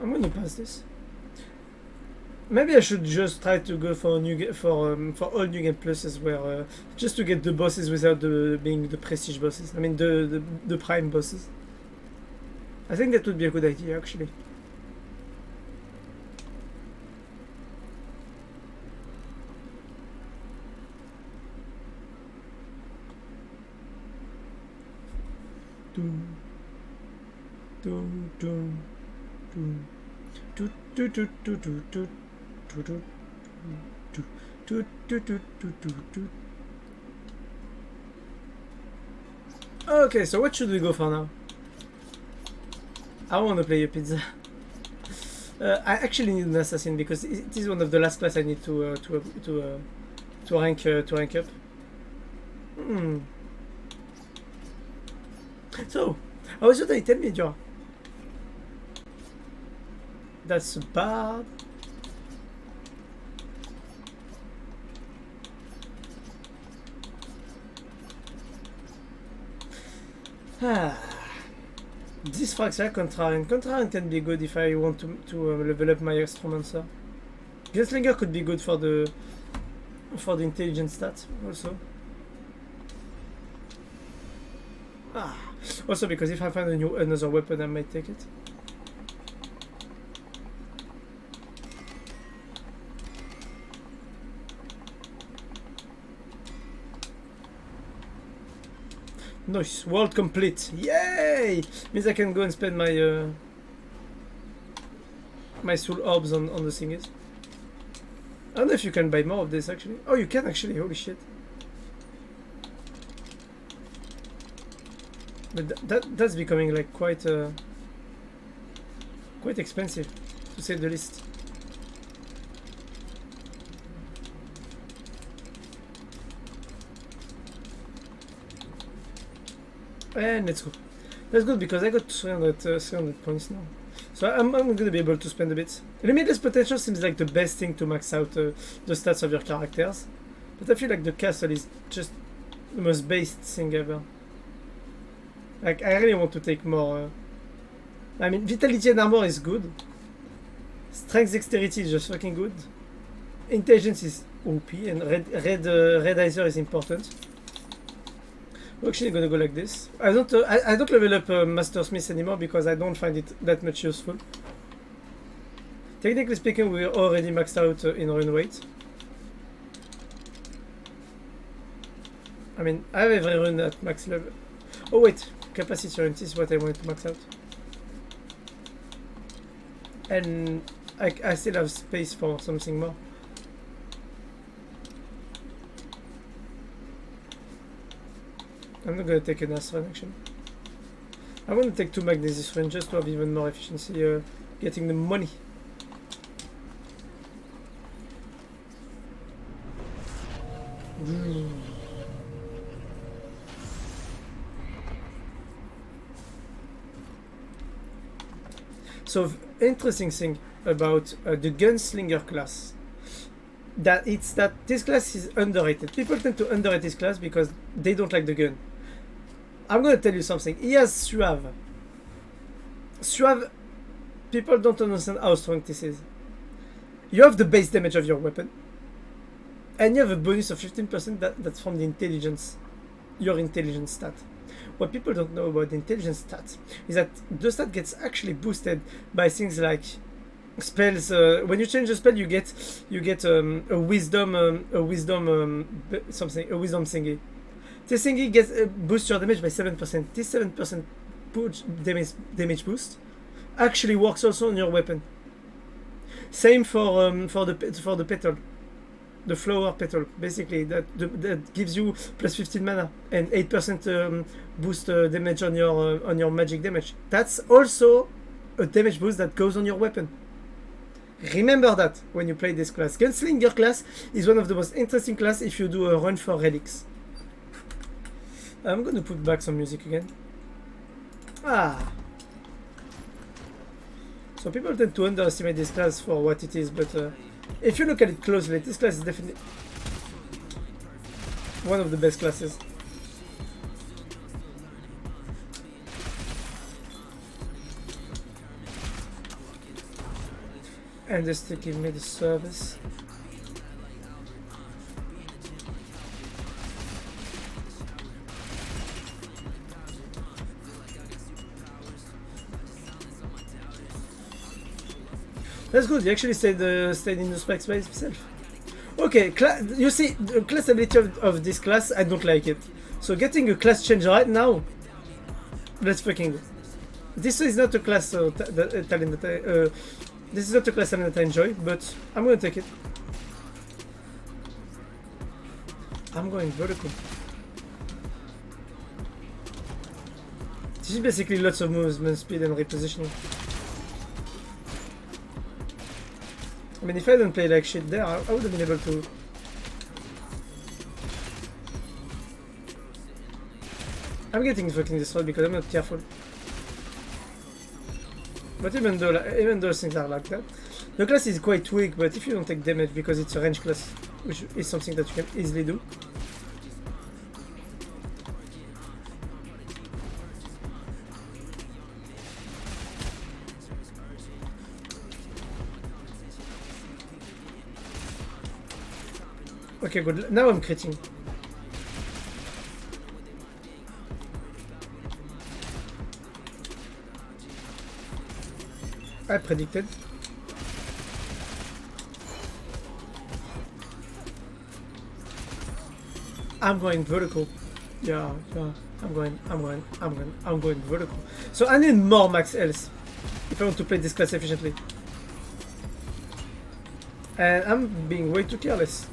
I'm gonna pass this. Maybe I should just try to go for all New Game Pluses, where just to get the bosses without being the prestige bosses. I mean the prime bosses. I think that would be a good idea, actually. Okay, so what should we go for now? I want to play a pizza. I actually need an assassin because it is one of the last class I need to rank up. So, how was your day? Tell me, Joe. That's bad. This frags are Contrarian. Contrarian can be good if I want to level up my Astromancer. Gunslinger could be good for the intelligence stats also. Also because if I find another weapon, I might take it. Nice, world complete! Yay! Means I can go and spend my my soul orbs on the thingies. I don't know if you can buy more of this actually. Oh, you can actually. Holy shit! But that's becoming like quite expensive, to say the least. And let's go. That's good because I got 300 points now. So I'm gonna be able to spend a bit. Limitless potential seems like the best thing to max out the stats of your characters. But I feel like the castle is just the most based thing ever. Like, I really want to take more. I mean, vitality and armor is good. Strength dexterity is just fucking good. Intelligence is OP, and red eyes is important. We're actually gonna go like this. I don't level up Master Smith anymore because I don't find it that much useful. Technically speaking, we're already maxed out in run weight. I mean, I have every run at max level. Oh wait, capacity run is what I wanted to max out. And I still have space for something more. I'm not gonna take an Astra actually. I want to take 2 Magnesis Run just to have even more efficiency getting the money. So interesting thing about the Gunslinger class, that this class is underrated. People tend to underrate this class because they don't like the gun. I'm gonna tell you something. He has Suave. Suave, people don't understand how strong this is. You have the base damage of your weapon, and you have a bonus of 15% that's from the intelligence, your intelligence stat. What people don't know about the intelligence stat is that the stat gets actually boosted by things like spells. When you change the spell, you get a wisdom thingy. This thingy gets boosts your damage by 7%. This 7% damage boost actually works also on your weapon. Same for the petal, the flower petal. Basically, that gives you plus 15 mana and 8% boost damage on your magic damage. That's also a damage boost that goes on your weapon. Remember that when you play this class. Gunslinger class is one of the most interesting class if you do a run for relics. I'm going to put back some music again. So people tend to underestimate this class for what it is, but if you look at it closely, this class is definitely one of the best classes. And they still give me the service. That's good, you actually stayed in the spec space itself. Okay, you see, the class ability of this class, I don't like it. So getting a class change right now, let's fucking go. This is not a class talent that this is not a class talent that I enjoy, but I'm gonna take it. I'm going vertical. This is basically lots of movement speed and repositioning. I mean, if I didn't play like shit there, I would have been able to. I'm getting fucking destroyed because I'm not careful. But even though things are like that, the class is quite weak, but if you don't take damage because it's a range class, which is something that you can easily do. Okay, good. Now I'm critting. I predicted. I'm going vertical. Yeah. I'm going vertical. So I need more max health if I want to play this class efficiently. And I'm being way too careless.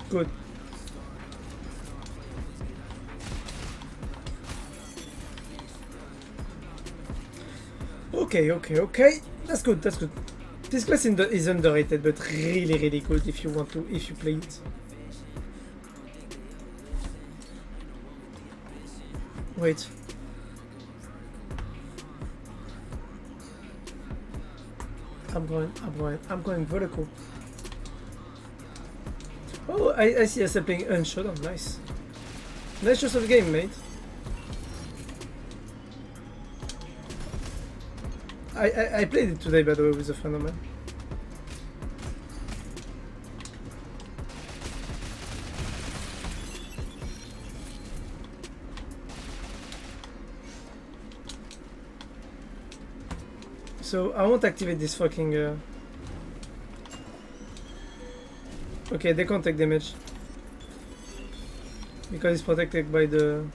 Good. Okay. That's good. This class is underrated, but really good if you play it. Wait. I'm going vertical. Oh, I see us playing Unshot. Oh, nice. Nice choice of the game, mate. I played it today, by the way, with a friend of mine. So I won't activate this fucking. Okay, they can't take damage because it's protected by the.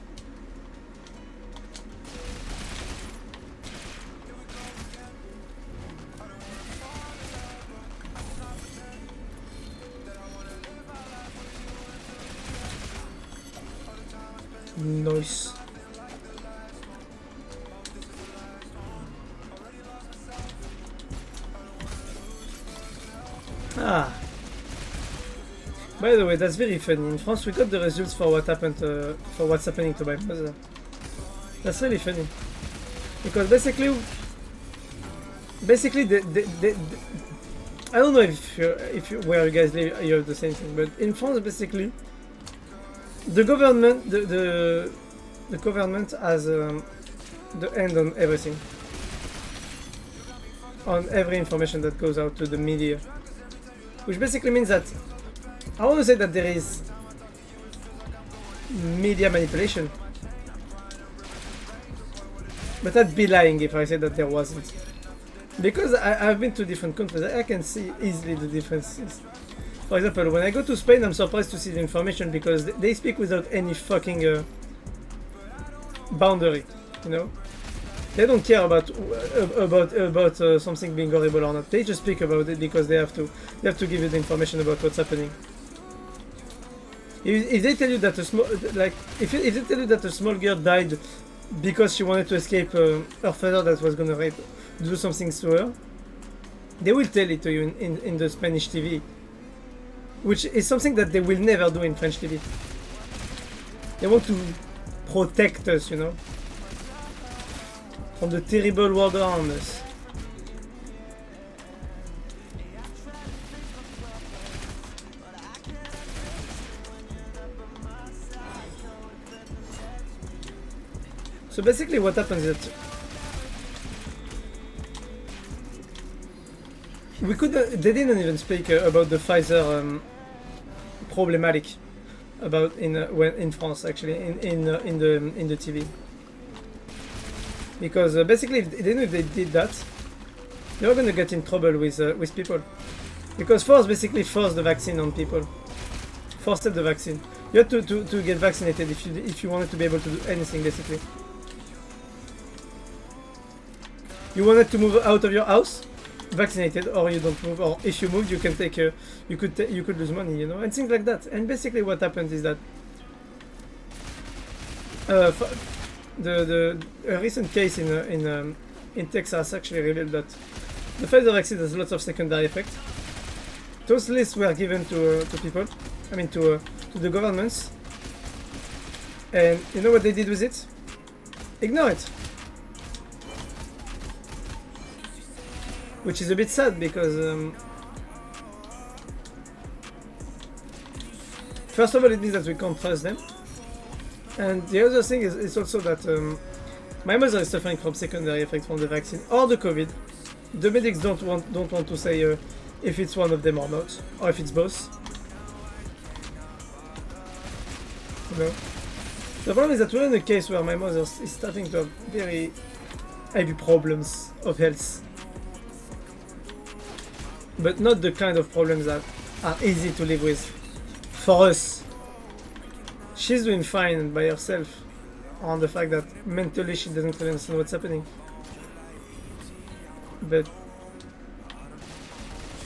Nice. Ah. By the way, that's very funny. In France, we got the results for what happened, for what's happening to my brother. That's really funny, because basically, I don't know if where you guys live, you have the same thing, but in France, basically, the government, the government has the end on everything, on every information that goes out to the media, which basically means that. I want to say that there is media manipulation, but I'd be lying if I said that there wasn't. Because I've been to different countries, I can see easily the differences. For example, when I go to Spain, I'm surprised to see the information because they speak without any fucking boundary, you know? They don't care about something being horrible or not. They just speak about it because they have to give you the information about what's happening. If they tell you that a small, like, if they tell you that a small girl died because she wanted to escape her father that was gonna do something to her, they will tell it to you in the Spanish TV, which is something that they will never do in French TV. They want to protect us, you know, from the terrible world around us. So basically what happens is that we could they didn't even speak about the Pfizer problematic about in France actually in the TV, because basically if they did that, they were going to get in trouble with people, because force the vaccine on people, forced the vaccine. You had to get vaccinated if you wanted to be able to do anything basically. You wanted to move out of your house, vaccinated, or you don't move, or if you move, you can take you could lose money, you know, and things like that. And basically, what happens is that a recent case in Texas actually revealed that the Pfizer vaccine has lots of secondary effects, those lists were given to people. I mean to the governments. And you know what they did with it? Ignore it. Which is a bit sad because first of all, it means that we can't trust them. And the other thing is also that my mother is suffering from secondary effects from the vaccine or the COVID. The medics don't want to say if it's one of them or not, or if it's both. You know? The problem is that we're in a case where my mother is starting to have very heavy problems of health. But not the kind of problems that are easy to live with. For us. She's doing fine by herself on the fact that mentally she doesn't really understand what's happening. But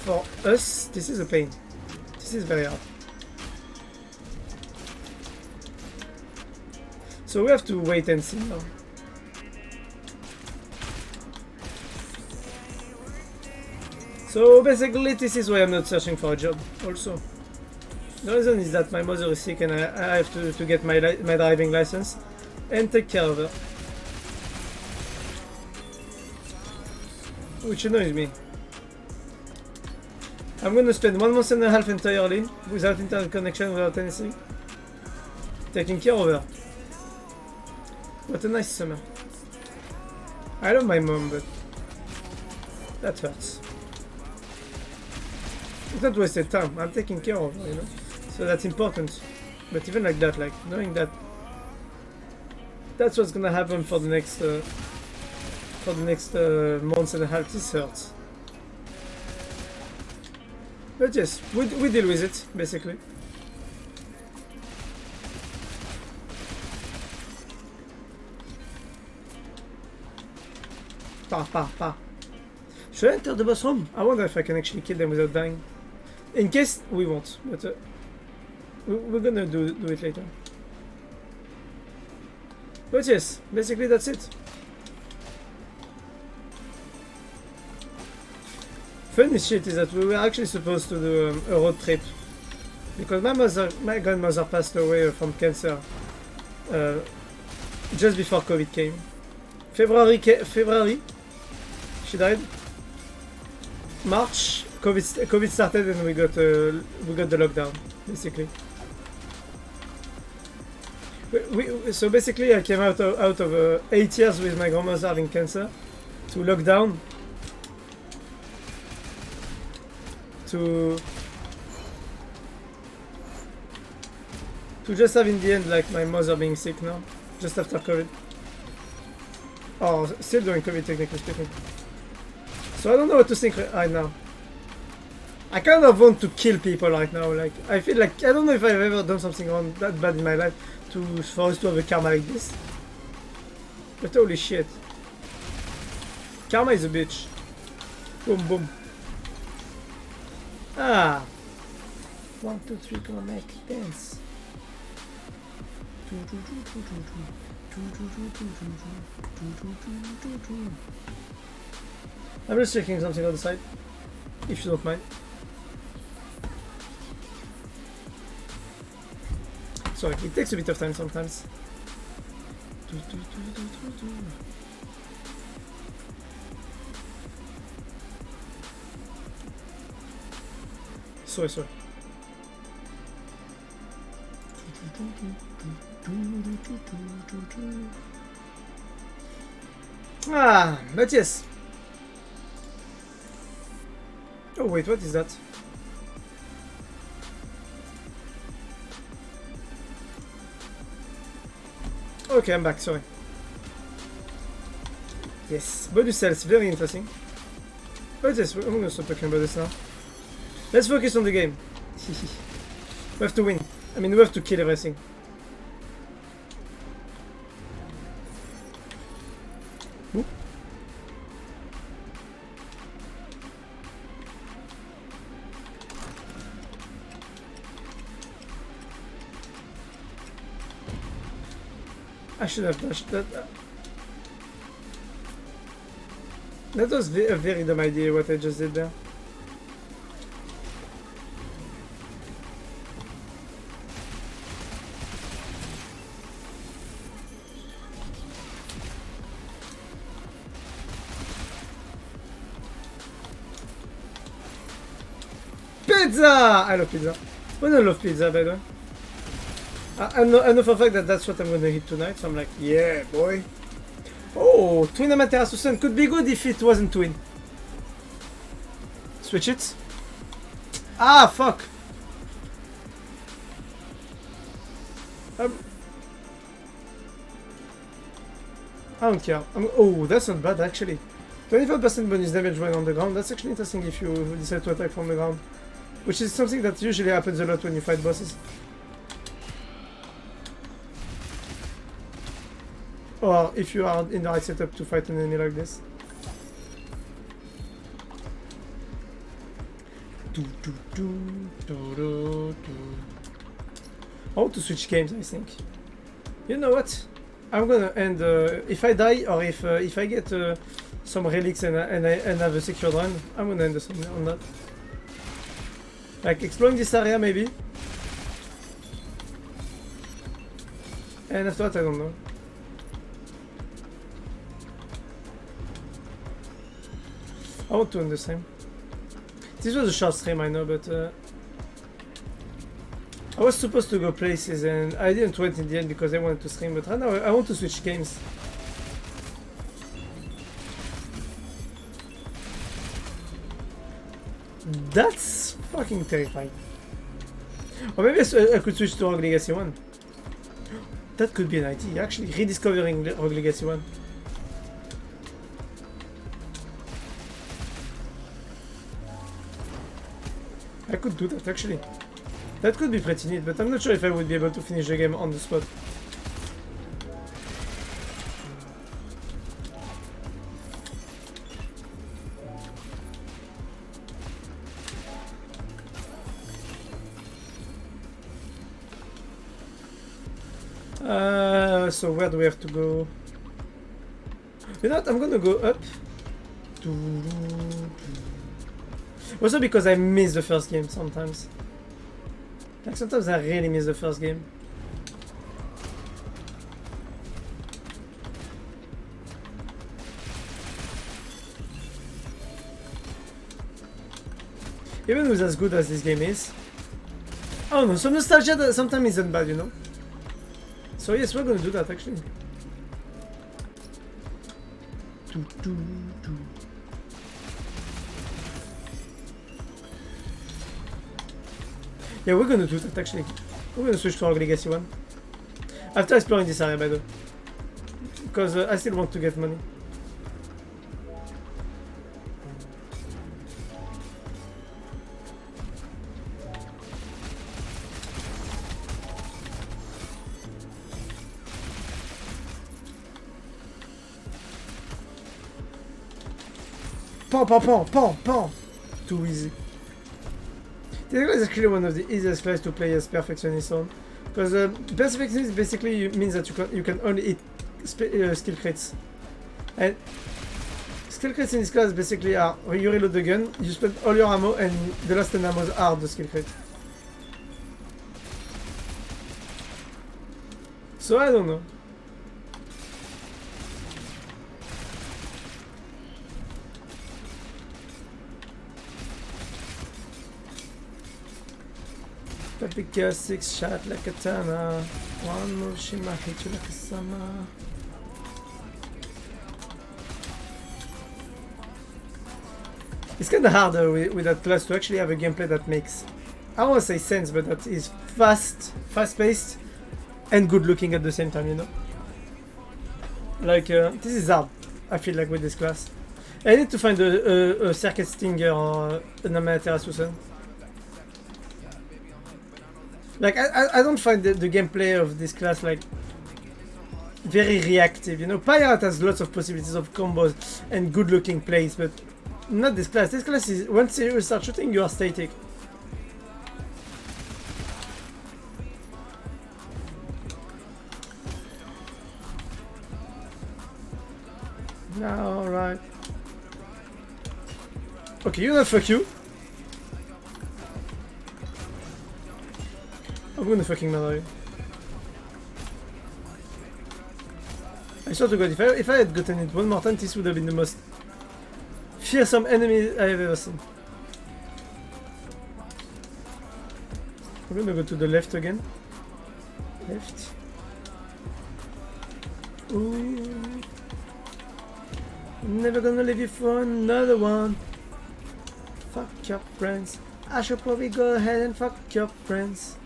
for us, this is a pain. This is very hard. So we have to wait and see now. So basically this is why I'm not searching for a job also. The reason is that my mother is sick and I have to get my driving license and take care of her. Which annoys me. I'm gonna spend 1 month and a half entirely without internet connection, without anything, taking care of her. What a nice summer. I love my mom, but that hurts. It's not wasted time. I'm taking care of her, you know. So that's important. But even like that, like knowing that that's what's gonna happen for the next months and a half, this hurts. But yes, we deal with it basically. Pa. Should I enter the boss room? I wonder if I can actually kill them without dying. In case we won't, but we're gonna do it later. But yes, basically that's it. Funny shit is that we were actually supposed to do a road trip because my grandmother passed away from cancer just before COVID came. February, she died. March, COVID started and we got the lockdown, basically. So basically, I came out of 8 years with my grandmother having cancer to lockdown to just have in the end like my mother being sick now, just after COVID. Oh, still doing COVID technically speaking. So I don't know what to think right now. I kind of want to kill people right now. Like I feel like I don't know if I've ever done something wrong that bad in my life for us to have a karma like this. But holy shit. Karma is a bitch. Boom boom. Ah. 1, 2, 3, gonna make dance. I'm just checking something on the side, if you don't mind. Sorry, it takes a bit of time sometimes. Sorry. Ah, but yes. Oh wait, what is that? Okay, I'm back, sorry. Yes, bonus cells, very interesting. But yes, I'm gonna stop talking about this now. Let's focus on the game. We have to win. I mean, we have to kill everything. Ooh. I should have dashed that. That was a very dumb idea what I just did there. Pizza! I love pizza. I don't love pizza, by the way. I know for a fact that that's what I'm gonna hit tonight, so I'm like, yeah, boy. Oh, Twin Amaterasu Sun could be good if it wasn't Twin. Switch it. Ah, fuck. I don't care. Oh, that's not bad actually. 25% bonus damage when on the ground. That's actually interesting if you decide to attack from the ground. Which is something that usually happens a lot when you fight bosses. Or if you are in the right setup to fight an enemy like this. I want to switch games, I think. You know what? I'm gonna end. If I die or if I get some relics and I have a secured run, I'm gonna end on that. Like exploring this area maybe. And after that, I don't know. I want to end the stream. This was a short stream, I know, but I was supposed to go places and I didn't went in the end because I wanted to stream, but right now I want to switch games. That's fucking terrifying. Or maybe I could switch to Rogue Legacy 1. That could be an idea, actually, rediscovering Rogue Legacy 1. I could do that actually. That could be pretty neat, but I'm not sure if I would be able to finish the game on the spot. So where do we have to go? You know what? I'm gonna go up. Also because I miss the first game sometimes. Like sometimes I really miss the first game. Even with as good as this game is. Oh no, some nostalgia that sometimes isn't bad, you know? So yes, we're gonna do that actually. Yeah, we're gonna do that actually. We're gonna switch to Rogue Legacy 1. After exploring this area, by the way. Because I still want to get money. Pom. Too easy. This is actually one of the easiest classes to play as Perfectionist on. Because Perfectionist basically means that you can only hit skill crits. And skill crits in this class basically are when you reload the gun, you spend all your ammo and the last 10 ammo are the skill crit. So I don't know. Paprika 6 shot like a katana. One move she might hit you like a summer. It's kinda harder with that class to actually have a gameplay that makes, I don't want to say sense, but that is fast-paced and good looking at the same time, you know? Like, this is hard, I feel like, with this class. I need to find a circuit stinger or an Amaterasu Sun. Like, I don't find the gameplay of this class, like, very reactive, you know? Pirate has lots of possibilities of combos and good-looking plays, but not this class. This class is, once you start shooting, you are static. No, alright. Okay, you know, fuck you. I'm gonna fucking murder you. I swear to God, if I had gotten it one more time, this would have been the most fearsome enemy I have ever seen. We're gonna go to the left again. Left. Ooh. I'm never gonna leave you for another one. Fuck your friends. I should probably go ahead and fuck your friends.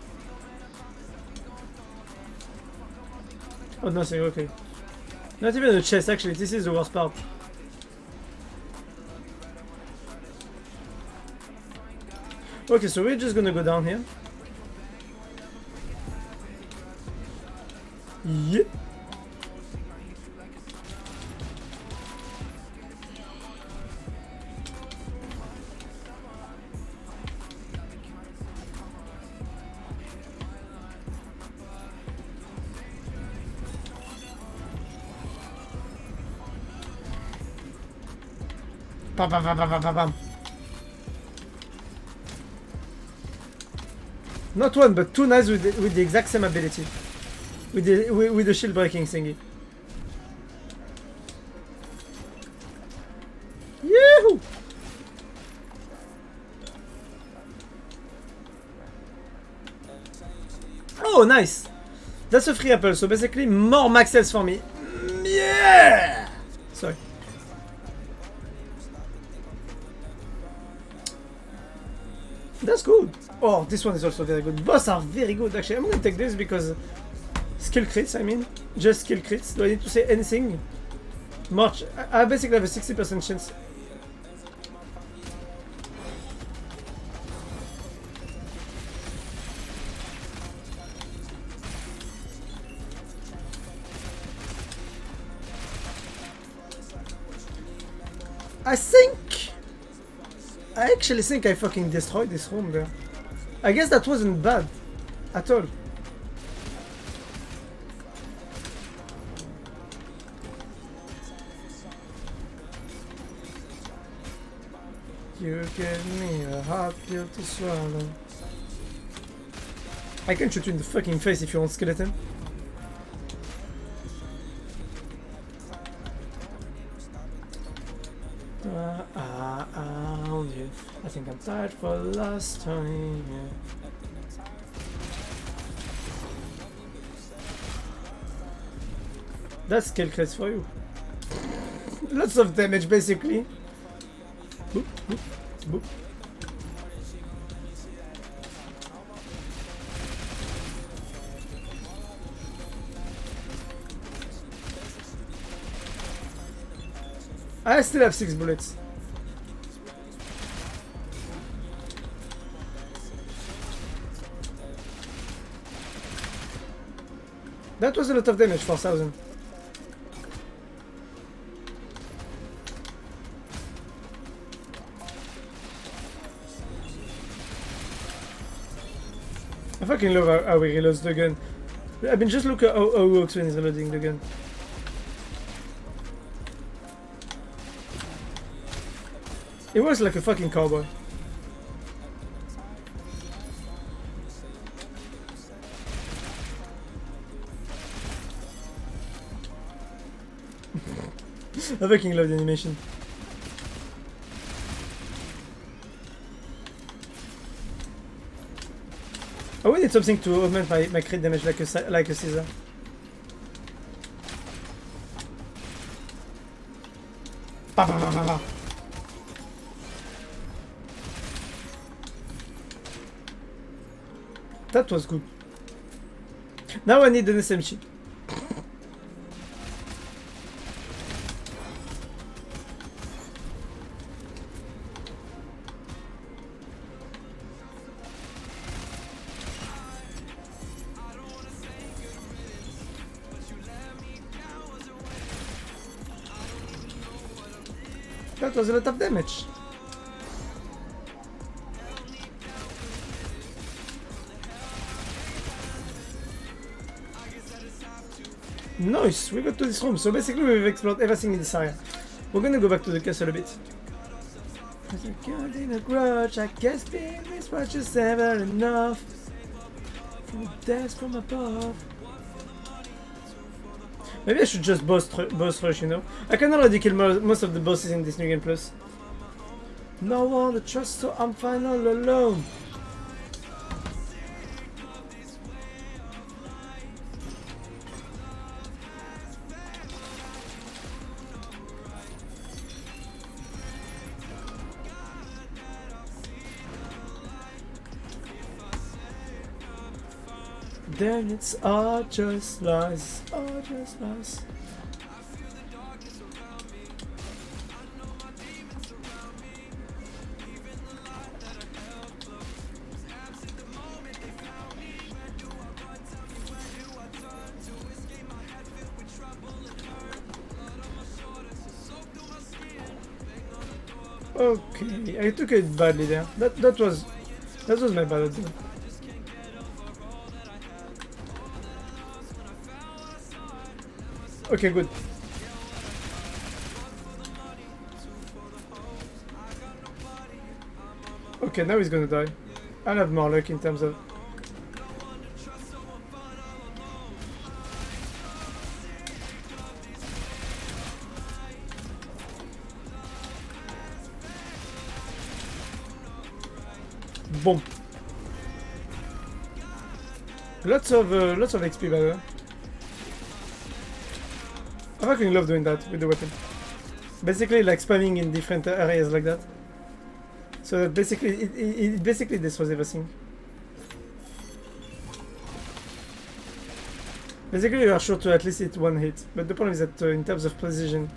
Oh, nothing, okay. Not even the chest, actually, this is the worst part. Okay, so we're just gonna go down here. Yep. Bam, bam, bam, bam, bam, bam. Not one, but two knives with the exact same ability. With the shield breaking thingy. Yahoo! Oh, nice! That's a free apple, so basically more max health for me. Yeah! Sorry. That's good. Oh, this one is also very good. Both are very good, actually. I'm gonna take this because skill crits, I mean. Just skill crits. Do I need to say anything? Much. I basically have a 60% chance. I actually think I fucking destroyed this room there. I guess that wasn't bad at all. You gave me a hard pill to swallow. I can shoot you in the fucking face if you want, skeleton. I think I'm tired for the last time. Yeah. That's kill crits for you. Lots of damage basically. Boop, boop, boop. I still have 6 bullets. That was a lot of damage for 1000. I fucking love how he reloads the gun. I mean, just look at how it works when he's reloading the gun. It was like a fucking cowboy. I fucking love the animation. I would need something to augment my crit damage like a Caesar. Bah, bah, bah, bah, bah. That was good. Now I need an SMG. That was a lot of damage. Nice, we got to this room. So basically we've explored everything in this area. We're gonna go back to the castle a bit. Cause I can't in a grudge, I guess being this much is never enough. From death from above. Maybe I should just boss rush, you know? I can already kill most of the bosses in this new game plus. No one to trust, so I'm fine all alone. Then it's all just lies, all just lies. Okay, I took it badly there. That was my bad idea. Okay, good. Okay, now he's gonna die. I'll have more luck in terms of... Boom. Lots of XP by the way. I fucking love doing that with the weapon. Basically like spamming in different areas like that. So that basically it basically destroys everything. Basically you are sure to at least hit one hit. But the problem is that in terms of precision,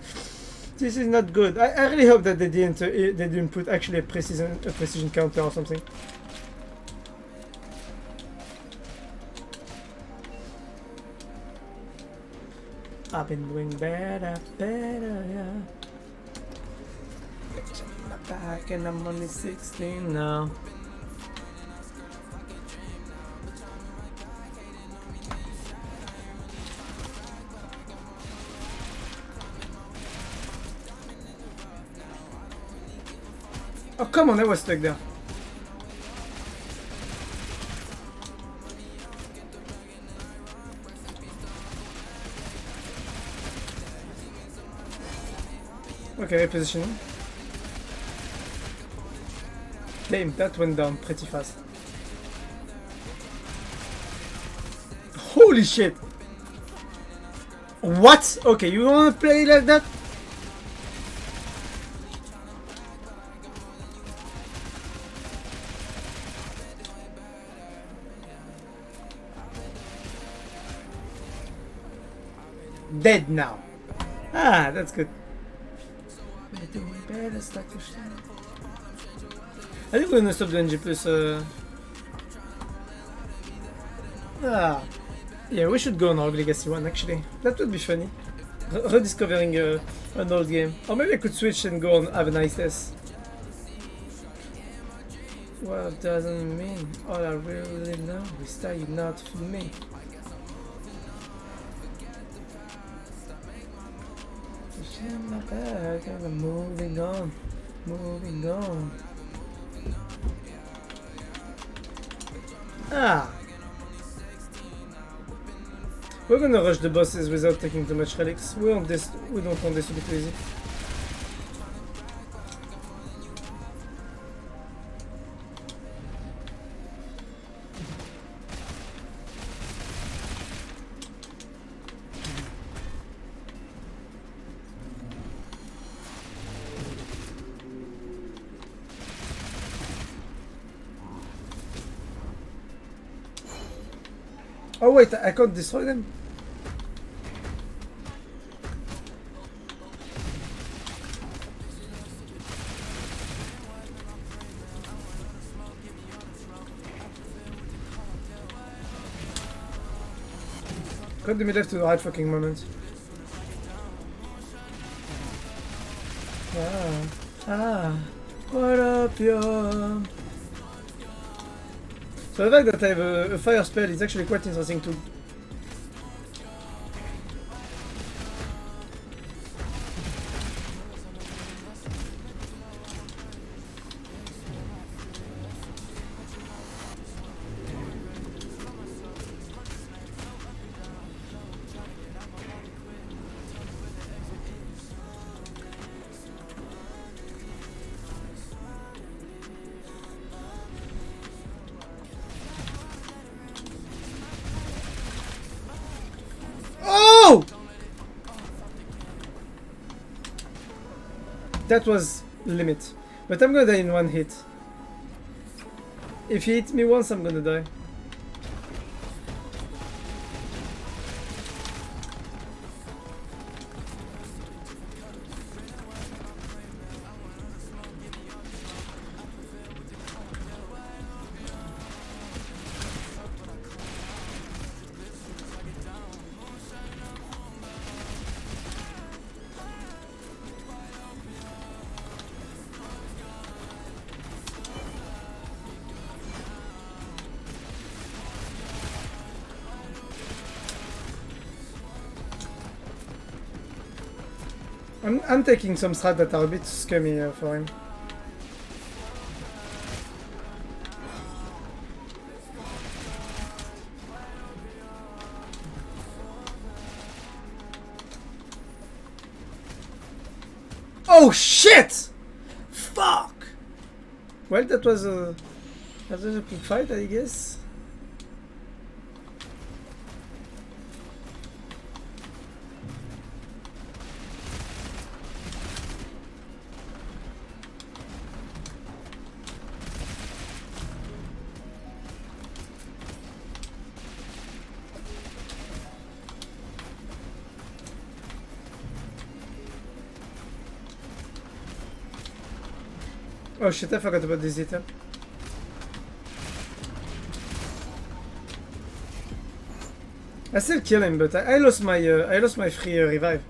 this is not good. I really hope that they didn't put actually a precision counter or something. I've been doing better, yeah. I'm not back and I'm only 16 now. Oh come on, I was stuck there. Okay, repositioning. Damn, that went down pretty fast. Holy shit! What? Okay, you wanna play like that? Dead now. Ah, that's good. I think we're gonna stop the NG+. Yeah, we should go on Rogue Legacy2 actually. That would be funny. Rediscovering an old game. Or maybe I could switch and go on Have a Nice Test. Well, doesn't mean all I really know is that you're not for me. In my bag and I'm moving on, moving on. Ah! We're gonna rush the bosses without taking too much relics. We don't want this to be too easy. Oh wait, I can't destroy them? Cut me left to the right fucking moment. What up, yo? So the fact that I have a fire spell is actually quite interesting too. That was limit. But I'm gonna die in one hit. If he hits me once, I'm gonna die. I'm taking some strats that are a bit scummy for him. Oh shit! Fuck! Well, that was a quick fight, I guess. Oh shit, I forgot about this item. I still kill him, but I lost my free revive.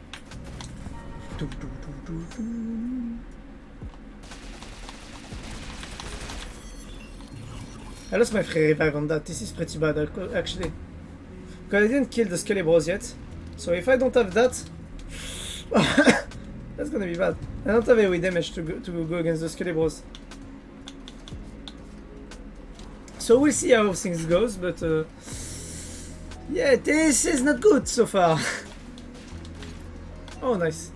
I lost my free revive on that. This is pretty bad actually. Because I didn't kill the Skelly Bros yet. So if I don't have that, that's gonna be bad. I don't have AoE damage to go against the Skelly Bros. So we'll see how things goes, but yeah, this is not good so far. Oh, nice.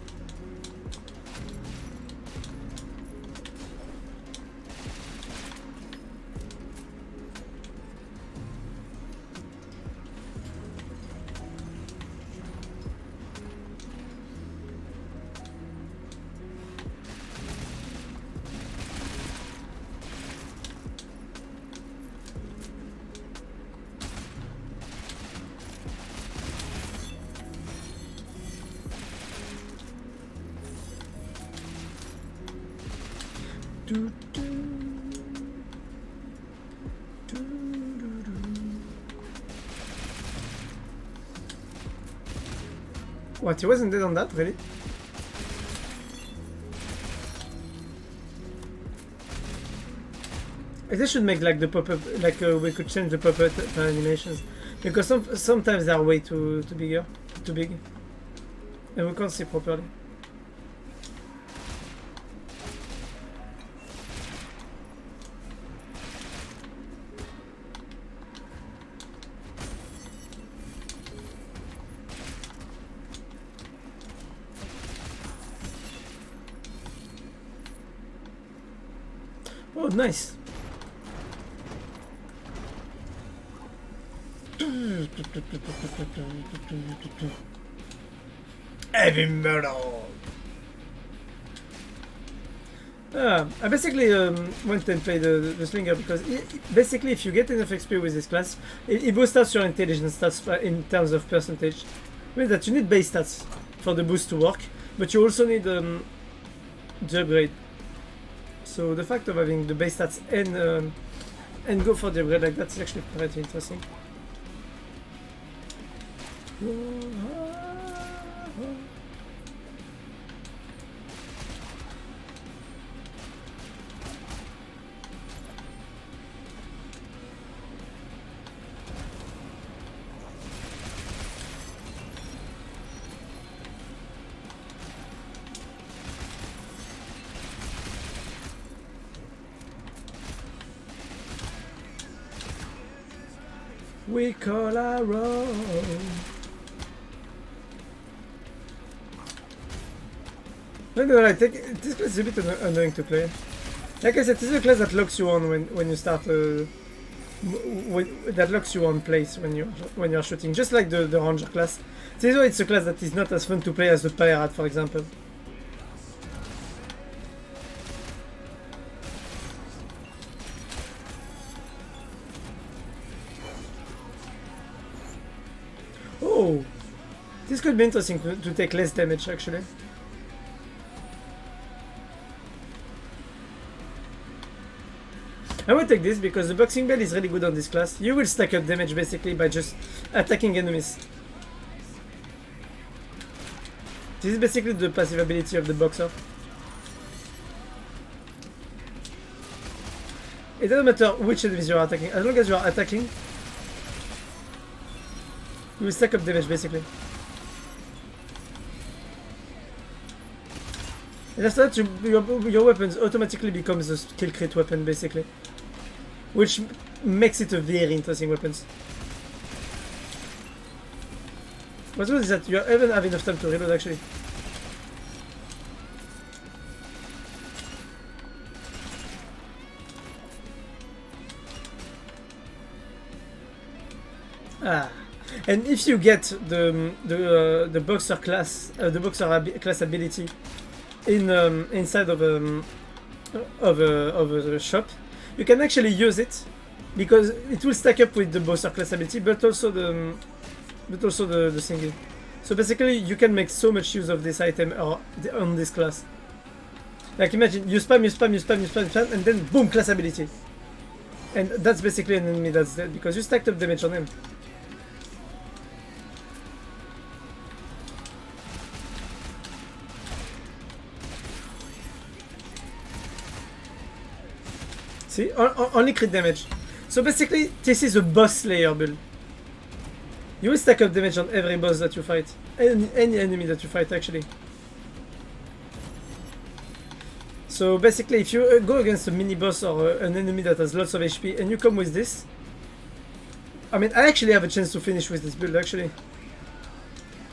What, he wasn't dead on that, really? They should make like the pop-up, like we could change the pop-up animations. Because sometimes they are way too big. And we can't see properly. Oh, nice. Heavy metal. I basically went and played the Slinger because basically if you get enough XP with this class, it boosts out your intelligence stats in terms of percentage. It means that you need base stats for the boost to work, but you also need the upgrade. So the fact of having the base stats and go for the upgrade like that is actually pretty interesting. We call our own. No, this class is a bit annoying to play. Like I said, this is a class that locks you on when you start. That locks you on place when you're shooting, just like the ranger class. This is why it's a class that is not as fun to play as the pirate, for example. Oh, this could be interesting to take less damage actually. I will take this because the boxing bell is really good on this class. You will stack up damage basically by just attacking enemies. This is basically the passive ability of the boxer. It doesn't matter which enemies you are attacking, as long as you are attacking, you will stack up damage basically. And after that, your weapons automatically becomes a kill crit weapon, basically. Which makes it a very interesting weapon. What's good is that you even have enough time to reload, actually. Ah, and if you get the boxer class, class ability in inside of a shop, you can actually use it because it will stack up with the boxer class ability, but also the thingy. So basically, you can make so much use of this item on this class. Like imagine you spam, and then boom, class ability, and that's basically an enemy that's dead because you stacked up damage on him. See, only crit damage. So basically, this is a boss slayer build. You will stack up damage on every boss that you fight, any enemy that you fight actually. So basically, if you go against a mini boss or an enemy that has lots of HP and you come with this, I mean, I actually have a chance to finish with this build actually.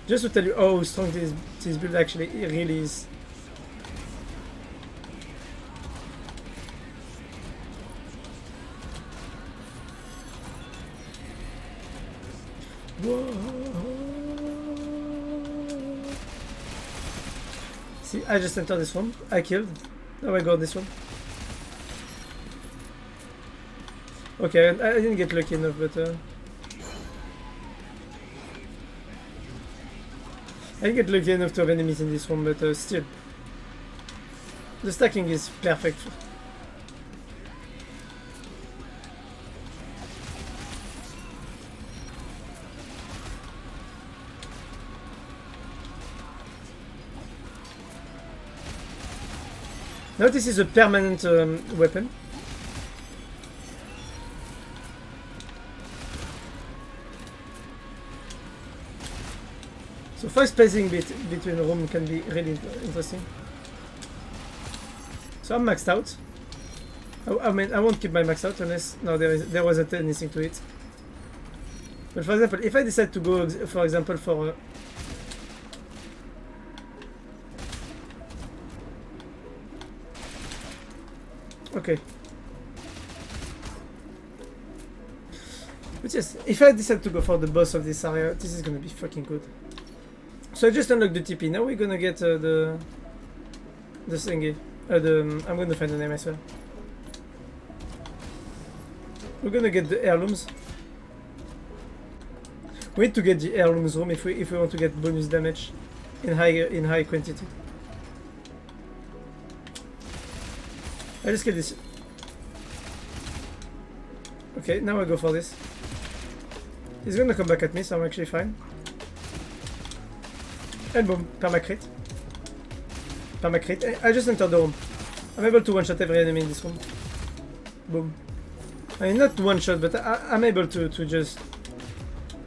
Just to tell you how strong this build actually really is. See, I just entered this one. I killed. Now I got this one. Okay, I didn't get lucky enough, but I didn't get lucky enough to have enemies in this one, but still, the stacking is perfect. Now this is a permanent weapon. So fast spacing between rooms can be really interesting. So I'm maxed out. I mean, I won't keep my max out unless there wasn't anything to it. But for example, if I decide to go, for example, for okay. But yes, if I decide to go for the boss of this area, this is gonna be fucking good. So I just unlocked the TP. Now we're gonna get the thingy. I'm gonna find the name as well. We're gonna get the heirlooms. We need to get the heirlooms room if we want to get bonus damage in high quantity. I just get this. Okay, now I go for this. He's gonna come back at me, so I'm actually fine. And boom, perma-crit. Perma-crit. I just entered the room. I'm able to one-shot every enemy in this room. Boom. I mean, not one-shot, but I'm able to just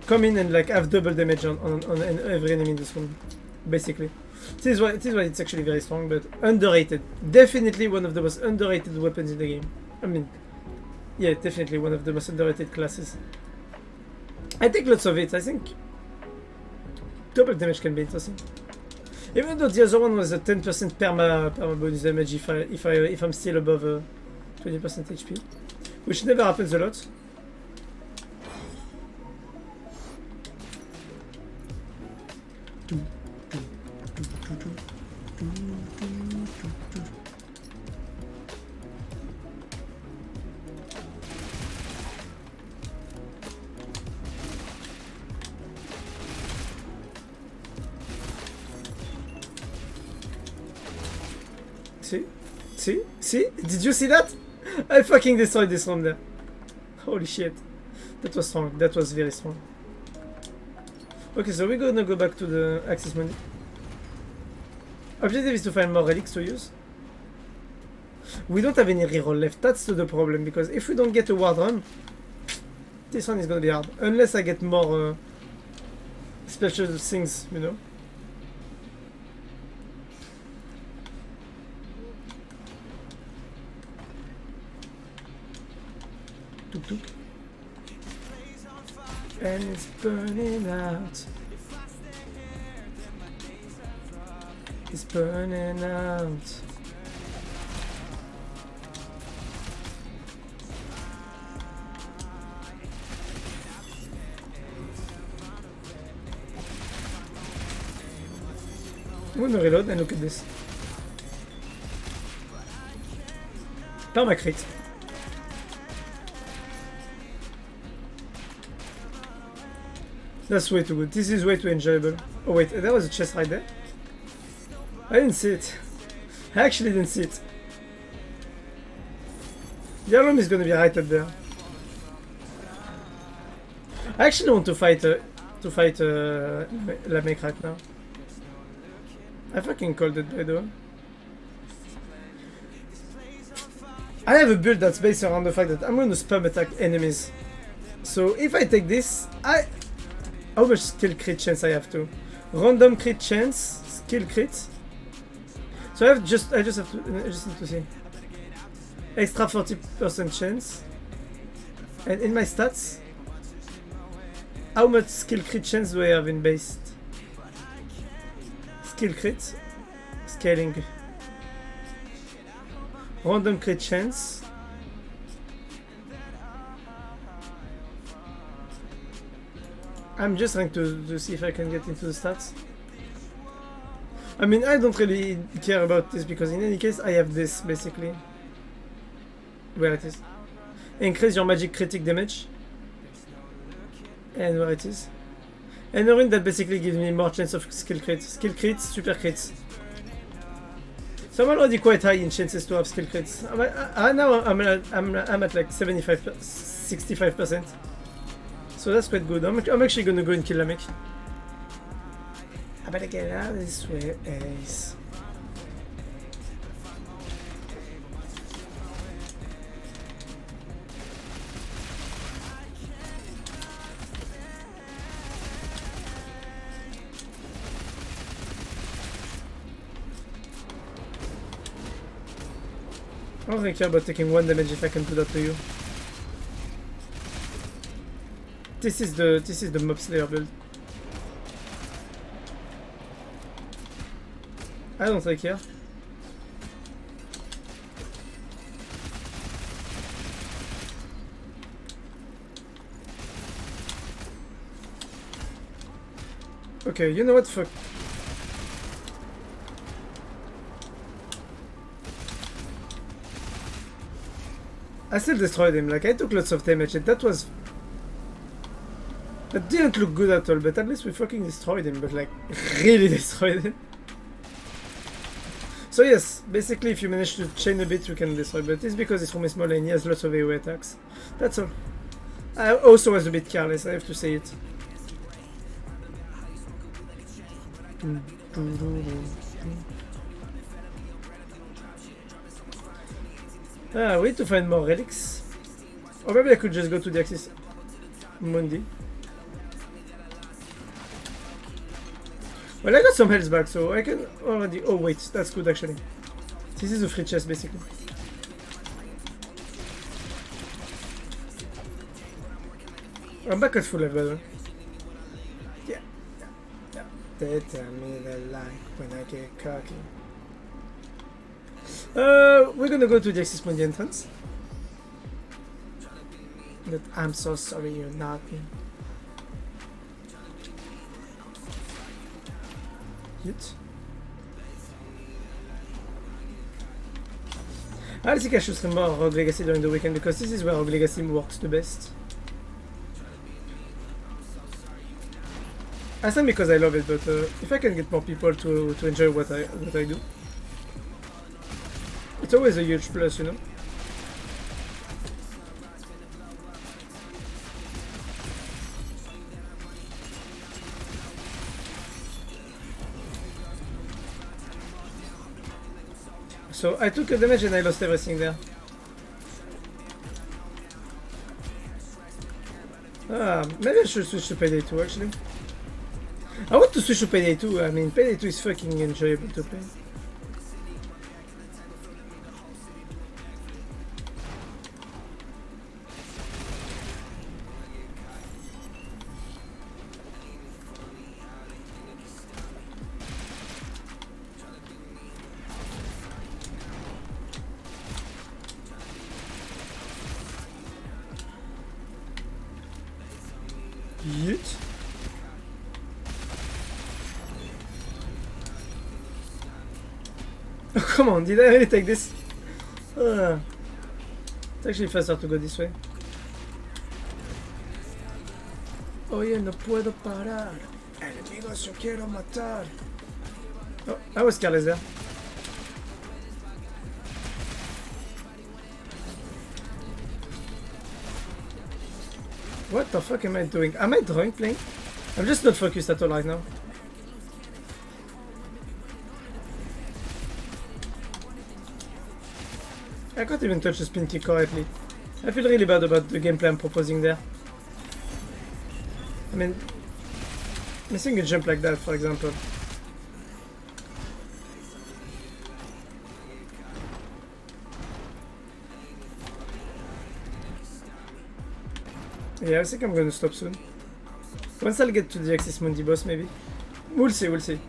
come in and like have double damage on every enemy in this room, basically. This is why it's actually very strong, but underrated. Definitely one of the most underrated weapons in the game. I mean, yeah, definitely one of the most underrated classes. I take lots of it. I think double damage can be interesting. Even though the other one was a 10% perma bonus damage if I'm still above 20% HP, which never happens a lot. See? Did you see that? I fucking destroyed this room there. Holy shit. That was strong. That was very strong. Okay, so we're gonna go back to the Axis Mundi. Objective is to find more relics to use. We don't have any reroll left. That's the problem, because if we don't get a ward run, this one is gonna be hard. Unless I get more special things, you know. Tuk tuk. And it's burning out. It's burning out. I'm gonna reload and look at this. Perma crit. That's way too good. This is way too enjoyable. Oh wait, there was a chest right there. I didn't see it. I actually didn't see it. The alarm is gonna be right up there. I actually want to fight Lamek right now. I fucking called it by the way. I have a build that's based around the fact that I'm going to spam attack enemies. So if I take this, how much skill crit chance I have to? Random crit chance, skill crit. So I just need to see. Extra 40% chance. And in my stats, how much skill crit chance do I have in based? Skill crit, scaling. Random crit chance. I'm just trying to see if I can get into the stats. I mean, I don't really care about this because in any case I have this basically. Where it is. Increase your magic critic damage. And where it is. And a rune that basically gives me more chance of skill crit. Skill crits, super crits. So I'm already quite high in chances to have skill crits. Now I'm at like 65%. So that's quite good. I'm actually gonna go and kill Lamek. I better get out of this way, Ace. I don't really care about taking 1 damage if I can do that to you. This is the mob slayer build. I don't really care. Okay, you know what? Fuck. I still destroyed him. Like I took lots of damage, and that didn't look good at all. But at least we fucking destroyed him. But like really destroyed him. So yes, basically if you manage to chain a bit, you can destroy. But it's because it's from a small lane. He has lots of AoE attacks. That's all. I also was a bit careless. I have to say it. We need to find more relics. Or maybe I could just go to the Axis Mundi. Well, I got some health back, so I can already... Oh wait, that's good actually. This is a free chest basically. I'm back at full level by the way. Yeah. They tell me they like when I get cocky. We're gonna go to the Axis Mundi entrance. But I'm so sorry you're not me. Hit. I think I should stream more Rogue Legacy during the weekend because this is where Rogue Legacy works the best. I think because I love it, but if I can get more people to enjoy what I do, it's always a huge plus, you know. So I took a damage and I lost everything there. Maybe I should switch to Payday 2 actually. I want to switch to Payday 2, I mean Payday 2 is fucking enjoyable to play. Oh, come on, did I really take this? It's actually faster to go this way. Oye, no puedo parar. Enemigos, yo quiero matar. Oh, I was careless there. What the fuck am I doing? Am I drawing playing? I'm just not focused at all right now. I can't even touch the spin kick correctly. I feel really bad about the gameplay I'm proposing there. I mean, missing a jump like that, for example. Yeah, I think I'm gonna stop soon. Once I'll get to the Axis Mundi boss, maybe. We'll see, we'll see.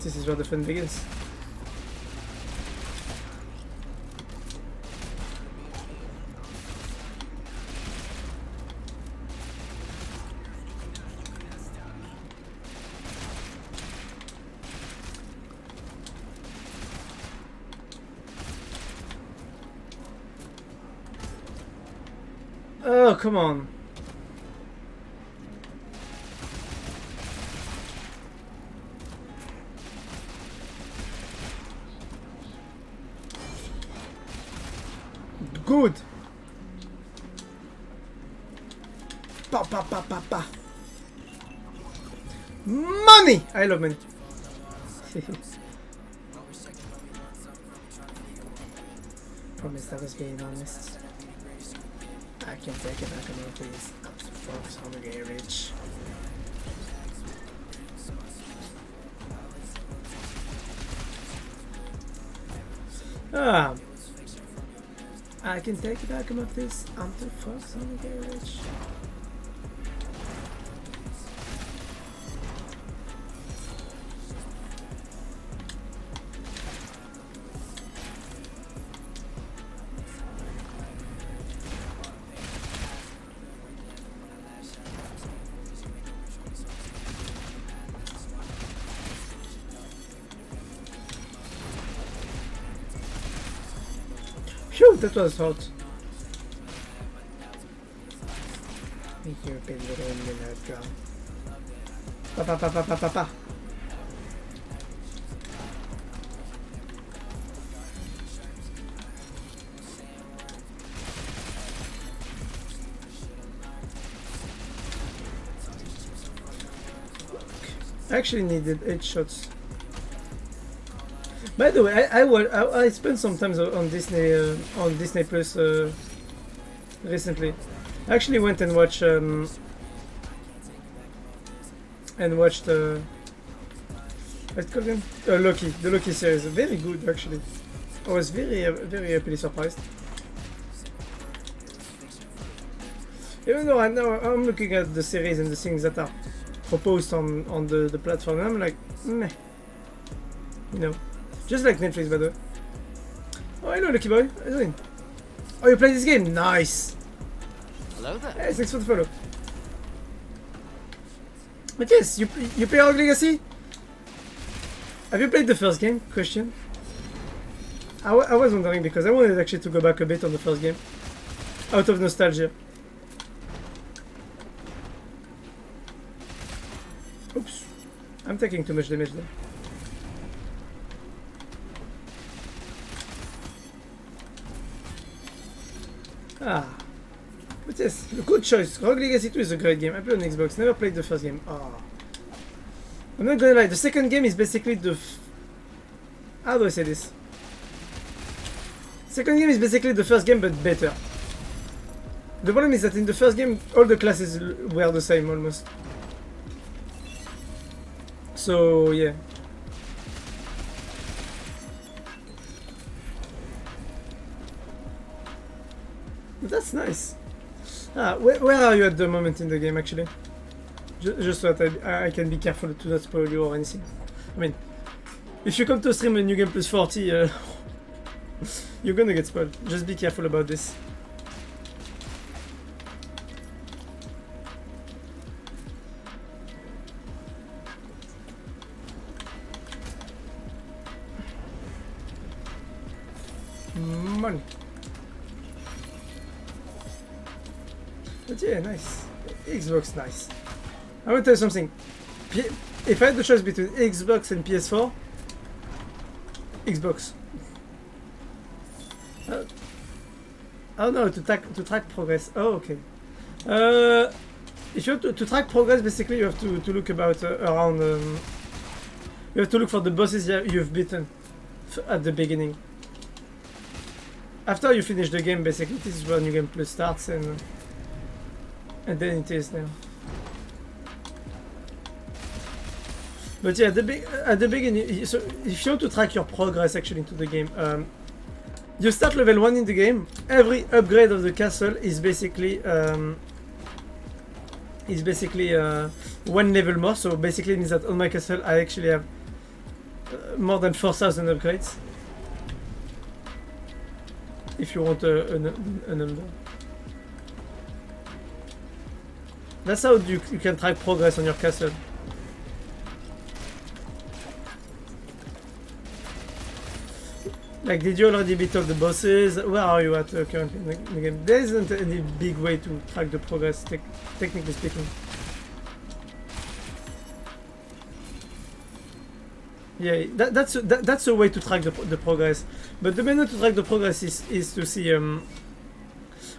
This is where the fun begins. Oh, come on. Good. Pa pa pa pa pa. Money! I love money. Promise I was being honest. I can take it back a little, please. I'm so focused on the get rich. I can take it back of this. I'm too focused on the get rich. Phew, that was hot. You're a bit little in the drum. Pa pa pa pa pa pa pa. I actually needed 8 shots. By the way, I spent some time on Disney Plus recently. I actually went and watched what's it called again? Loki, the Loki series. Very good actually. I was very happily surprised. Even though I'm looking at the series and the things that are proposed on the platform, and I'm like, meh. You know. Just like Netflix, by the way. Oh, hello, Lucky Boy. How are you doing? Oh, you playing this game? Nice. Hello there. Hey, thanks for the follow. But yes, you play Rogue Legacy? Have you played the first game? Question. I was wondering because I wanted actually to go back a bit on the first game. Out of nostalgia. Oops. I'm taking too much damage there. But yes, good choice. Rogue Legacy 2 is a great game. I played on Xbox, never played the first game. I'm not gonna lie, the second game is basically the... How do I say this? Second game is basically the first game but better. The problem is that in the first game, all the classes were the same almost. So, yeah. That's nice. Where are you at the moment in the game, actually? Just so that I can be careful to not spoil you or anything. I mean, if you come to stream a New Game Plus 40, you're gonna get spoiled. Just be careful about this. money. But yeah, nice. Xbox, nice. I will tell you something. If I had the choice between Xbox and PS4, Xbox. I don't know, to track progress. Oh, okay. If you want to track progress, basically you have to look about around. You have to look for the bosses you've beaten at the beginning. After you finish the game, basically this is where New Game Plus starts, and then it is there. But yeah, at the beginning, so if you want to track your progress actually into the game, you start level 1 in the game. Every upgrade of the castle is basically one level more. So basically it means that on my castle I actually have more than 4,000 upgrades. If you want a number. That's how you can track progress on your castle. Like, did you already beat all the bosses? Where are you at currently in the game? There isn't any big way to track the progress, technically speaking. Yeah, that's a way to track the progress. But the main way to track the progress is to see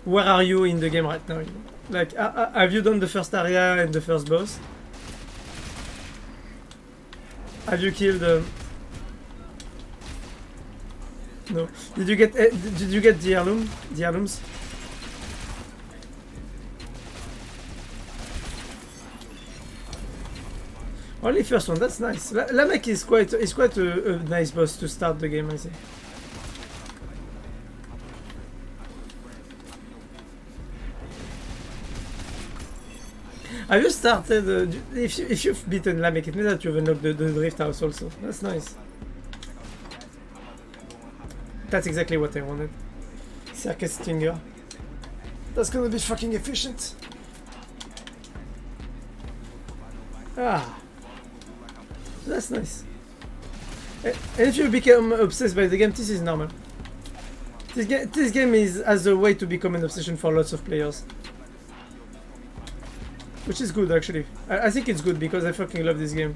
where are you in the game right now. You know? Like, have you done the first area and the first boss? Have you killed? No. Did you get the heirloom? The heirlooms? Only first one. That's nice. Lamek is quite a nice boss to start the game, I think. Have you started? If you've beaten Lamek, it means that you've unlocked the Drift House also. That's nice. That's exactly what I wanted. Circus Stinger. That's gonna be fucking efficient. Ah. That's nice. And if you become obsessed by the game, this is normal. This game has a way to become an obsession for lots of players. Which is good, actually. I think it's good because I fucking love this game.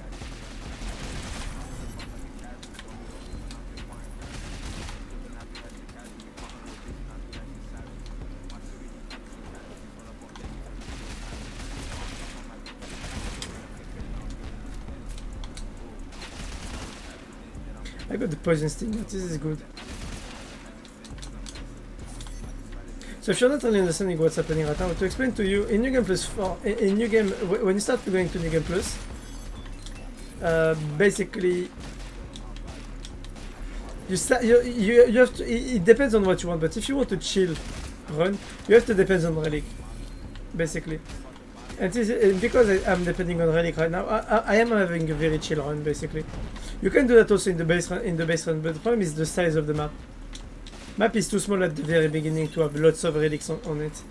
I got the poison sting. This is good. So if you're not really understanding what's happening right now, to explain to you, in New Game Plus 4, in New Game, when you start going to New Game Plus, basically, you have to. It depends on what you want, but if you want to chill run, you have to depend on relic, basically. And because I'm depending on relic right now, I am having a very chill run, basically. You can do that also in the base run, but the problem is the size of the map. Map is too small at the very beginning to have lots of relics on it.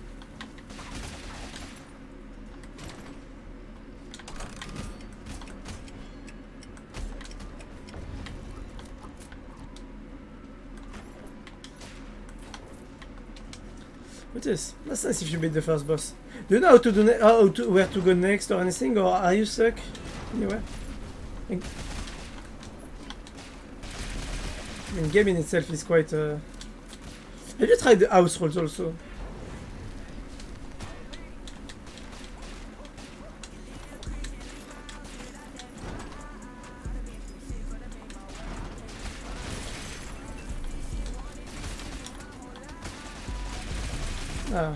What is? That's nice if you beat the first boss. Do you know where to go next or anything, or are you stuck anywhere? I mean, game in itself is quite. Have you tried the house rolls also? Ah.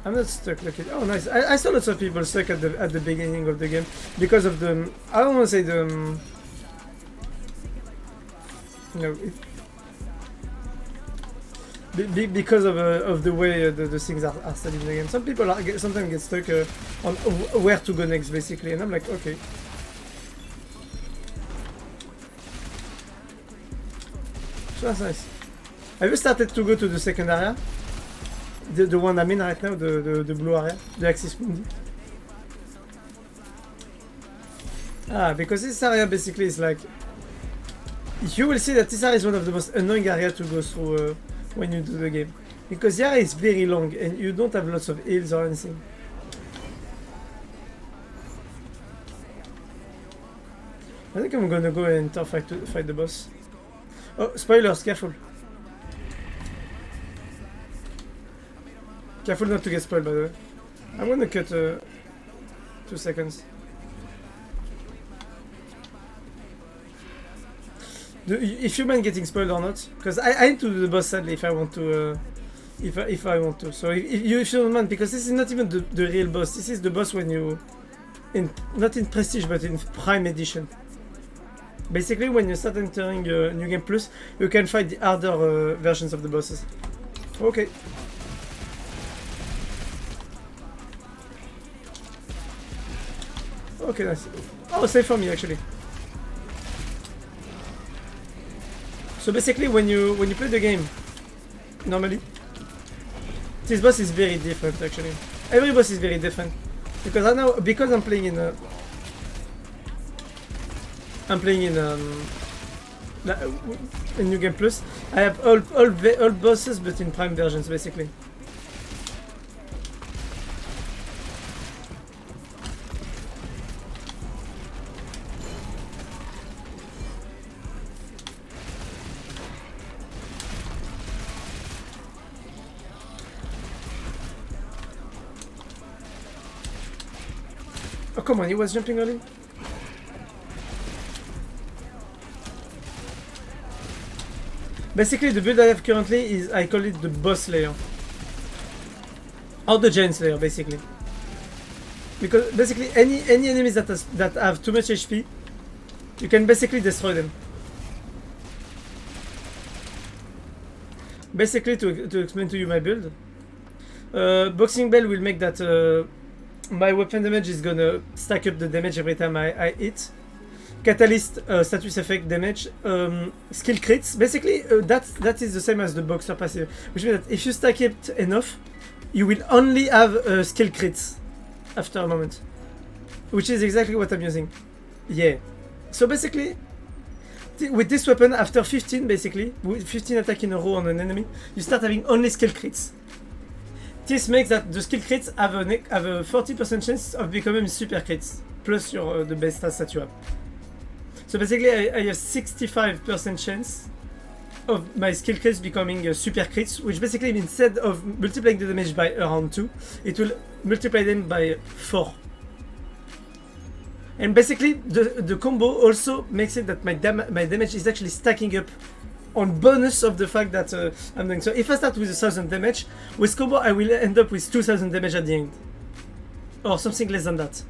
I'm not stuck. Look at, oh, nice. I saw lots of people stuck at the beginning of the game because of the. I don't want to say the. No. Because of the way the things are studied in the game. Some people sometimes get stuck on where to go next, basically, and I'm like, okay. So that's nice. Have you started to go to the second area? The one I'm in right now, the blue area, the Axis Mundi. Ah, because this area basically is like You will see that this area is one of the most annoying areas to go through when you do the game. Because the area is very long and you don't have lots of heals or anything. I think I'm gonna go and fight the boss. Oh, spoilers, careful. Careful not to get spoiled, by the way. I'm gonna cut 2 seconds. If you mind getting spoiled or not, because I need to do the boss sadly if I want to. If I want to. So if you don't mind, because this is not even the real boss. This is the boss when you, not in Prestige but in Prime Edition. Basically, when you start entering New Game Plus, you can fight the harder versions of the bosses. Okay. Okay, nice. Oh, save for me actually. So basically, when you play the game, normally, this boss is very different actually. Every boss is very different because I'm playing in New Game Plus. I have all bosses but in Prime versions basically. Oh come on, he was jumping early. Basically, the build I have currently is, I call it the boss layer. Or the giant layer, basically. Because basically, any enemies that have too much HP, you can basically destroy them. Basically, to explain to you my build, Boxing Bell will make that my weapon damage is gonna stack up the damage every time I hit. Catalyst status effect damage, skill crits. Basically, that is the same as the boxer passive, which means that if you stack it enough, you will only have skill crits after a moment, which is exactly what I'm using. Yeah. So basically, with this weapon, after 15, basically, with 15 attacks in a row on an enemy, you start having only skill crits. This makes that the skill crits have a 40% chance of becoming super crits, plus the base stats that you have. So basically, I have 65% chance of my skill crits becoming super crits, which basically means instead of multiplying the damage by around 2, it will multiply them by 4. And basically, the combo also makes it that my damage is actually stacking up on bonus of the fact that I'm doing. So if I start with 1000 damage, with combo I will end up with 2000 damage at the end. Or something less than that.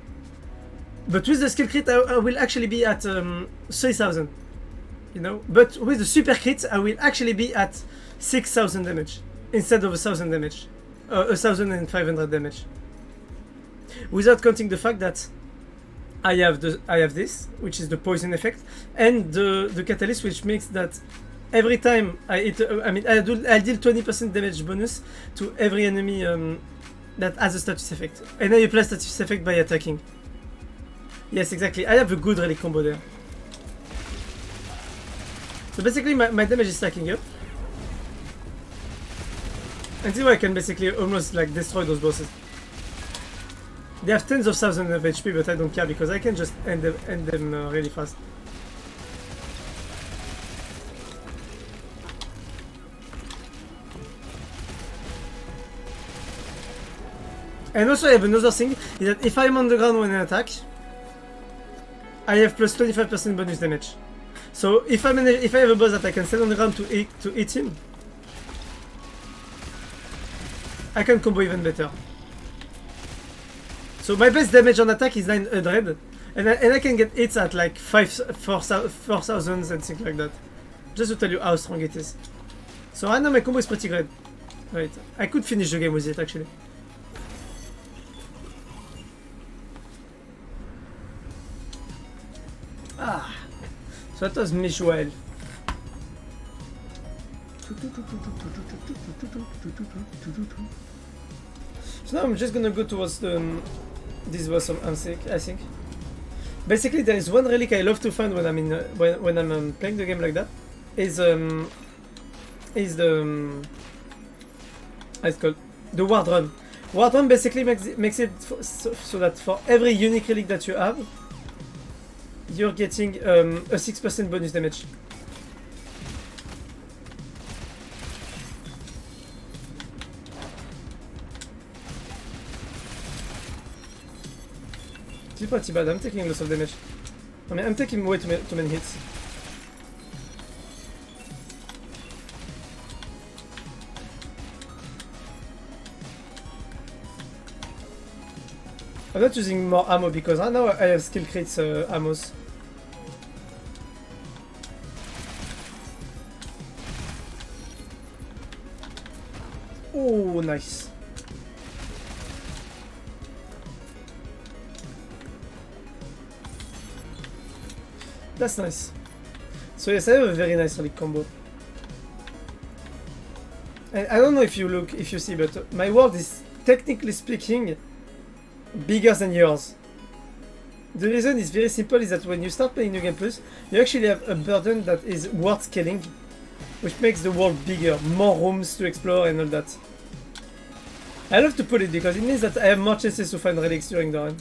But with the skill crit I will actually be at 3000. You know? But with the super crit I will actually be at 6000 damage. Instead of 1000 damage. 1500 damage. Without counting the fact that I have this, which is the poison effect, and the catalyst, which makes that every time I hit, I deal 20% damage bonus to every enemy that has a status effect, and then you apply status effect by attacking. Yes, exactly. I have a good relic combo there. So basically, my damage is stacking up, and this way I can basically almost like destroy those bosses. They have tens of thousands of HP, but I don't care because I can just end them really fast. And also I have another thing, is that if I'm on the ground when I attack, I have plus 25% bonus damage. So if I have a boss that I can stand on the ground to hit him, I can combo even better. So my best damage on attack is 900, and I can get hits at like 4,000 and things like that. Just to tell you how strong it is. So I know my combo is pretty great. Right, I could finish the game with it actually. Ah, so that was Michel. So now I'm just gonna go towards this boss, I think. Basically, there is one relic I love to find when I'm in when I'm playing the game like that. Is the how it's called, the ward run. Ward run basically makes it so that for every unique relic that you have, you're getting a 6% bonus damage. It's pretty bad. I'm taking lots of damage. I mean, I'm taking way too many hits. I'm not using more ammo because I know I have skill crits ammos. Oh, nice. That's nice. So yes, I have a very nice relic combo. And I don't know if you see, but my world is technically speaking bigger than yours. The reason is very simple, is that when you start playing New Game Plus, you actually have a burden that is world scaling, which makes the world bigger, more rooms to explore and all that. I love to put it because it means that I have more chances to find relics during the run.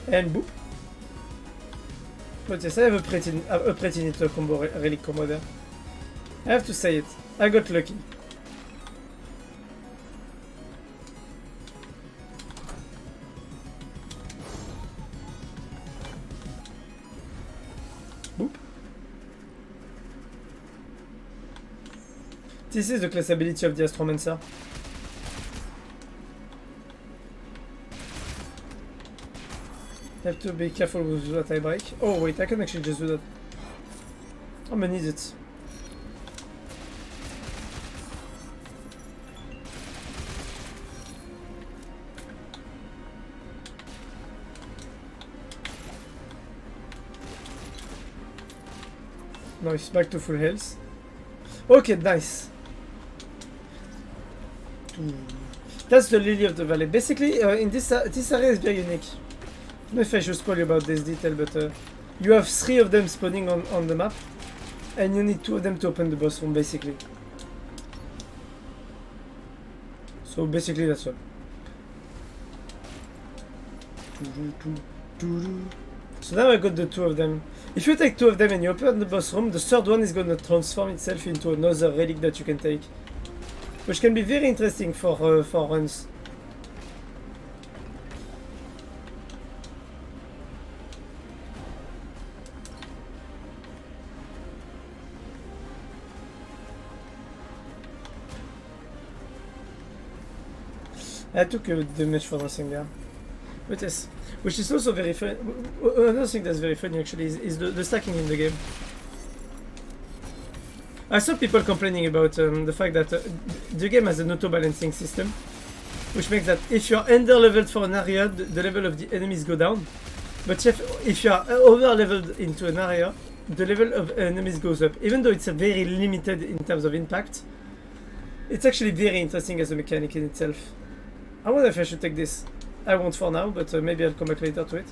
And boop. But yes, I have a pretty neat combo, relic combo there. I have to say it. I got lucky. Boop. This is the class ability of the Astromancer. I have to be careful with what I break. Oh wait, I can actually just do that. I'm gonna need it. Nice, back to full health. Okay, nice. That's the Lily of the Valley. Basically, in this area is very unique. I don't know if I should spoil you about this detail, but you have 3 of them spawning on the map, and you need 2 of them to open the boss room, basically. So basically that's all. So now I got the 2 of them. If you take 2 of them and you open the boss room, the 3rd one is going to transform itself into another relic that you can take, which can be very interesting for runs. I took damage for nothing there. But yes, which is also very fun. Another thing that's very funny actually is the stacking in the game. I saw people complaining about the fact that the game has an auto-balancing system, which makes that if you're under-leveled for an area, the level of the enemies go down. But if you are over-leveled into an area, the level of enemies goes up. Even though it's very limited in terms of impact, it's actually very interesting as a mechanic in itself. I wonder if I should take this. I won't for now, but maybe I'll come back later to it.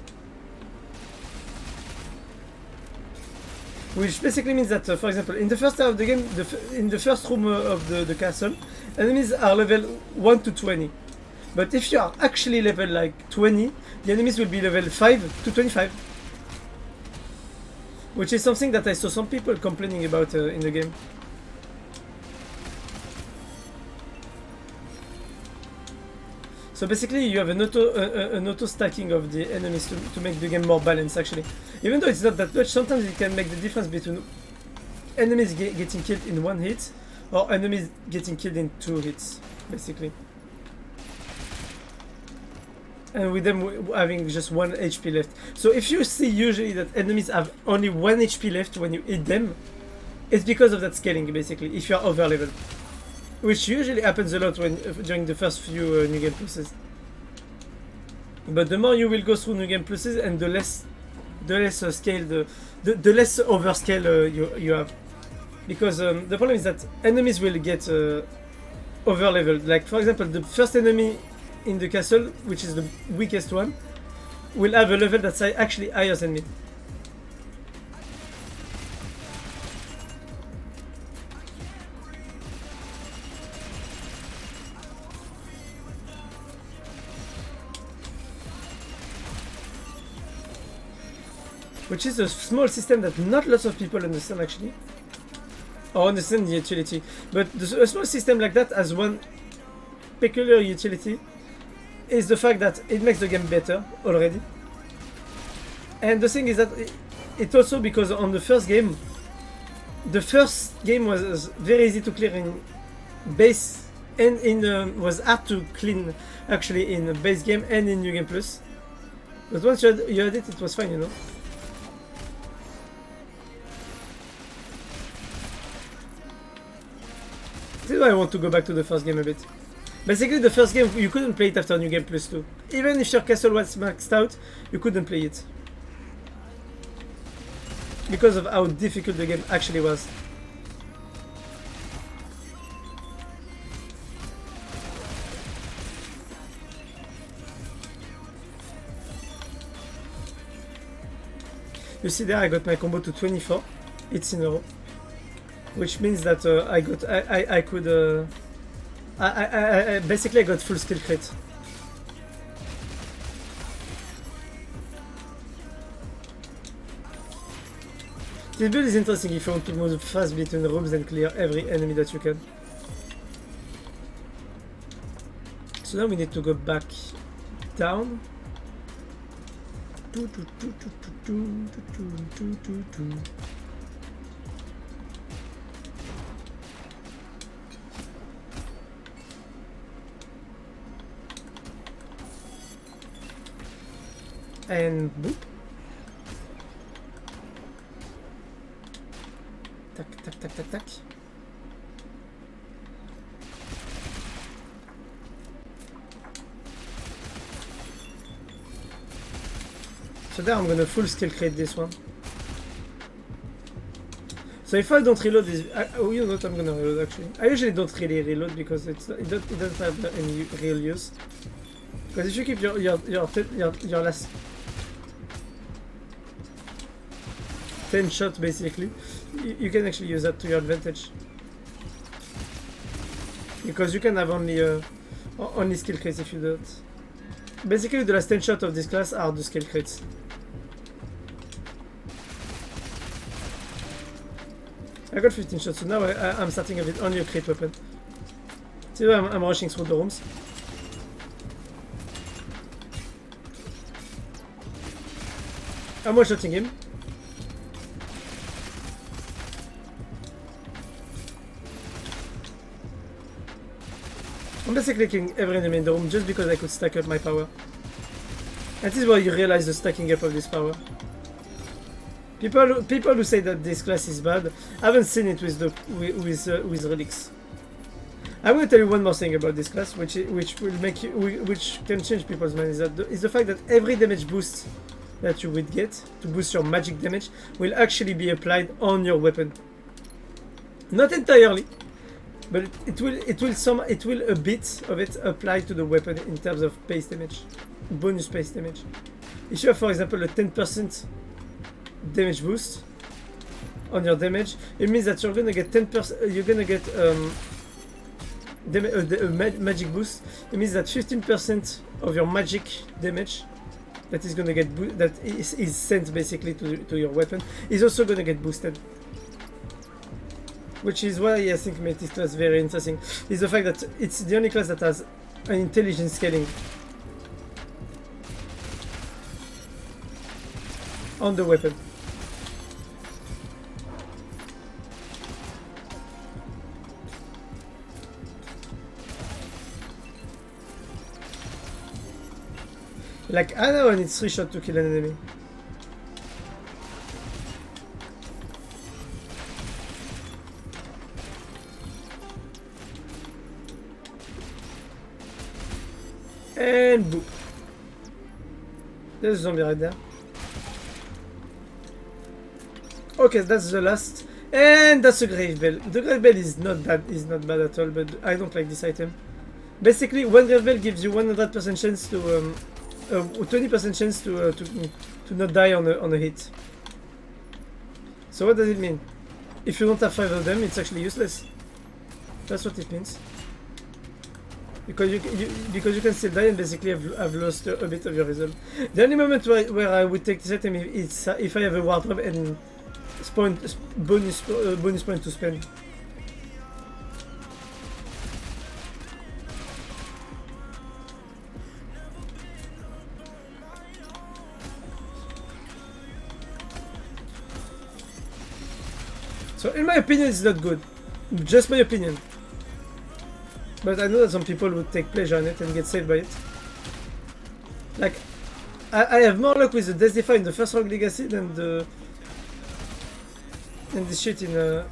Which basically means that, for example, in the first time of the game, in the first room of the castle, enemies are level 1 to 20. But if you are actually level like 20, the enemies will be level 5 to 25. Which is something that I saw some people complaining about in the game. So basically you have an auto stacking of the enemies to make the game more balanced actually. Even though it's not that much, sometimes it can make the difference between enemies getting killed in 1 hit or enemies getting killed in 2 hits, basically. And with them having just 1 HP left. So if you see usually that enemies have only 1 HP left when you hit them, it's because of that scaling basically, if you are over leveled. Which usually happens a lot during the first few New Game Pluses. But the more you will go through New Game Pluses and the less scale, the less overscale you have. because the problem is that enemies will get over leveled. Like for example, the first enemy in the castle, which is the weakest one, will have a level that's actually higher than me. Which is a small system that not lots of people understand actually. Or understand the utility. But a small system like that has one peculiar utility. Is the fact that it makes the game better already. And the thing is that it's also because on the first game was very easy to clear in base and in was hard to clean actually in base game and in New Game Plus. But once you had it, it was fine, you know. This is why I want to go back to the first game a bit. Basically, the first game, you couldn't play it after New Game Plus 2. Even if your castle was maxed out, you couldn't play it. Because of how difficult the game actually was. You see there, I got my combo to 24 hits in a row. Which means that I basically got full skill crit. This build is interesting if you want to move fast between rooms and clear every enemy that you can. So now we need to go back down. And boop. Tac, tac, tac, tac, tac. So there I'm gonna full skill create this one. So if I don't reload this, oh, you know what, I'm gonna reload actually. I usually don't really reload because it doesn't have any real use. Because if you keep your last 10 shots basically, you can actually use that to your advantage. Because you can have only skill crits if you do it. Basically the last 10 shots of this class are the skill crits. I got 15 shots, so now I'm starting with only a crit weapon. See, I'm rushing through the rooms. I'm one-shotting him. I'm basically killing every enemy in the room just because I could stack up my power. And this is why you realize the stacking up of this power. People who say that this class is bad haven't seen it with relics. I'm going to tell you one more thing about this class, which can change people's minds. Is the fact that every damage boost that you would get to boost your magic damage will actually be applied on your weapon. Not entirely, but it will a bit of it apply to the weapon in terms of base damage, bonus base damage. If you have, for example, a 10% damage boost on your damage, it means that you're gonna get 10%. You're gonna get magic boost. It means that 15% of your magic damage that is gonna get that is sent basically to your weapon is also gonna get boosted. Which is why I think makes this class very interesting. Is the fact that it's the only class that has an intelligent scaling on the weapon. Like, I know I need 3 shots to kill an enemy. And boop. There's a zombie right there. Okay, that's the last. And that's a grave bell. The grave bell is not bad. Is not bad at all. But I don't like this item. Basically, one grave bell gives you 100% chance to 20% chance to not die on a hit. So what does it mean? If you don't have 5 of them, it's actually useless. That's what it means. Because you can still die and basically have lost a bit of your result. The only moment where I would take this item is if I have a wardrobe and bonus point to spend. So in my opinion, it's not good. Just my opinion. But I know that some people would take pleasure in it and get saved by it. Like, I have more luck with the Death Defy in the first Rogue Legacy than this shit in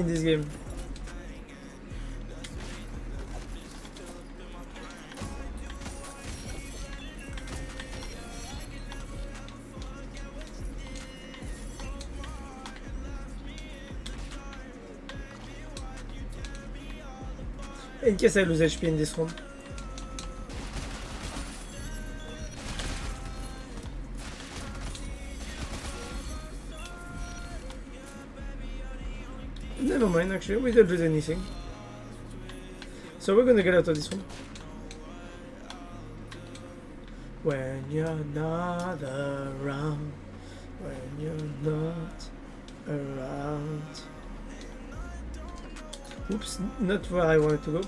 this game. In case I lose HP in this round. Never mind, actually, we don't lose anything. So we're gonna get out of this one. When you're not around, when you're not around. Oops, not where I wanted to go.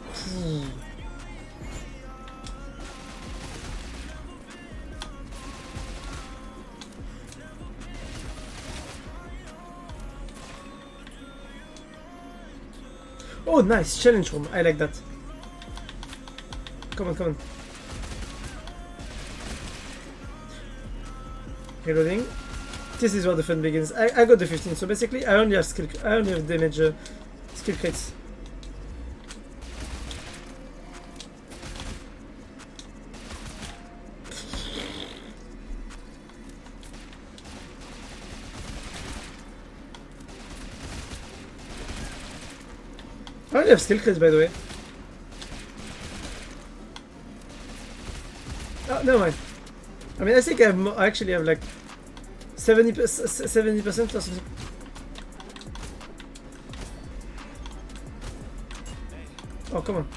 Oh, nice challenge room. I like that. Come on, come on. Reloading. This is where the fun begins. I got the 15, so basically I only have damage skill crits. I only have skill crits, by the way. Oh, never mind. I mean, I think I actually have like 70% or something. Oh, come on.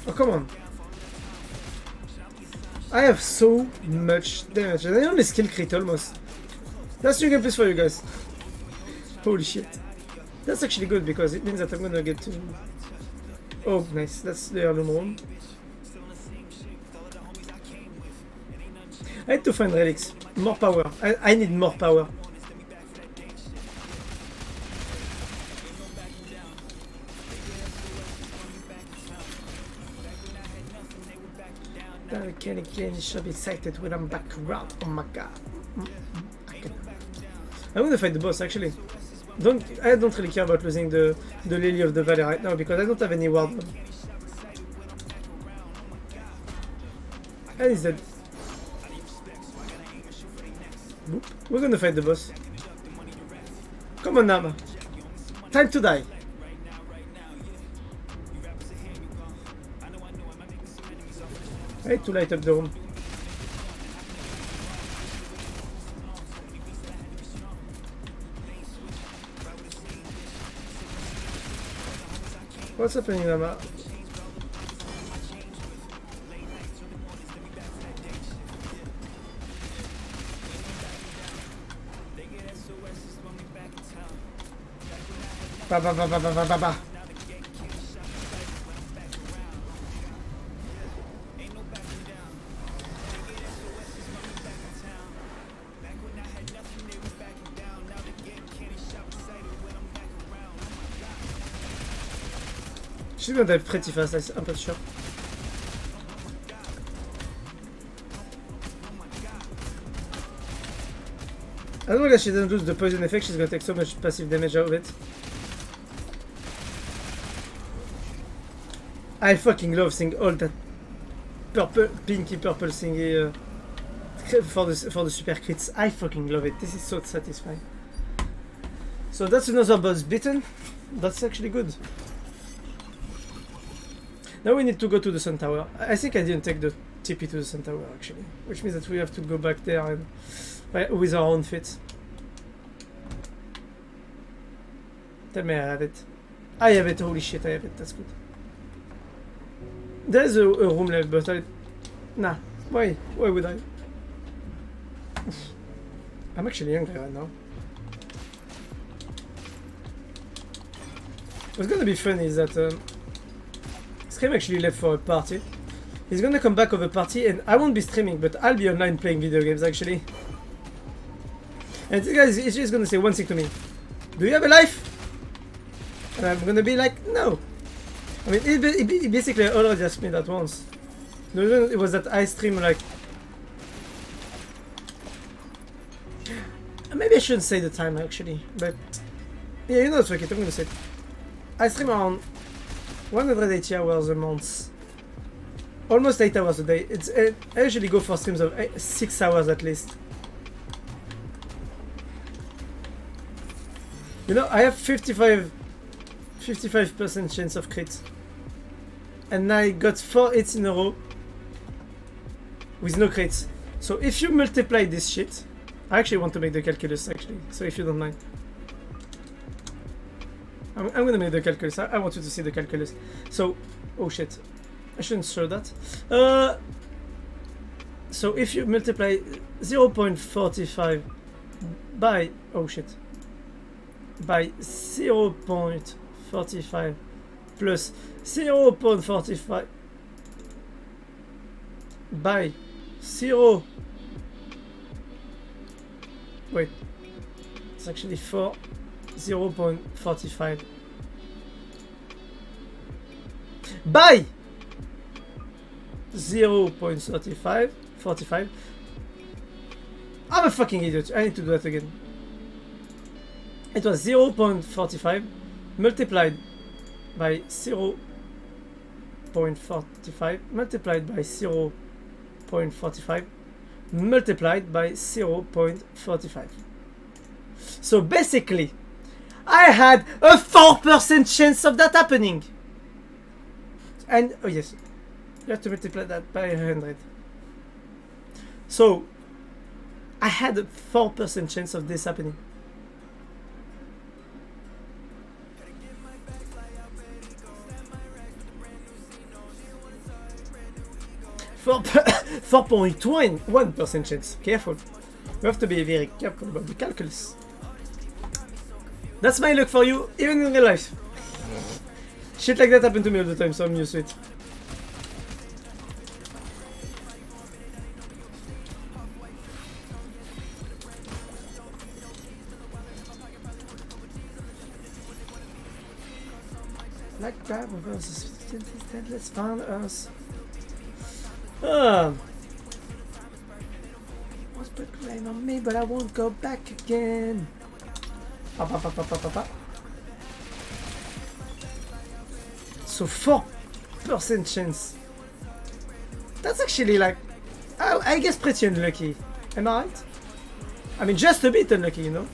Oh, come on. I have so much damage, and I only skill crit almost. That's new gameplay for you guys. Holy shit. That's actually good because it means that I'm gonna get to... Oh, nice. That's the heirloom room. I need to find relics. More power. I need more power. Killin should be excited when I'm back around. Oh my god. I'm gonna fight the boss actually. I don't really care about losing the Lily of the Valley right now because I don't have any ward. And he's dead. Boop. We're gonna fight the boss. Come on, Nama. Time to die. I need to light up the room. What's happening, Nama? Ba ba ba ba ba ba ba. She's gonna die pretty fast, I'm pretty sure. As long as she doesn't lose the poison effect, she's gonna take so much passive damage out of it. I fucking love seeing all that purple, pinky purple thingy for the super crits. I fucking love it. This is so satisfying. So that's another boss beaten. That's actually good. Now we need to go to the Sun Tower. I think I didn't take the TP to the Sun Tower actually, which means that we have to go back there and with our own feet. Tell me I have it. I have it, holy shit, I have it, that's good. There's a room left, but I... Nah, why would I? I'm actually hungry right now. What's gonna be funny is that Scream actually left for a party. He's gonna come back of a party and I won't be streaming, but I'll be online playing video games actually. And this guy is just gonna say one thing to me. Do you have a life? And I'm gonna be like, no. I mean, he basically already asked me that once. The reason it was that I stream like... Maybe I shouldn't say the time actually, but... Yeah, you know, fuck it, I'm gonna say it. I stream around 180 hours a month. Almost 8 hours a day. I usually go for streams of 6 hours at least. You know, I have 55% chance of crit. And I got 4 hits in a row with no crits. So if you multiply this shit, I actually want to make the calculus actually, so if you don't mind. I'm gonna make the calculus. I want you to see the calculus. So, oh shit, I shouldn't show that. So if you multiply 0.45 by, oh shit, by 0.45 plus 0.45 by 0. Wait, it's actually 0.45 by 0.45. I'm a fucking idiot. I need to do that again. It was 0.45 multiplied by 0.45 multiplied by 0.45 multiplied by 0.45. So basically, I had a 4% chance of that happening. And, oh yes, you have to multiply that by 100. So, I had a 4% chance of this happening. 4.1% chance. Careful. We have to be very careful about the calculus. That's my luck for you, even in real life. Shit like that happened to me all the time, so I'm used to it. Like grab versus let's find us. Was put claim on me, but I won't go back again. So 4% chance. That's actually like, I guess pretty unlucky. Am I right? I mean, just a bit unlucky, you know?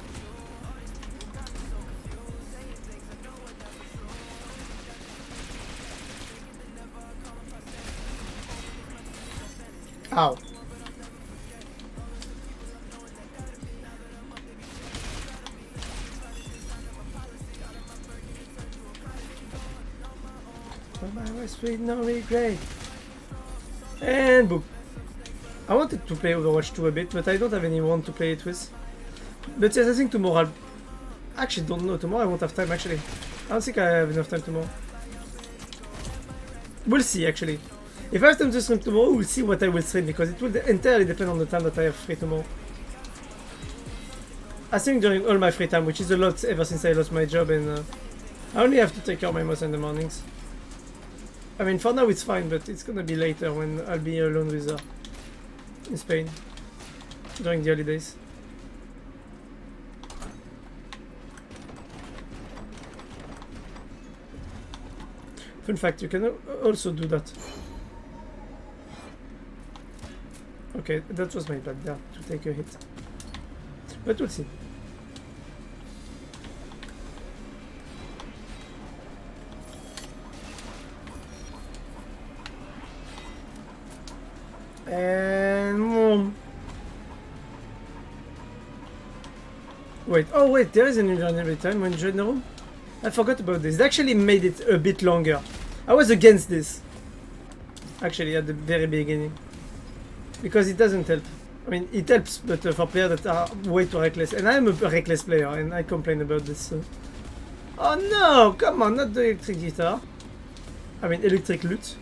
Ow. My was with no regret. And boom. I wanted to play Overwatch 2 a bit, but I don't have anyone to play it with. But yes, I think tomorrow I actually don't know. Tomorrow I won't have time actually. I don't think I have enough time tomorrow. We'll see actually. If I have time to stream tomorrow, we'll see what I will stream, because it will entirely depend on the time that I have free tomorrow. I think during all my free time, which is a lot ever since I lost my job, and I only have to take care of my mouse in the mornings. I mean, for now it's fine, but it's gonna be later when I'll be alone with her in Spain during the holidays. Fun fact, you can also do that. Okay, that was my bad there to take a hit. But we'll see. And wait, oh wait, there is an injury every time when you in the room? I forgot about this. They actually made it a bit longer. I was against this. Actually, at the very beginning. Because it doesn't help. I mean, it helps, but for players that are way too reckless. And I'm a reckless player, and I complain about this. So. Oh no! Come on, not the electric guitar. I mean, electric lute.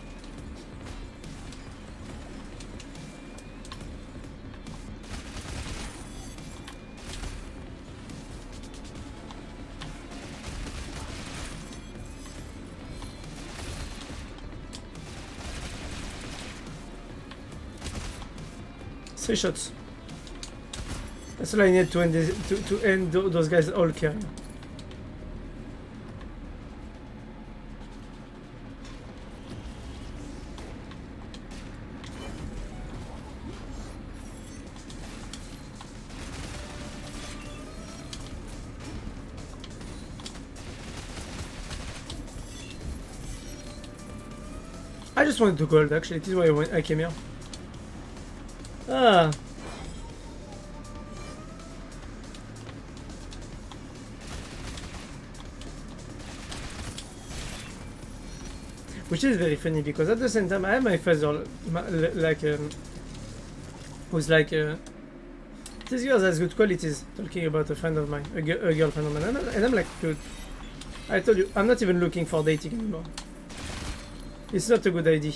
Three shots. That's all I need to end, to end those guys all carrying. I just wanted to gold actually, this is why I came here. Ah. Which is very funny because at the same time I have my father like who's like this girl has good qualities, talking about a friend of mine, a girlfriend of mine, and I'm like, dude, I told you I'm not even looking for dating anymore. It's not a good idea.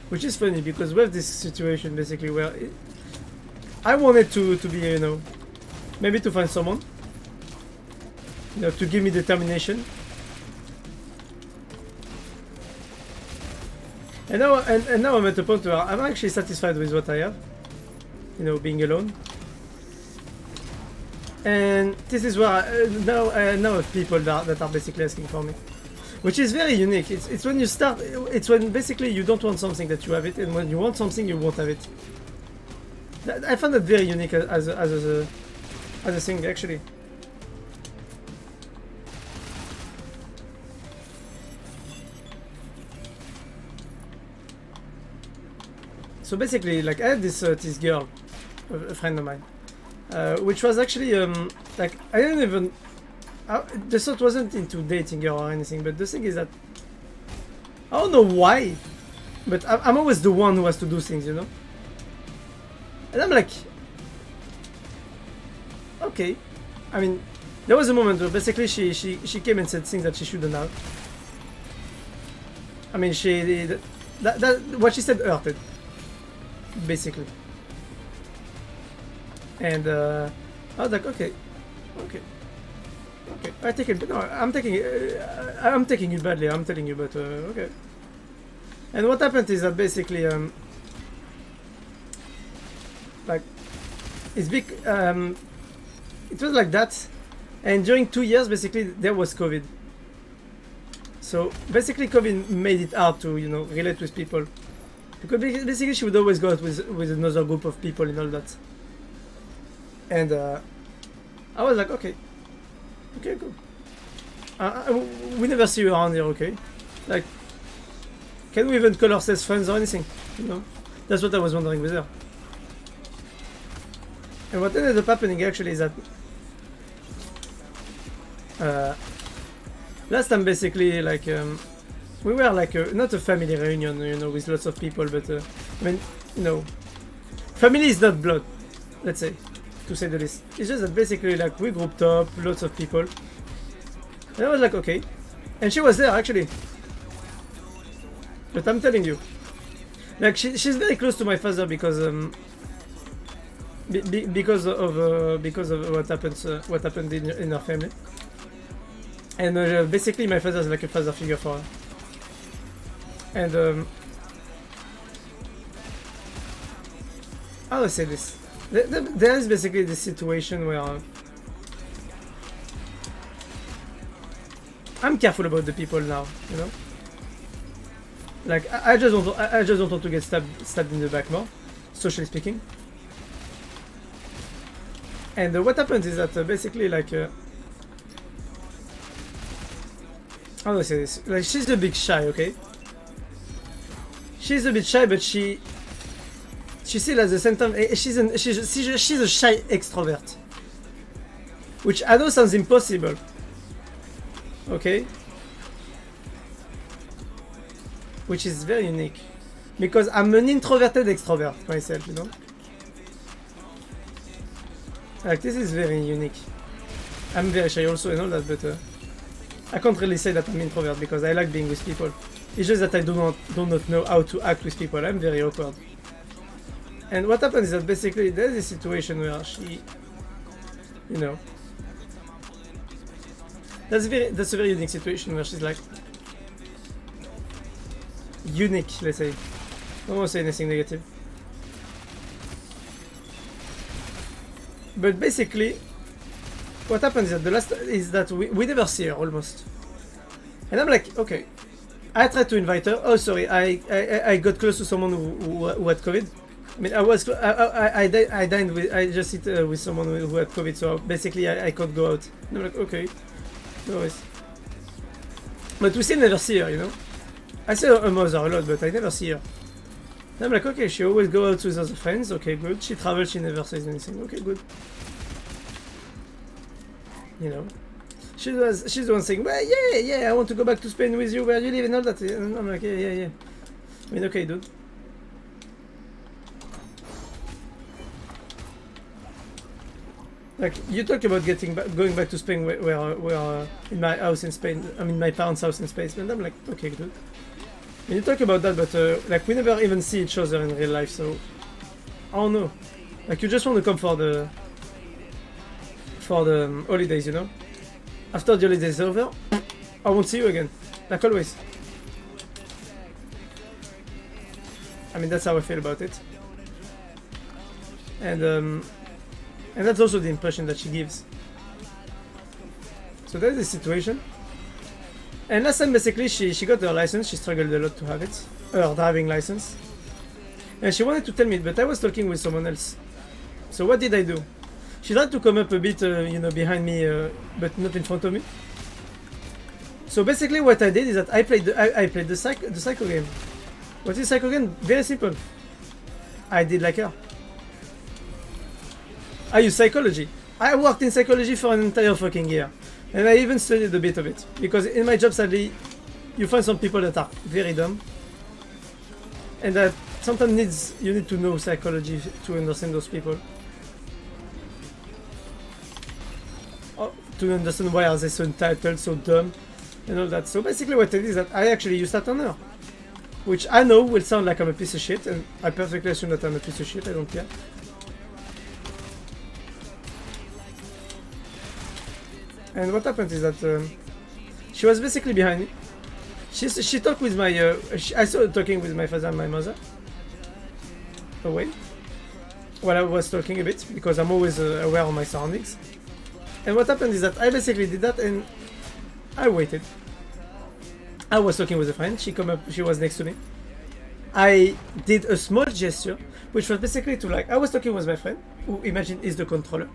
Which is funny because we have this situation basically where I wanted to be, you know, maybe to find someone, you know, to give me determination. And now I'm at the point where I'm actually satisfied with what I have, you know, being alone. And this is where now I have people that are basically asking for me. Which is very unique. It's when you start, it's when basically you don't want something that you have it, and when you want something you won't have it. I find that very unique as a thing actually. So basically, like I had this girl, a friend of mine, which was actually like I didn't even. The thought wasn't into dating her or anything, but the thing is that I don't know why, but I'm always the one who has to do things, you know. And I'm like, okay. I mean, there was a moment where basically she came and said things that she shouldn't have. I mean, that what she said hurted, basically. And I was like, okay. Okay, I take it. No, I'm taking it badly. I'm telling you, but okay. And what happened is that basically, like, it's big. It was like that, and during 2 years, basically, there was COVID. So basically, COVID made it hard to, you know, relate with people, because basically she would always go out with another group of people and all that. And I was like, okay. Okay, cool. We never see you around here, okay? Like, can we even call ourselves friends or anything? You know? That's what I was wondering with her. And what ended up happening actually is that last time basically, like, we were like not a family reunion, you know, with lots of people, but I mean, you know, family is not blood, let's say. To say the least. It's just that basically like we grouped up, lots of people. And I was like, okay. And she was there actually. But I'm telling you. Like she's very close to my father because because of what happened in her family. And basically my father is like a father figure for her. And how do I say this? There is basically this situation where I'm careful about the people now, you know? Like I just don't want to get stabbed in the back more, socially speaking. And what happens is that basically like how do I say this? Like she's a bit shy, okay? She's a bit shy, but she still at the same time she's a shy extrovert, which I know sounds impossible. Okay, which is very unique because I'm an introverted extrovert myself, you know. Like this is very unique. I'm very shy also and all that, but I can't really say that I'm introvert because I like being with people. It's just that I do not know how to act with people. I'm very awkward. And what happens is that basically there's a situation where she, you know, that's a very unique situation where she's like unique, let's say. I don't want to say anything negative. But basically, what happens is that we never see her almost. And I'm like, okay. I tried to invite her. Oh, sorry, I got close to someone who had COVID. I mean, I just hit with someone who had COVID, so basically I can't go out. And I'm like, okay, no worries. But we still never see her, you know. I see her mother a lot, but I never see her. And I'm like, okay, she always goes out with other friends. Okay, good. She travels, she never says anything. Okay, good. You know. She's the one saying, well, yeah, I want to go back to Spain with you, where you live and all that. And I'm like, yeah. I mean, okay, dude. Like, you talk about going back to Spain where in my house in Spain, I mean, my parents' house in Spain, and I'm like, okay, dude. And you talk about that, but like, we never even see each other in real life, so I don't know. Like, you just want to come for the holidays, you know? After the holidays is over, I won't see you again, like always. I mean, that's how I feel about it. And that's also the impression that she gives. So that's the situation. And last time, basically, she got her license. She struggled a lot to have it, her driving license. And she wanted to tell me, but I was talking with someone else. So what did I do? She tried to come up a bit, you know, behind me, but not in front of me. So basically, what I did is that I played the psycho game. What is psycho game? Very simple. I did like her. I use psychology. I worked in psychology for an entire fucking year, and I even studied a bit of it because in my job, sadly, you find some people that are very dumb, and that sometimes you need to know psychology to understand those people. To understand why are they so entitled, so dumb, and all that. So basically what I did is that I actually used that on her. Which I know will sound like I'm a piece of shit, and I perfectly assume that I'm a piece of shit, I don't care. And what happened is that she was basically behind me. She talked with my, I saw her talking with my father and my mother. Away. While I was talking a bit, because I'm always aware of my surroundings. And what happened is that I basically did that and I waited. I was talking with a friend, she come up, she was next to me. I did a small gesture, which was basically to like, I was talking with my friend, who imagine is the controller,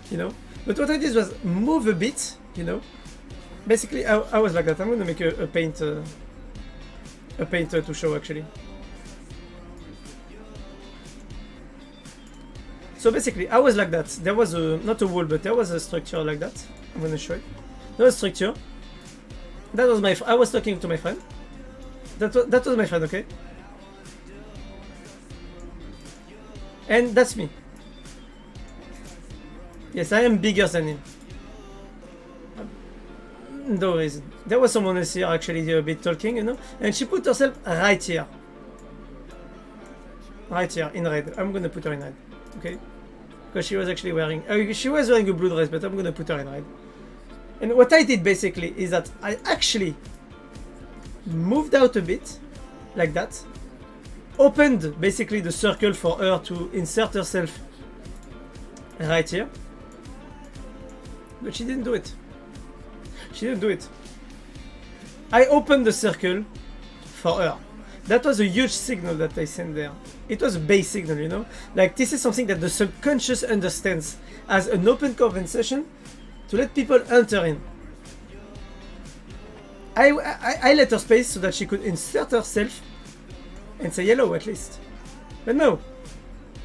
you know. But what I did was move a bit, you know. Basically, I was like that. I'm gonna make a paint to show actually. So basically, I was like that. There was not a wall, but there was a structure like that. I'm gonna show it. There was a structure. That was my. I was talking to my friend. That was my friend, okay. And that's me. Yes, I am bigger than him. No reason. There was someone else here actually a bit talking, you know, and she put herself right here. Right here in red. I'm gonna put her in red, okay? Because she was actually wearing. She was wearing a blue dress, but I'm gonna put her in red. And what I did basically is that I actually moved out a bit, like that. Opened basically the circle for her to insert herself right here. But she didn't do it. She didn't do it. I opened the circle for her. That was a huge signal that I sent there. It was a base signal, you know? Like, this is something that the subconscious understands as an open conversation to let people enter in. I let her space so that she could insert herself and say hello at least. But no.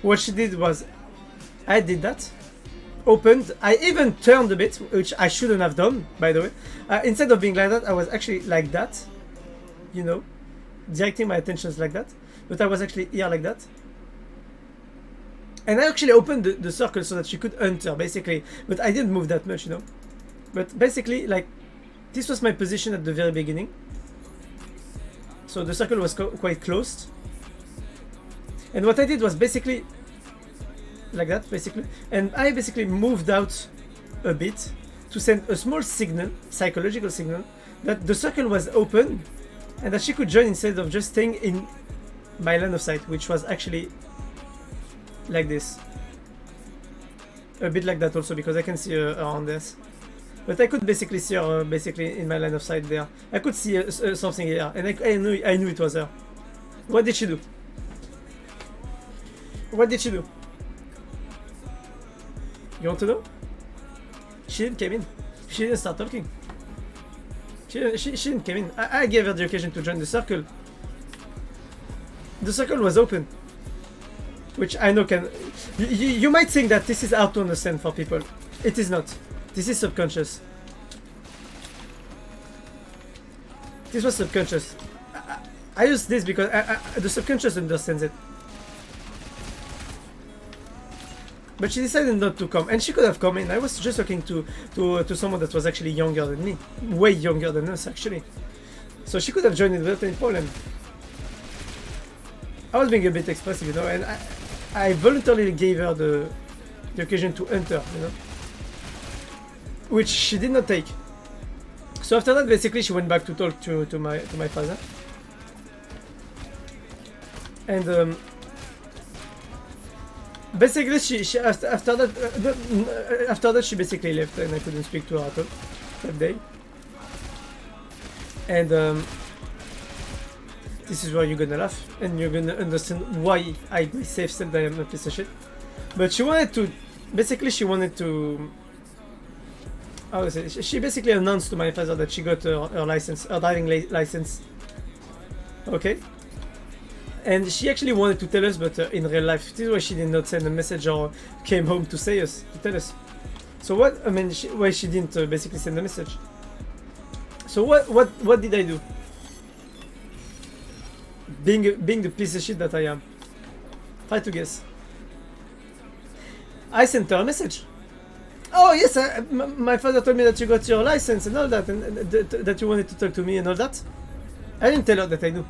What she did was, I did that. Opened. I even turned a bit, which I shouldn't have done, by the way. Instead of being like that, I was actually like that. You know? Directing my attentions like that. But I was actually here like that. And I actually opened the circle so that she could enter, basically. But I didn't move that much, you know? But basically, like, this was my position at the very beginning. So the circle was quite closed. And what I did was basically like that, basically. And I basically moved out a bit to send a small signal, psychological signal, that the circle was open and that she could join instead of just staying in my line of sight, which was actually like this. A bit like that also, because I can see her around this. But I could basically see her basically in my line of sight there. I could see something here, and I knew it was her. What did she do? What did she do? You want to know? She didn't come in. She didn't start talking. She didn't come in. I gave her the occasion to join the circle. The circle was open. Which I know can... You might think that this is hard to understand for people. It is not. This is subconscious. This was subconscious. I use this because the subconscious understands it. But she decided not to come, and she could have come in. I was just talking to someone that was actually younger than me, way younger than us actually. So she could have joined in without any problem. I was being a bit expressive, you know, and I voluntarily gave her the occasion to enter, you know, which she did not take. So after that, basically, she went back to talk to my father, and basically she after that she basically left, and I couldn't speak to her at all that day. And this is where you're gonna laugh and you're gonna understand why I myself said that I'm a piece of shit. But she wanted to, basically she wanted to, how to say, she basically announced to my father that she got her license, her driving license. Okay? And she actually wanted to tell us, but in real life, this is why she did not send a message or came home to say us, to tell us. So what, I mean, why she didn't basically send a message. So what did I do? Being the piece of shit that I am. Try to guess. I sent her a message. Oh yes, my father told me that you got your license and all that, and that you wanted to talk to me and all that. I didn't tell her that I do.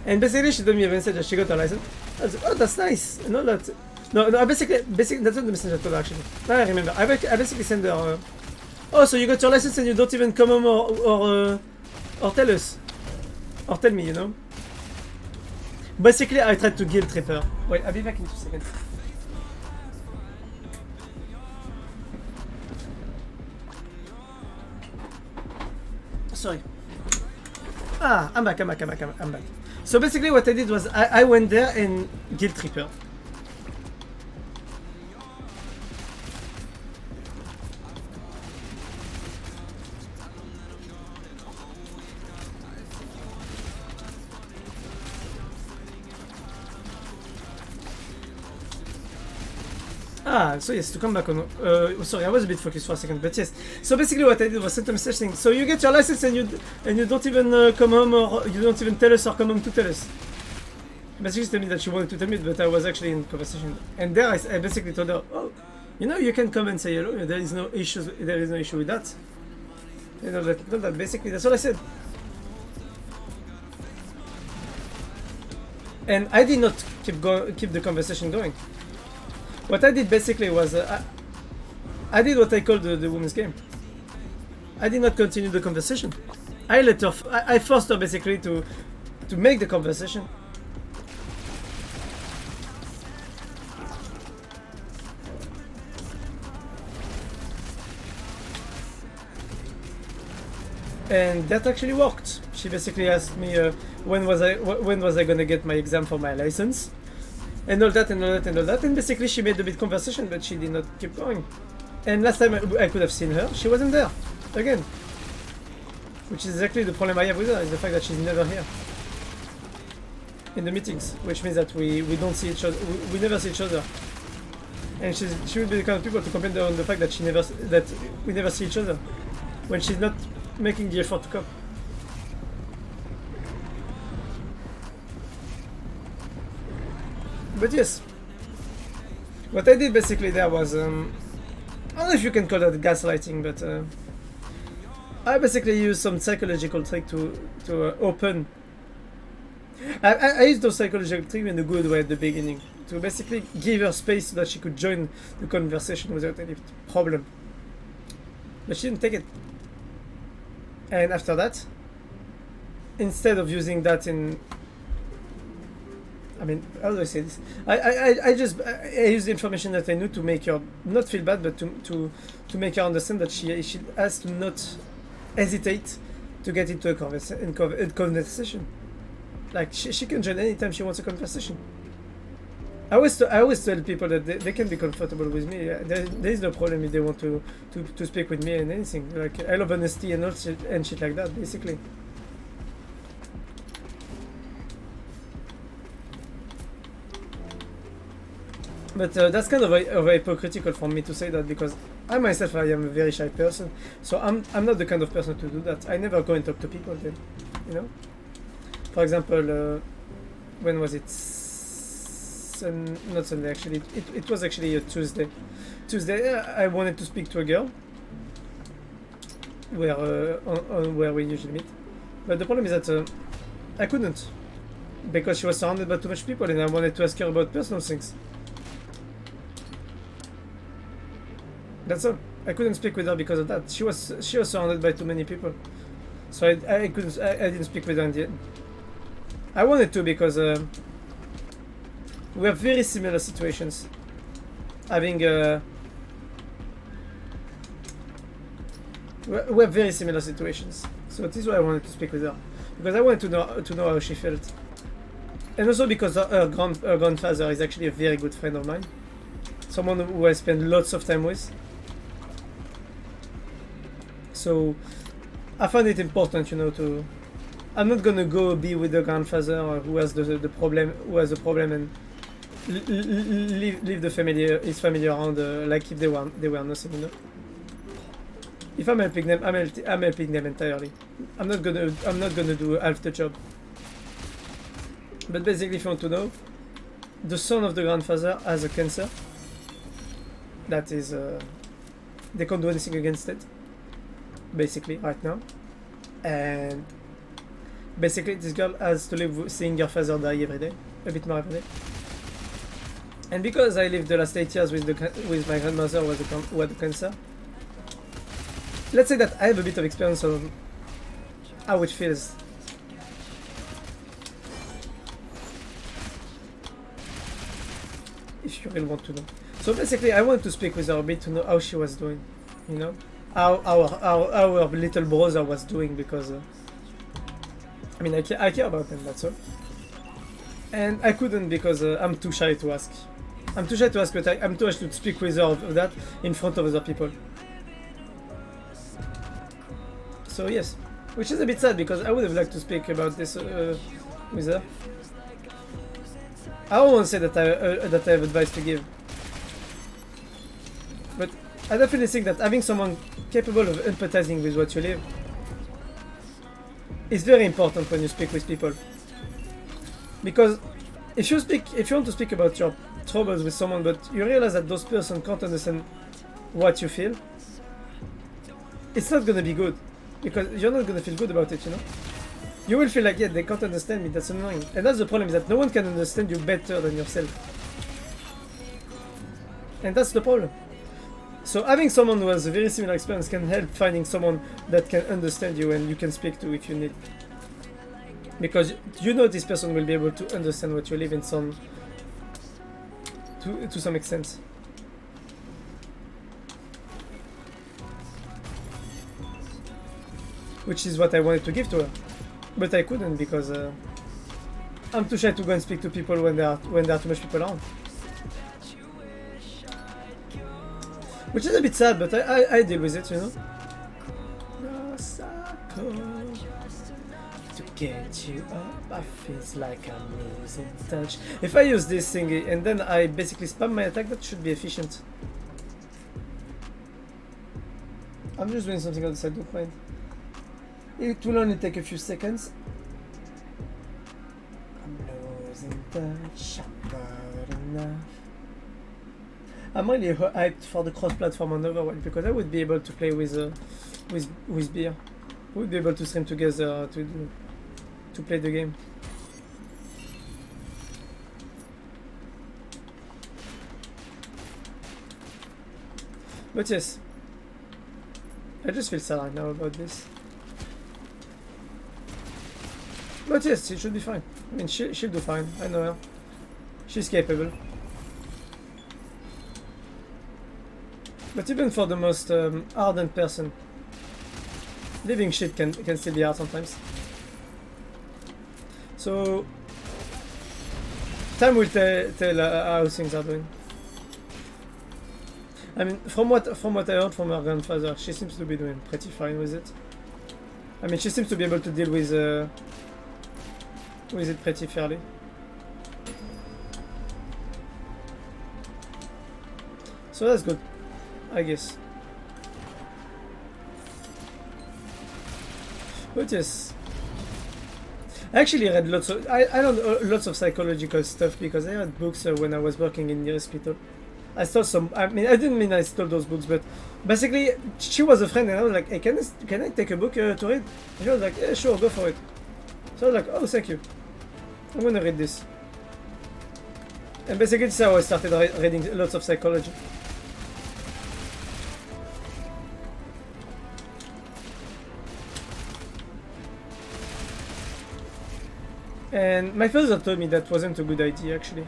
And basically she told me a message that she got her license. I was like, oh, that's nice and all that. No, basically that's not the message I told her actually. I remember. I basically sent her. Oh, so you got your license and you don't even come home or tell us. Or tell me, you know. Basically, I tried to guilt trip her. Wait, I'll be back in 2 seconds. Sorry. Ah, I'm back. So basically what I did was I went there and guilt trip her. Ah, so yes, to come back on. Sorry, I was a bit focused for a second, but yes. So basically, what I did was send a message saying, "So you get your license and you don't even come home, or you don't even tell us or come home to tell us." Basically, she told me that she wanted to tell me, but I was actually in conversation. And there, I basically told her, "Oh, you know, you can come and say hello. There is no issues. There is no issue with that." You know that basically, that's all I said. And I did not keep the conversation going. What I did basically was, I did what I call the woman's game. I did not continue the conversation. I let her, I forced her basically to make the conversation. and that actually worked. She basically asked me when was I gonna get my exam for my license, and all that, and basically she made a bit conversation, but she did not keep going. And last time I could have seen her, she wasn't there again, which is exactly the problem I have with her, is the fact that she's never here in the meetings, which means that we don't see each other, we never see each other. And she would be the kind of people to complain on the fact that we never see each other when she's not making the effort to come. But yes, what I did basically there was I don't know if you can call that gaslighting, but I basically used some psychological trick to open. I used those psychological tricks in a good way at the beginning, to basically give her space so that she could join the conversation without any problem. But she didn't take it. And after that, instead of using that in... I mean, how do I say this? I use the information that I knew to make her not feel bad, but to make her understand that she has to not hesitate to get into a conversation. Like, she can join anytime she wants a conversation. I always tell people that they can be comfortable with me. There is no problem if they want to speak with me and anything. Like, I love honesty and shit like that, basically. But that's kind of hypocritical for me to say that, because I myself, I am a very shy person, so I'm not the kind of person to do that. I never go and talk to people then, you know? For example, when was it? Not Sunday, actually. It was actually a Tuesday. Tuesday, I wanted to speak to a girl where we usually meet. But the problem is that I couldn't, because she was surrounded by too much people, and I wanted to ask her about personal things. That's all. I couldn't speak with her because of that. She was surrounded by too many people, so I didn't speak with her in the end. I wanted to, because we have very similar situations. We have very similar situations. So this is why I wanted to speak with her, because I wanted to know how she felt, and also because her grandfather is actually a very good friend of mine, someone who I spend lots of time with. So I find it important, you know, to... I'm not gonna go be with the grandfather who has the problem, and leave his family around like if they were nothing, you know. If I'm helping them, I'm helping them entirely. I'm not gonna do half the job. But basically, if you want to know, the son of the grandfather has a cancer. That is, they can't do anything against it, basically, right now. And basically, this girl has to live seeing her father die every day, a bit more every day. And because I lived the last 8 years with my grandmother who had cancer, let's say that I have a bit of experience on how it feels. If you really want to know. So basically, I wanted to speak with her a bit to know how she was doing, you know, how our little brother was doing, because I mean, I care about them, that's all. And I couldn't, because I'm too shy to ask. I'm too shy to ask, but I'm too shy to speak with her of that in front of other people. So yes, which is a bit sad, because I would have liked to speak about this with her. I don't want to say that I have advice to give, but I definitely think that having someone capable of empathizing with what you live is very important when you speak with people. Because if you want to speak about your troubles with someone, but you realize that those person can't understand what you feel, it's not gonna be good, because you're not gonna feel good about it, you know. You will feel like, yeah, they can't understand me, that's annoying. And that's the problem, is that no one can understand you better than yourself. And that's the problem. So having someone who has a very similar experience can help finding someone that can understand you and you can speak to if you need. Because you know this person will be able to understand what you live in to some extent. which is what I wanted to give to her, but I couldn't because I'm too shy to go and speak to people when there are too much people around. Which is a bit sad, but I deal with it, you know. To get you up, I feel like I'm losing touch. If I use this thingy and then I basically spam my attack, that should be efficient. I'm just doing something else, I don't mind. It will only take a few seconds. I'm losing touch, I'm not enough. I'm really hyped for the cross-platform on Overwatch because I would be able to play with beer. We would be able to stream together to play the game. But yes, I just feel sad right now about this. But yes, it should be fine. I mean, she'll do fine. I know her. She's capable. But even for the most ardent person, living shit can still be hard sometimes. So time will tell how things are doing. I mean, from what I heard from her grandfather, she seems to be doing pretty fine with it. I mean, she seems to be able to deal with it pretty fairly. So that's good, I guess. But yes, I actually read lots of lots of psychological stuff because I read books when I was working in the hospital. I stole some. I mean, I didn't mean I stole those books, but basically, she was a friend, and I was like, "Hey, can I take a book to read?" And she was like, "Yeah, sure, go for it." So I was like, "Oh, thank you. I'm gonna read this." And basically, that's how I started reading lots of psychology. And my father told me that wasn't a good idea, actually.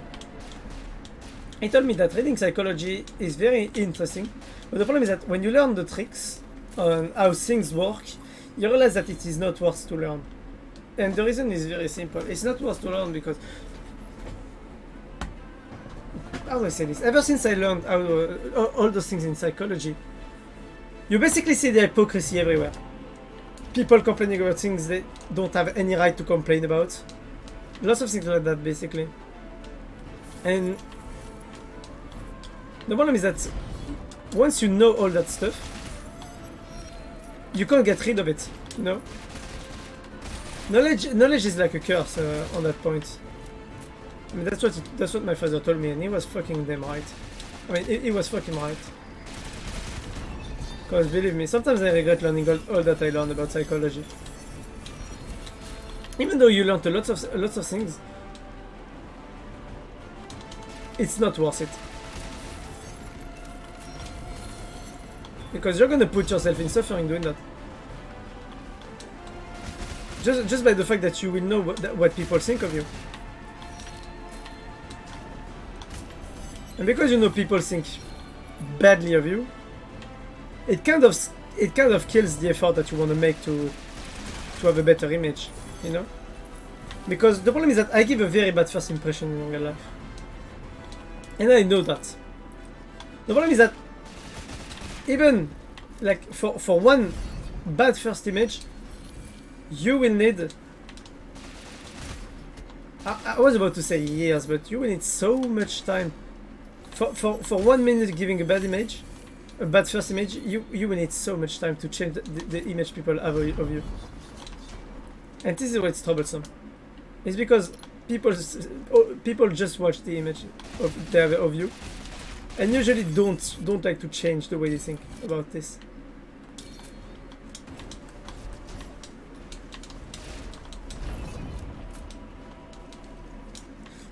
He told me that reading psychology is very interesting, but the problem is that when you learn the tricks on how things work, you realize that it is not worth to learn. And the reason is very simple. It's not worth to learn because... How do I say this? Ever since I learned how, all those things in psychology, you basically see the hypocrisy everywhere. People complaining about things they don't have any right to complain about. Lots of things like that, basically. And the problem is that once you know all that stuff, you can't get rid of it, you know? Knowledge is like a curse on that point. I mean, that's what my father told me, and he was fucking damn right. I mean, he was fucking right. Because believe me, sometimes I regret learning all that I learned about psychology. Even though you learned lots of things, it's not worth it. Because you're gonna put yourself in suffering doing that. Just by the fact that you will know what people think of you. And because you know people think badly of you, it kind of kills the effort that you want to make to have a better image, you know? Because the problem is that I give a very bad first impression in real life. And I know that. The problem is that even like for one bad first image, you will need... I was about to say years, but you will need so much time. For 1 minute giving a bad image, a bad first image, you will need so much time to change the image people have of you. And this is why it's troublesome. It's because people just watch the image they have of you, and usually don't like to change the way they think about this.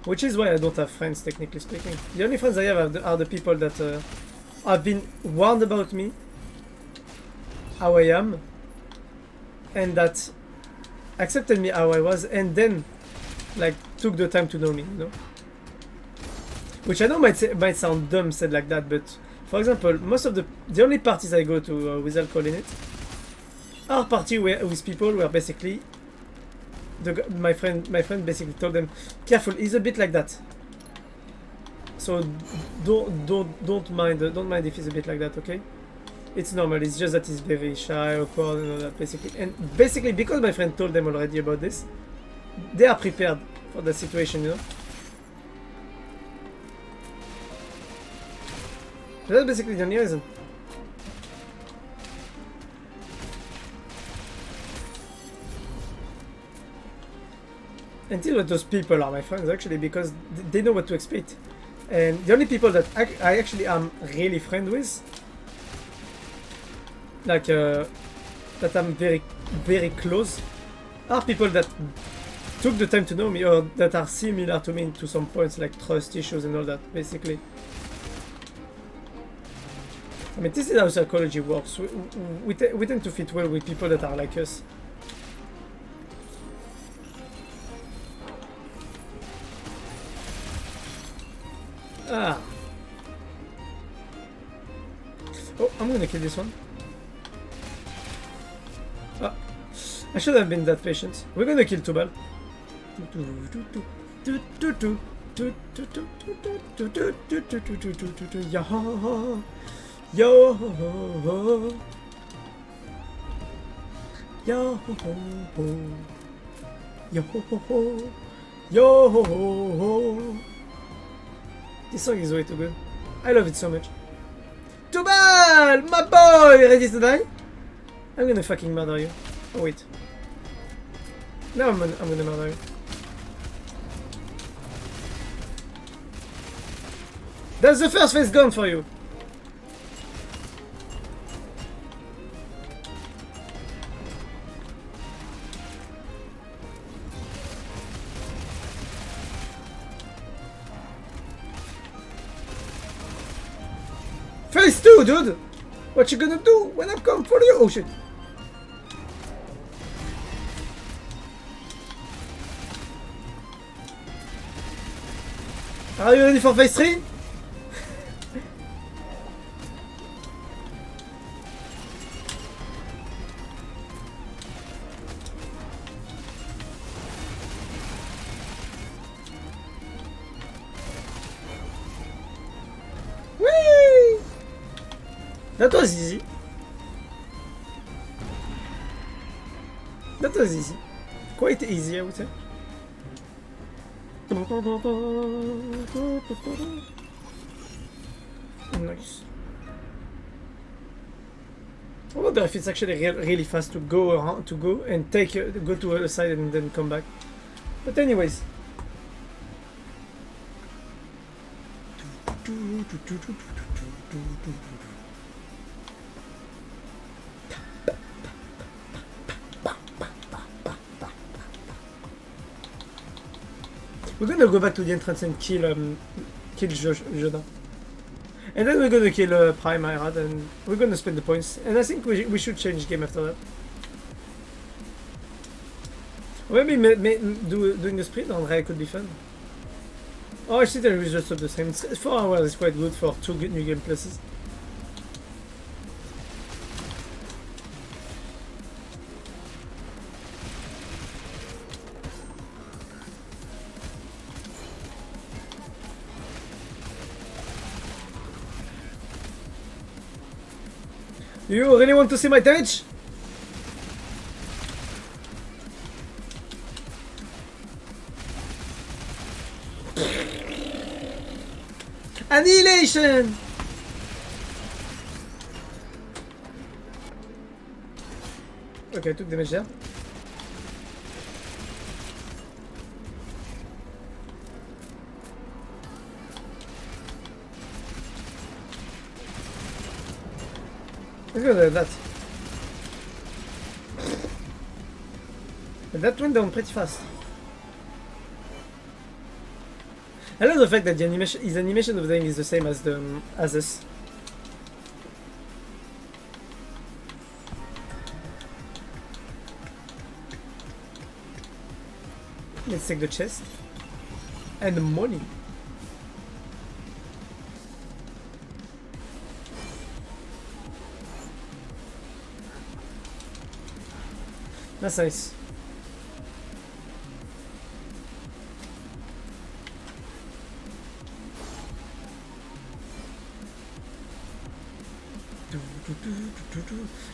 Which is why I don't have friends, technically speaking. The only friends I have are the people that have been warned about me, how I am, and that accepted me how I was, and then like took the time to know me, you know? Which I know might sound dumb said like that, but for example, most of the only parties I go to with alcohol in it, our party with people were basically my friend basically told them, careful, he's a bit like that. So don't mind if he's a bit like that, okay? It's normal. It's just that he's very shy, awkward, and all that basically. And basically, because my friend told them already about this, they are prepared for the situation, you know. So that's basically the only reason. Until those people are my friends actually, because they know what to expect. And the only people that I actually am really friend with, like that I'm very, very close, are people that took the time to know me or that are similar to me to some points, like trust issues and all that, basically. I mean, this is how psychology works. We tend to fit well with people that are like us. Ah. Oh, I'm gonna kill this one. Ah. I should have been that patient. We're gonna kill Tubal. Yo, yo, yo. This song is way too good. I love it so much. Tubal, my boy, ready to die? I'm gonna fucking murder you. Oh wait. Now I'm gonna murder you. That's the first face gone for you. Phase 2, dude! What you gonna do when I come for you? Oh shit. Are you ready for phase 3? That was easy. That was easy. Quite easy, I would say. Nice. I wonder if it's actually really fast to go around, to go and go to the side and then come back. But anyways. We're gonna go back to the entrance and kill Joda. And then we're gonna kill Prime Irad and we're gonna spend the points. And I think we should change game after that. Or maybe doing a sprint on Rai could be fun. Oh, actually the results are the same. 4 hours is quite good for 2 new game pluses. You really want to see my damage? Annihilation! Okay, I took damage there. Look at that. But that went down pretty fast. I love the fact that his animation of dying is the same as this. Let's take the chest and the money. That's nice.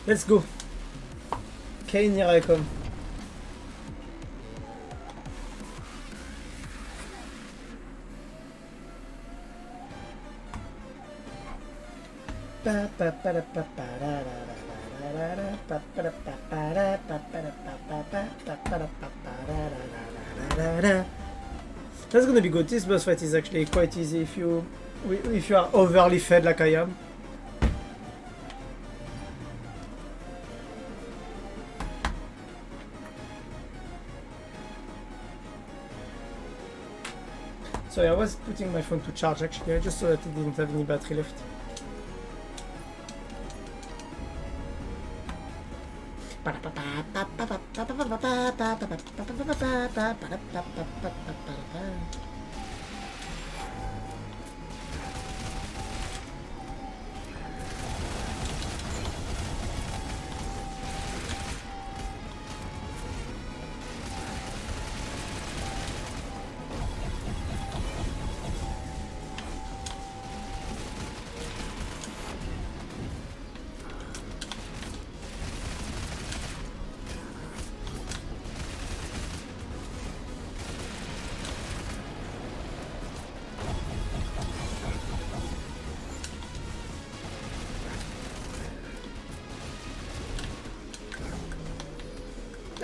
Let's go. Kane ira comme. That's gonna be good. This boss fight is actually quite easy if you are overly fed like I am. Sorry, I was putting my phone to charge actually, just so that it didn't have any battery left.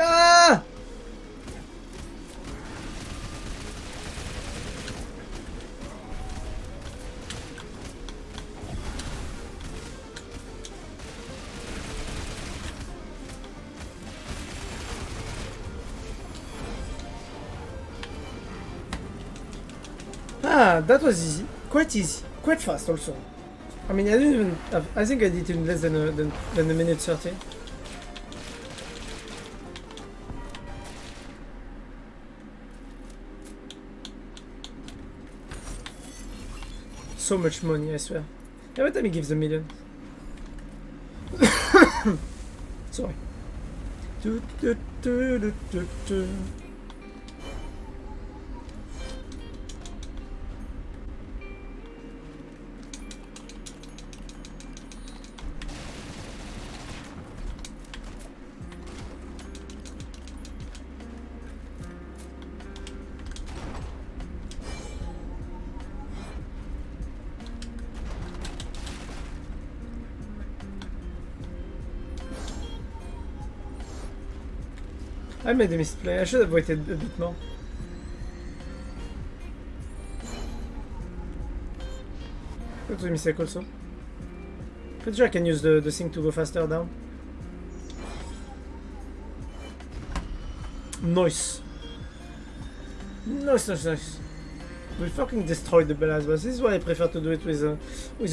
Ah! Ah, that was easy. Quite easy. Quite fast also. I mean, I didn't even have, I think I did it in less than a minute 30. So much money, I swear. Every time he gives a million. Sorry. I made a misplay. I should have waited a bit more. That was a mistake also. Pretty sure I can use the thing to go faster down. Nice. Nice, nice, nice. We fucking destroyed the Belas boss. This is why I prefer to do it with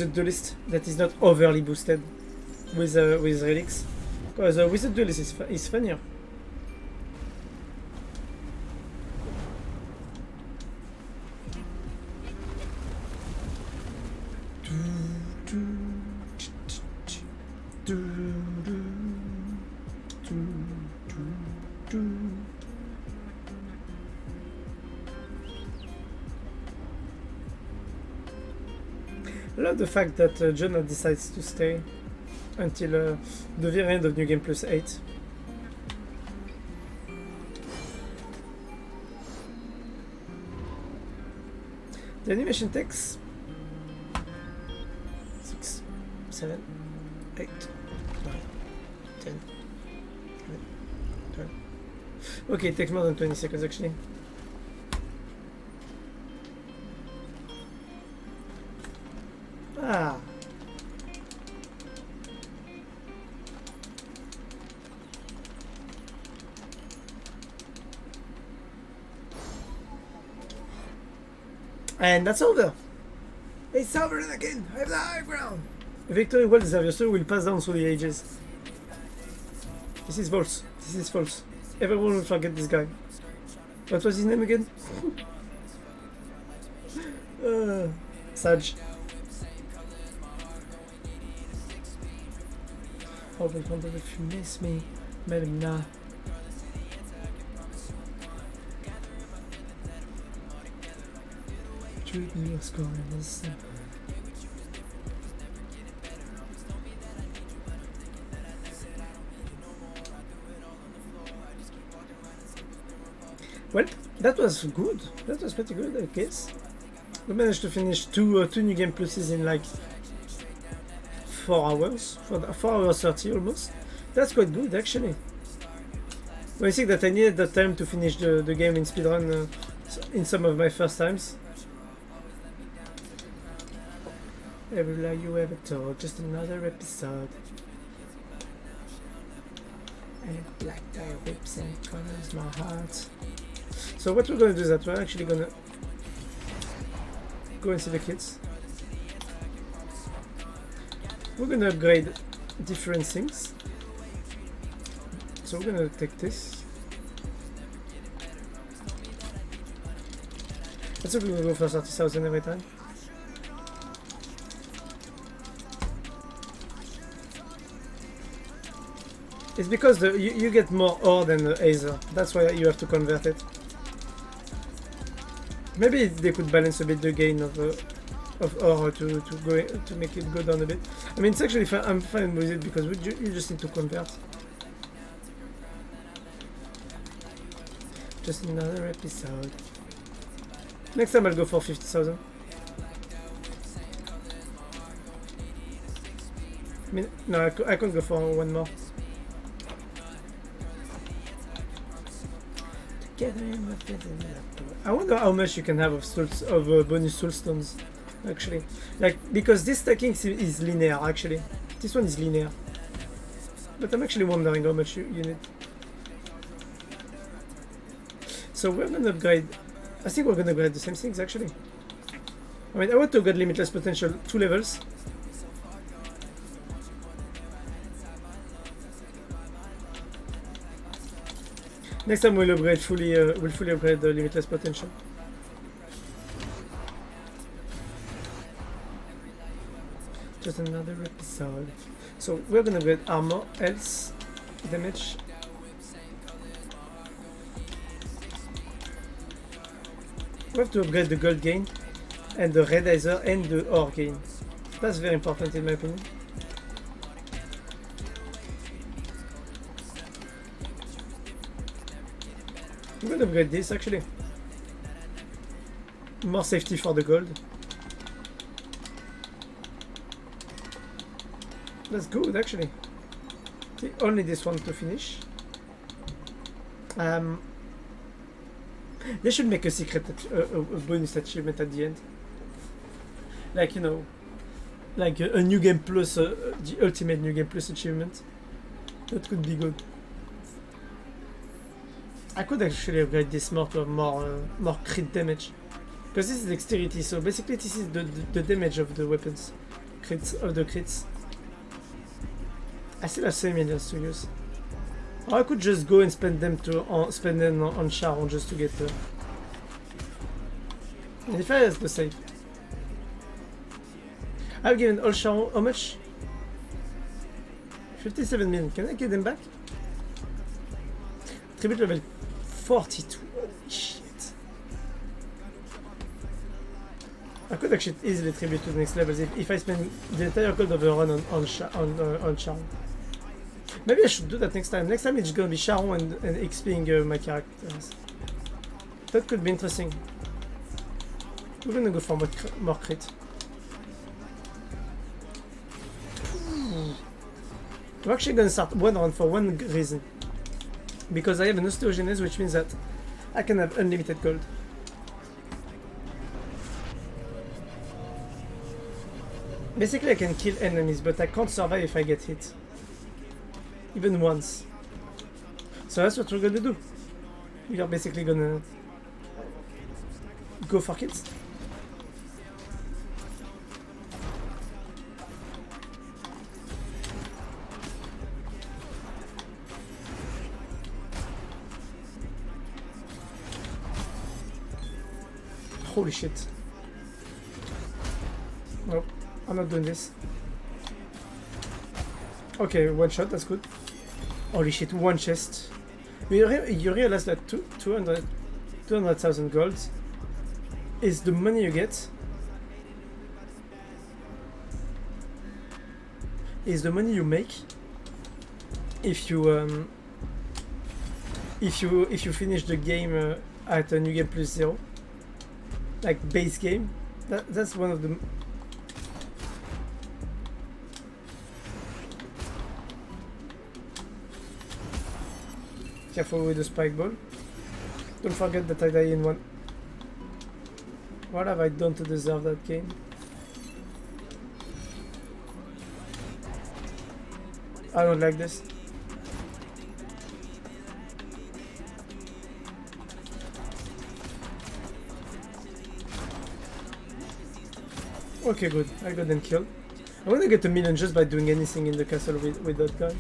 a duelist that is not overly boosted with relics. Because with a duelist it's funnier. I love the fact that Jonah decides to stay until the very end of New Game Plus 8. The animation takes 6, 7, 8, 9, 10, 11, 12. Okay, it takes more than 20 seconds actually. Ah. And that's over. It's over again. I have the high ground. Victory well deserved. Your story will pass down through the ages. This is false. This is false. Everyone will forget this guy. What was his name again? Saj. Oh, but if you miss me, madam, nah. good your score in December. Well, that was good. That was pretty good, I guess. We managed to finish two new game pluses in like 4 hours. 4 hours 30 almost. That's quite good actually. Well, I think that I needed that time to finish the game in speedrun in some of my first times. Every lie you ever told, just another episode. And black tie whips and colors my heart. So what we're gonna do is that we're actually gonna go and see the kids. We're gonna upgrade different things. So we're gonna take this. Let's say we're gonna go for 30,000 every time. It's because you get more ore than the Aether. That's why you have to convert it. Maybe they could balance a bit the gain of ore to make it go down a bit. I mean, it's actually fine. I'm fine with it because you just need to convert. Just another episode. Next time I'll go for 50,000. I mean, no, I can't go for one more. I wonder how much you can have of bonus soul stones, actually. Like, because this stacking is linear, actually. This one is linear. But I'm actually wondering how much you need. So we're gonna upgrade. I think we're gonna upgrade the same things, actually. I mean, I want to get limitless potential 2 levels. Next time we'll upgrade we'll fully upgrade the limitless potential. Just another episode. So we're gonna upgrade armor, health, damage. We have to upgrade the gold gain and the red Aether and the ore gain. That's very important in my opinion. I'm gonna upgrade this actually. More safety for the gold. That's good actually. See, only this one to finish. They should make a secret, a bonus achievement at the end. Like, you know, like a new game plus, the ultimate new game plus achievement. That could be good. I could actually upgrade this more to more crit damage. Because this is dexterity, so basically this is the damage of the weapons. Crits. I still have 7 millions to use. Or I could just go and spend them on Charon just to get and if I have the save. I've given all Charon how much? 57 million. Can I get them back? Tribute level 42. Holy shit. I could actually easily tribute to the next levels if I spend the entire gold of the run on Charon. Maybe I should do that next time. Next time it's gonna be Charon and XPing my characters. That could be interesting. We're gonna go for more crit. I'm actually gonna start one run for one reason. Because I have an osteogenes, which means that I can have unlimited gold. Basically I can kill enemies, but I can't survive if I get hit. Even once. So that's what we're gonna do. We are basically gonna go for kills. Holy shit. Nope, I'm not doing this. Okay, one shot, that's good. Holy shit, one chest. You realize that 200,000 golds is the money you get. Is the money you make if you finish the game at a new game plus 0, like base game. That's one of the. Careful with the spike ball. Don't forget that I die in one. What have I done to deserve that game? I don't like this. Okay, good. I got them killed. I want to get a million just by doing anything in the castle with that guy.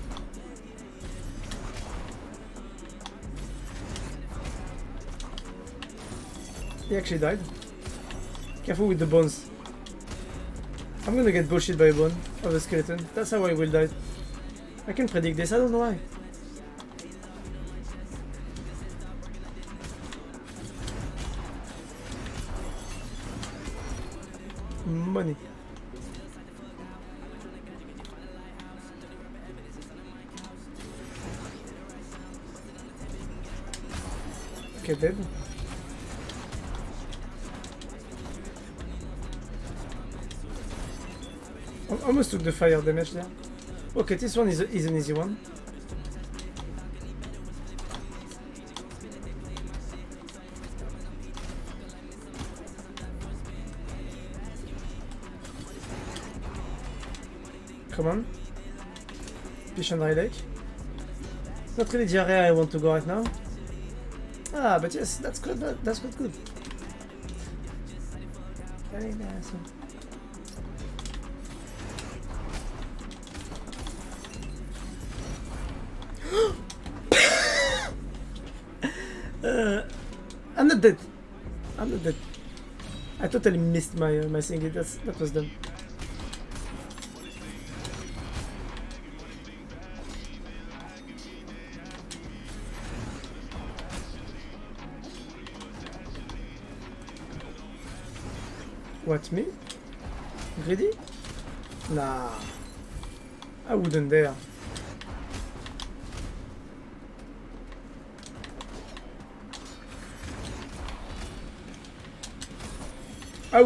He actually died. Careful with the bones. I'm gonna get bullshit by a bone of a skeleton. That's how I will die. I can predict this, I don't know why. Money. Okay, dead. Almost took the fire damage there. Okay, this one is an easy one. Come on. Fish and Lake. Not really the area I want to go right now. Ah, but yes, that's good. That's quite good. Very nice. I'm not dead. I'm not dead. I totally missed my my thingy. That was dumb. What, me? Greedy? Nah. I wouldn't dare. I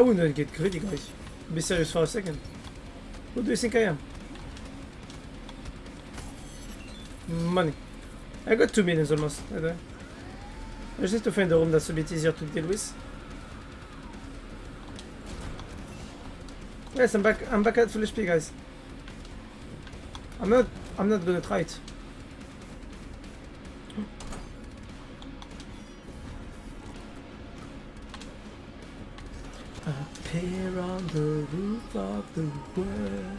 wouldn't get greedy, guys. Be serious for a second. Who do you think I am? Money. I got 2 millions almost. I just need to find a room that's a bit easier to deal with. Yes, I'm back at full HP, guys. I'm not gonna try it. Appear on the roof of the world.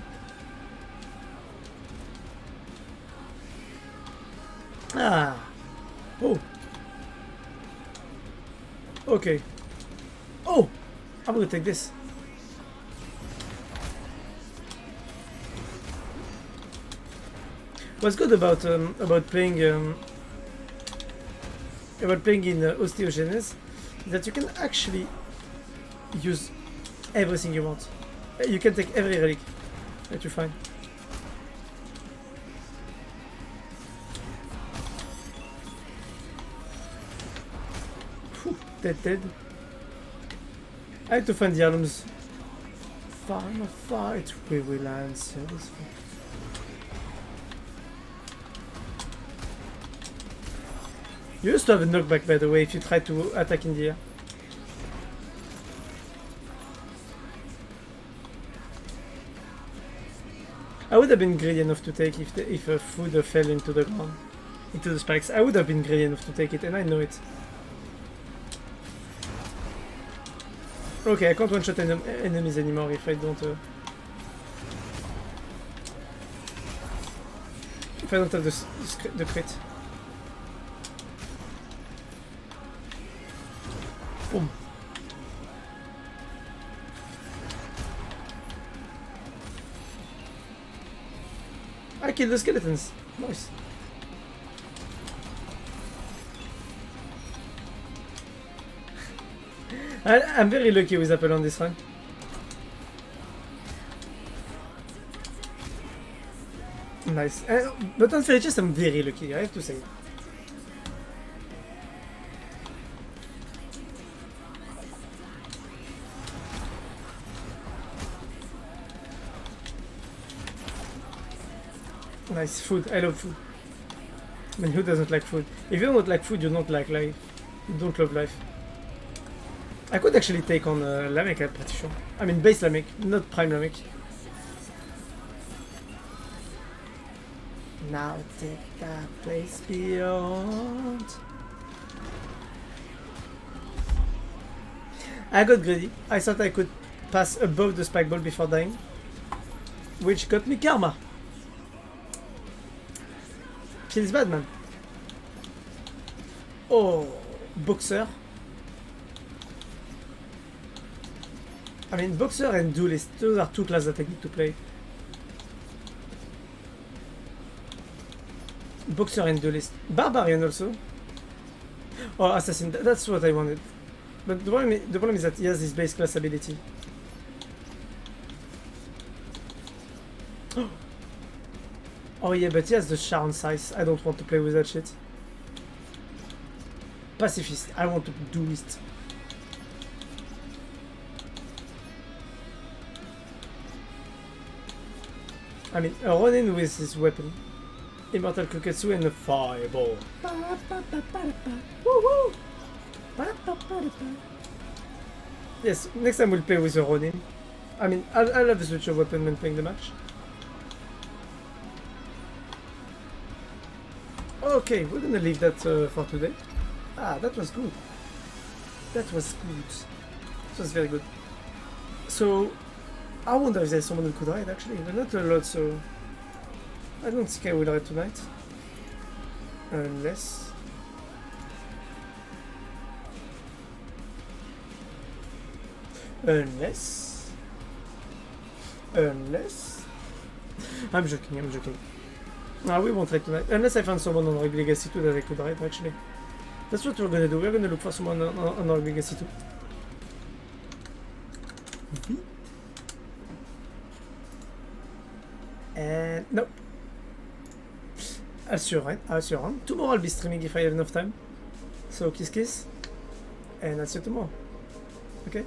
Ah. Oh. Okay. Oh. I'm gonna take this. What's good about playing in Osteogenes is that you can actually use everything you want. You can take every relic that you find. Whew, dead. I had to find the albums. Final fight, we will answer this one. You used to have a knockback, by the way, if you try to attack in the air. I would have been greedy enough to take if food fell into the ground, into the spikes. I would have been greedy enough to take it, and I know it. Okay, I can't one-shot enemies anymore if I don't have the crit. Boom. I killed the skeletons. Nice. I'm very lucky with Apple on this run. Nice. But on fair chest, I'm very lucky, I have to say. Nice food. I love food. I mean, who doesn't like food? If you don't like food, you don't like life. You don't love life. I could actually take on Lamek, I'm pretty sure. I mean, base Lamek, not prime Lamek. Now take that place beyond. I got greedy. I thought I could pass above the spike ball before dying, which got me karma. Feels bad, man. Oh, boxer. I mean, boxer and duelist, those are two classes that I need to play. Boxer and duelist. Barbarian also. Oh, assassin, that's what I wanted. But the problem is that he has his base class ability. Oh yeah, but he has the Sharon size. I don't want to play with that shit. Pacifist. I want to duelist. I mean, a Ronin with his weapon. Immortal Kuketsu and a fireball. Woohoo! Yes, next time we'll play with a Ronin. I mean, I'll have a switch of weapon when playing the match. Okay, we're gonna leave that for today. Ah, that was good. That was good. It was very good. So, I wonder if there's someone who could ride actually, but not a lot, so I don't think I will ride tonight. Unless... I'm joking. Ah, we won't ride tonight. Unless I find someone on Rogue Legacy2 that I could ride actually. That's what we're gonna do. We're gonna look for someone on Rogue Legacy2. And nope. I'll see you around. Tomorrow I'll be streaming if I have enough time. So kiss kiss. And I'll see you tomorrow. Okay?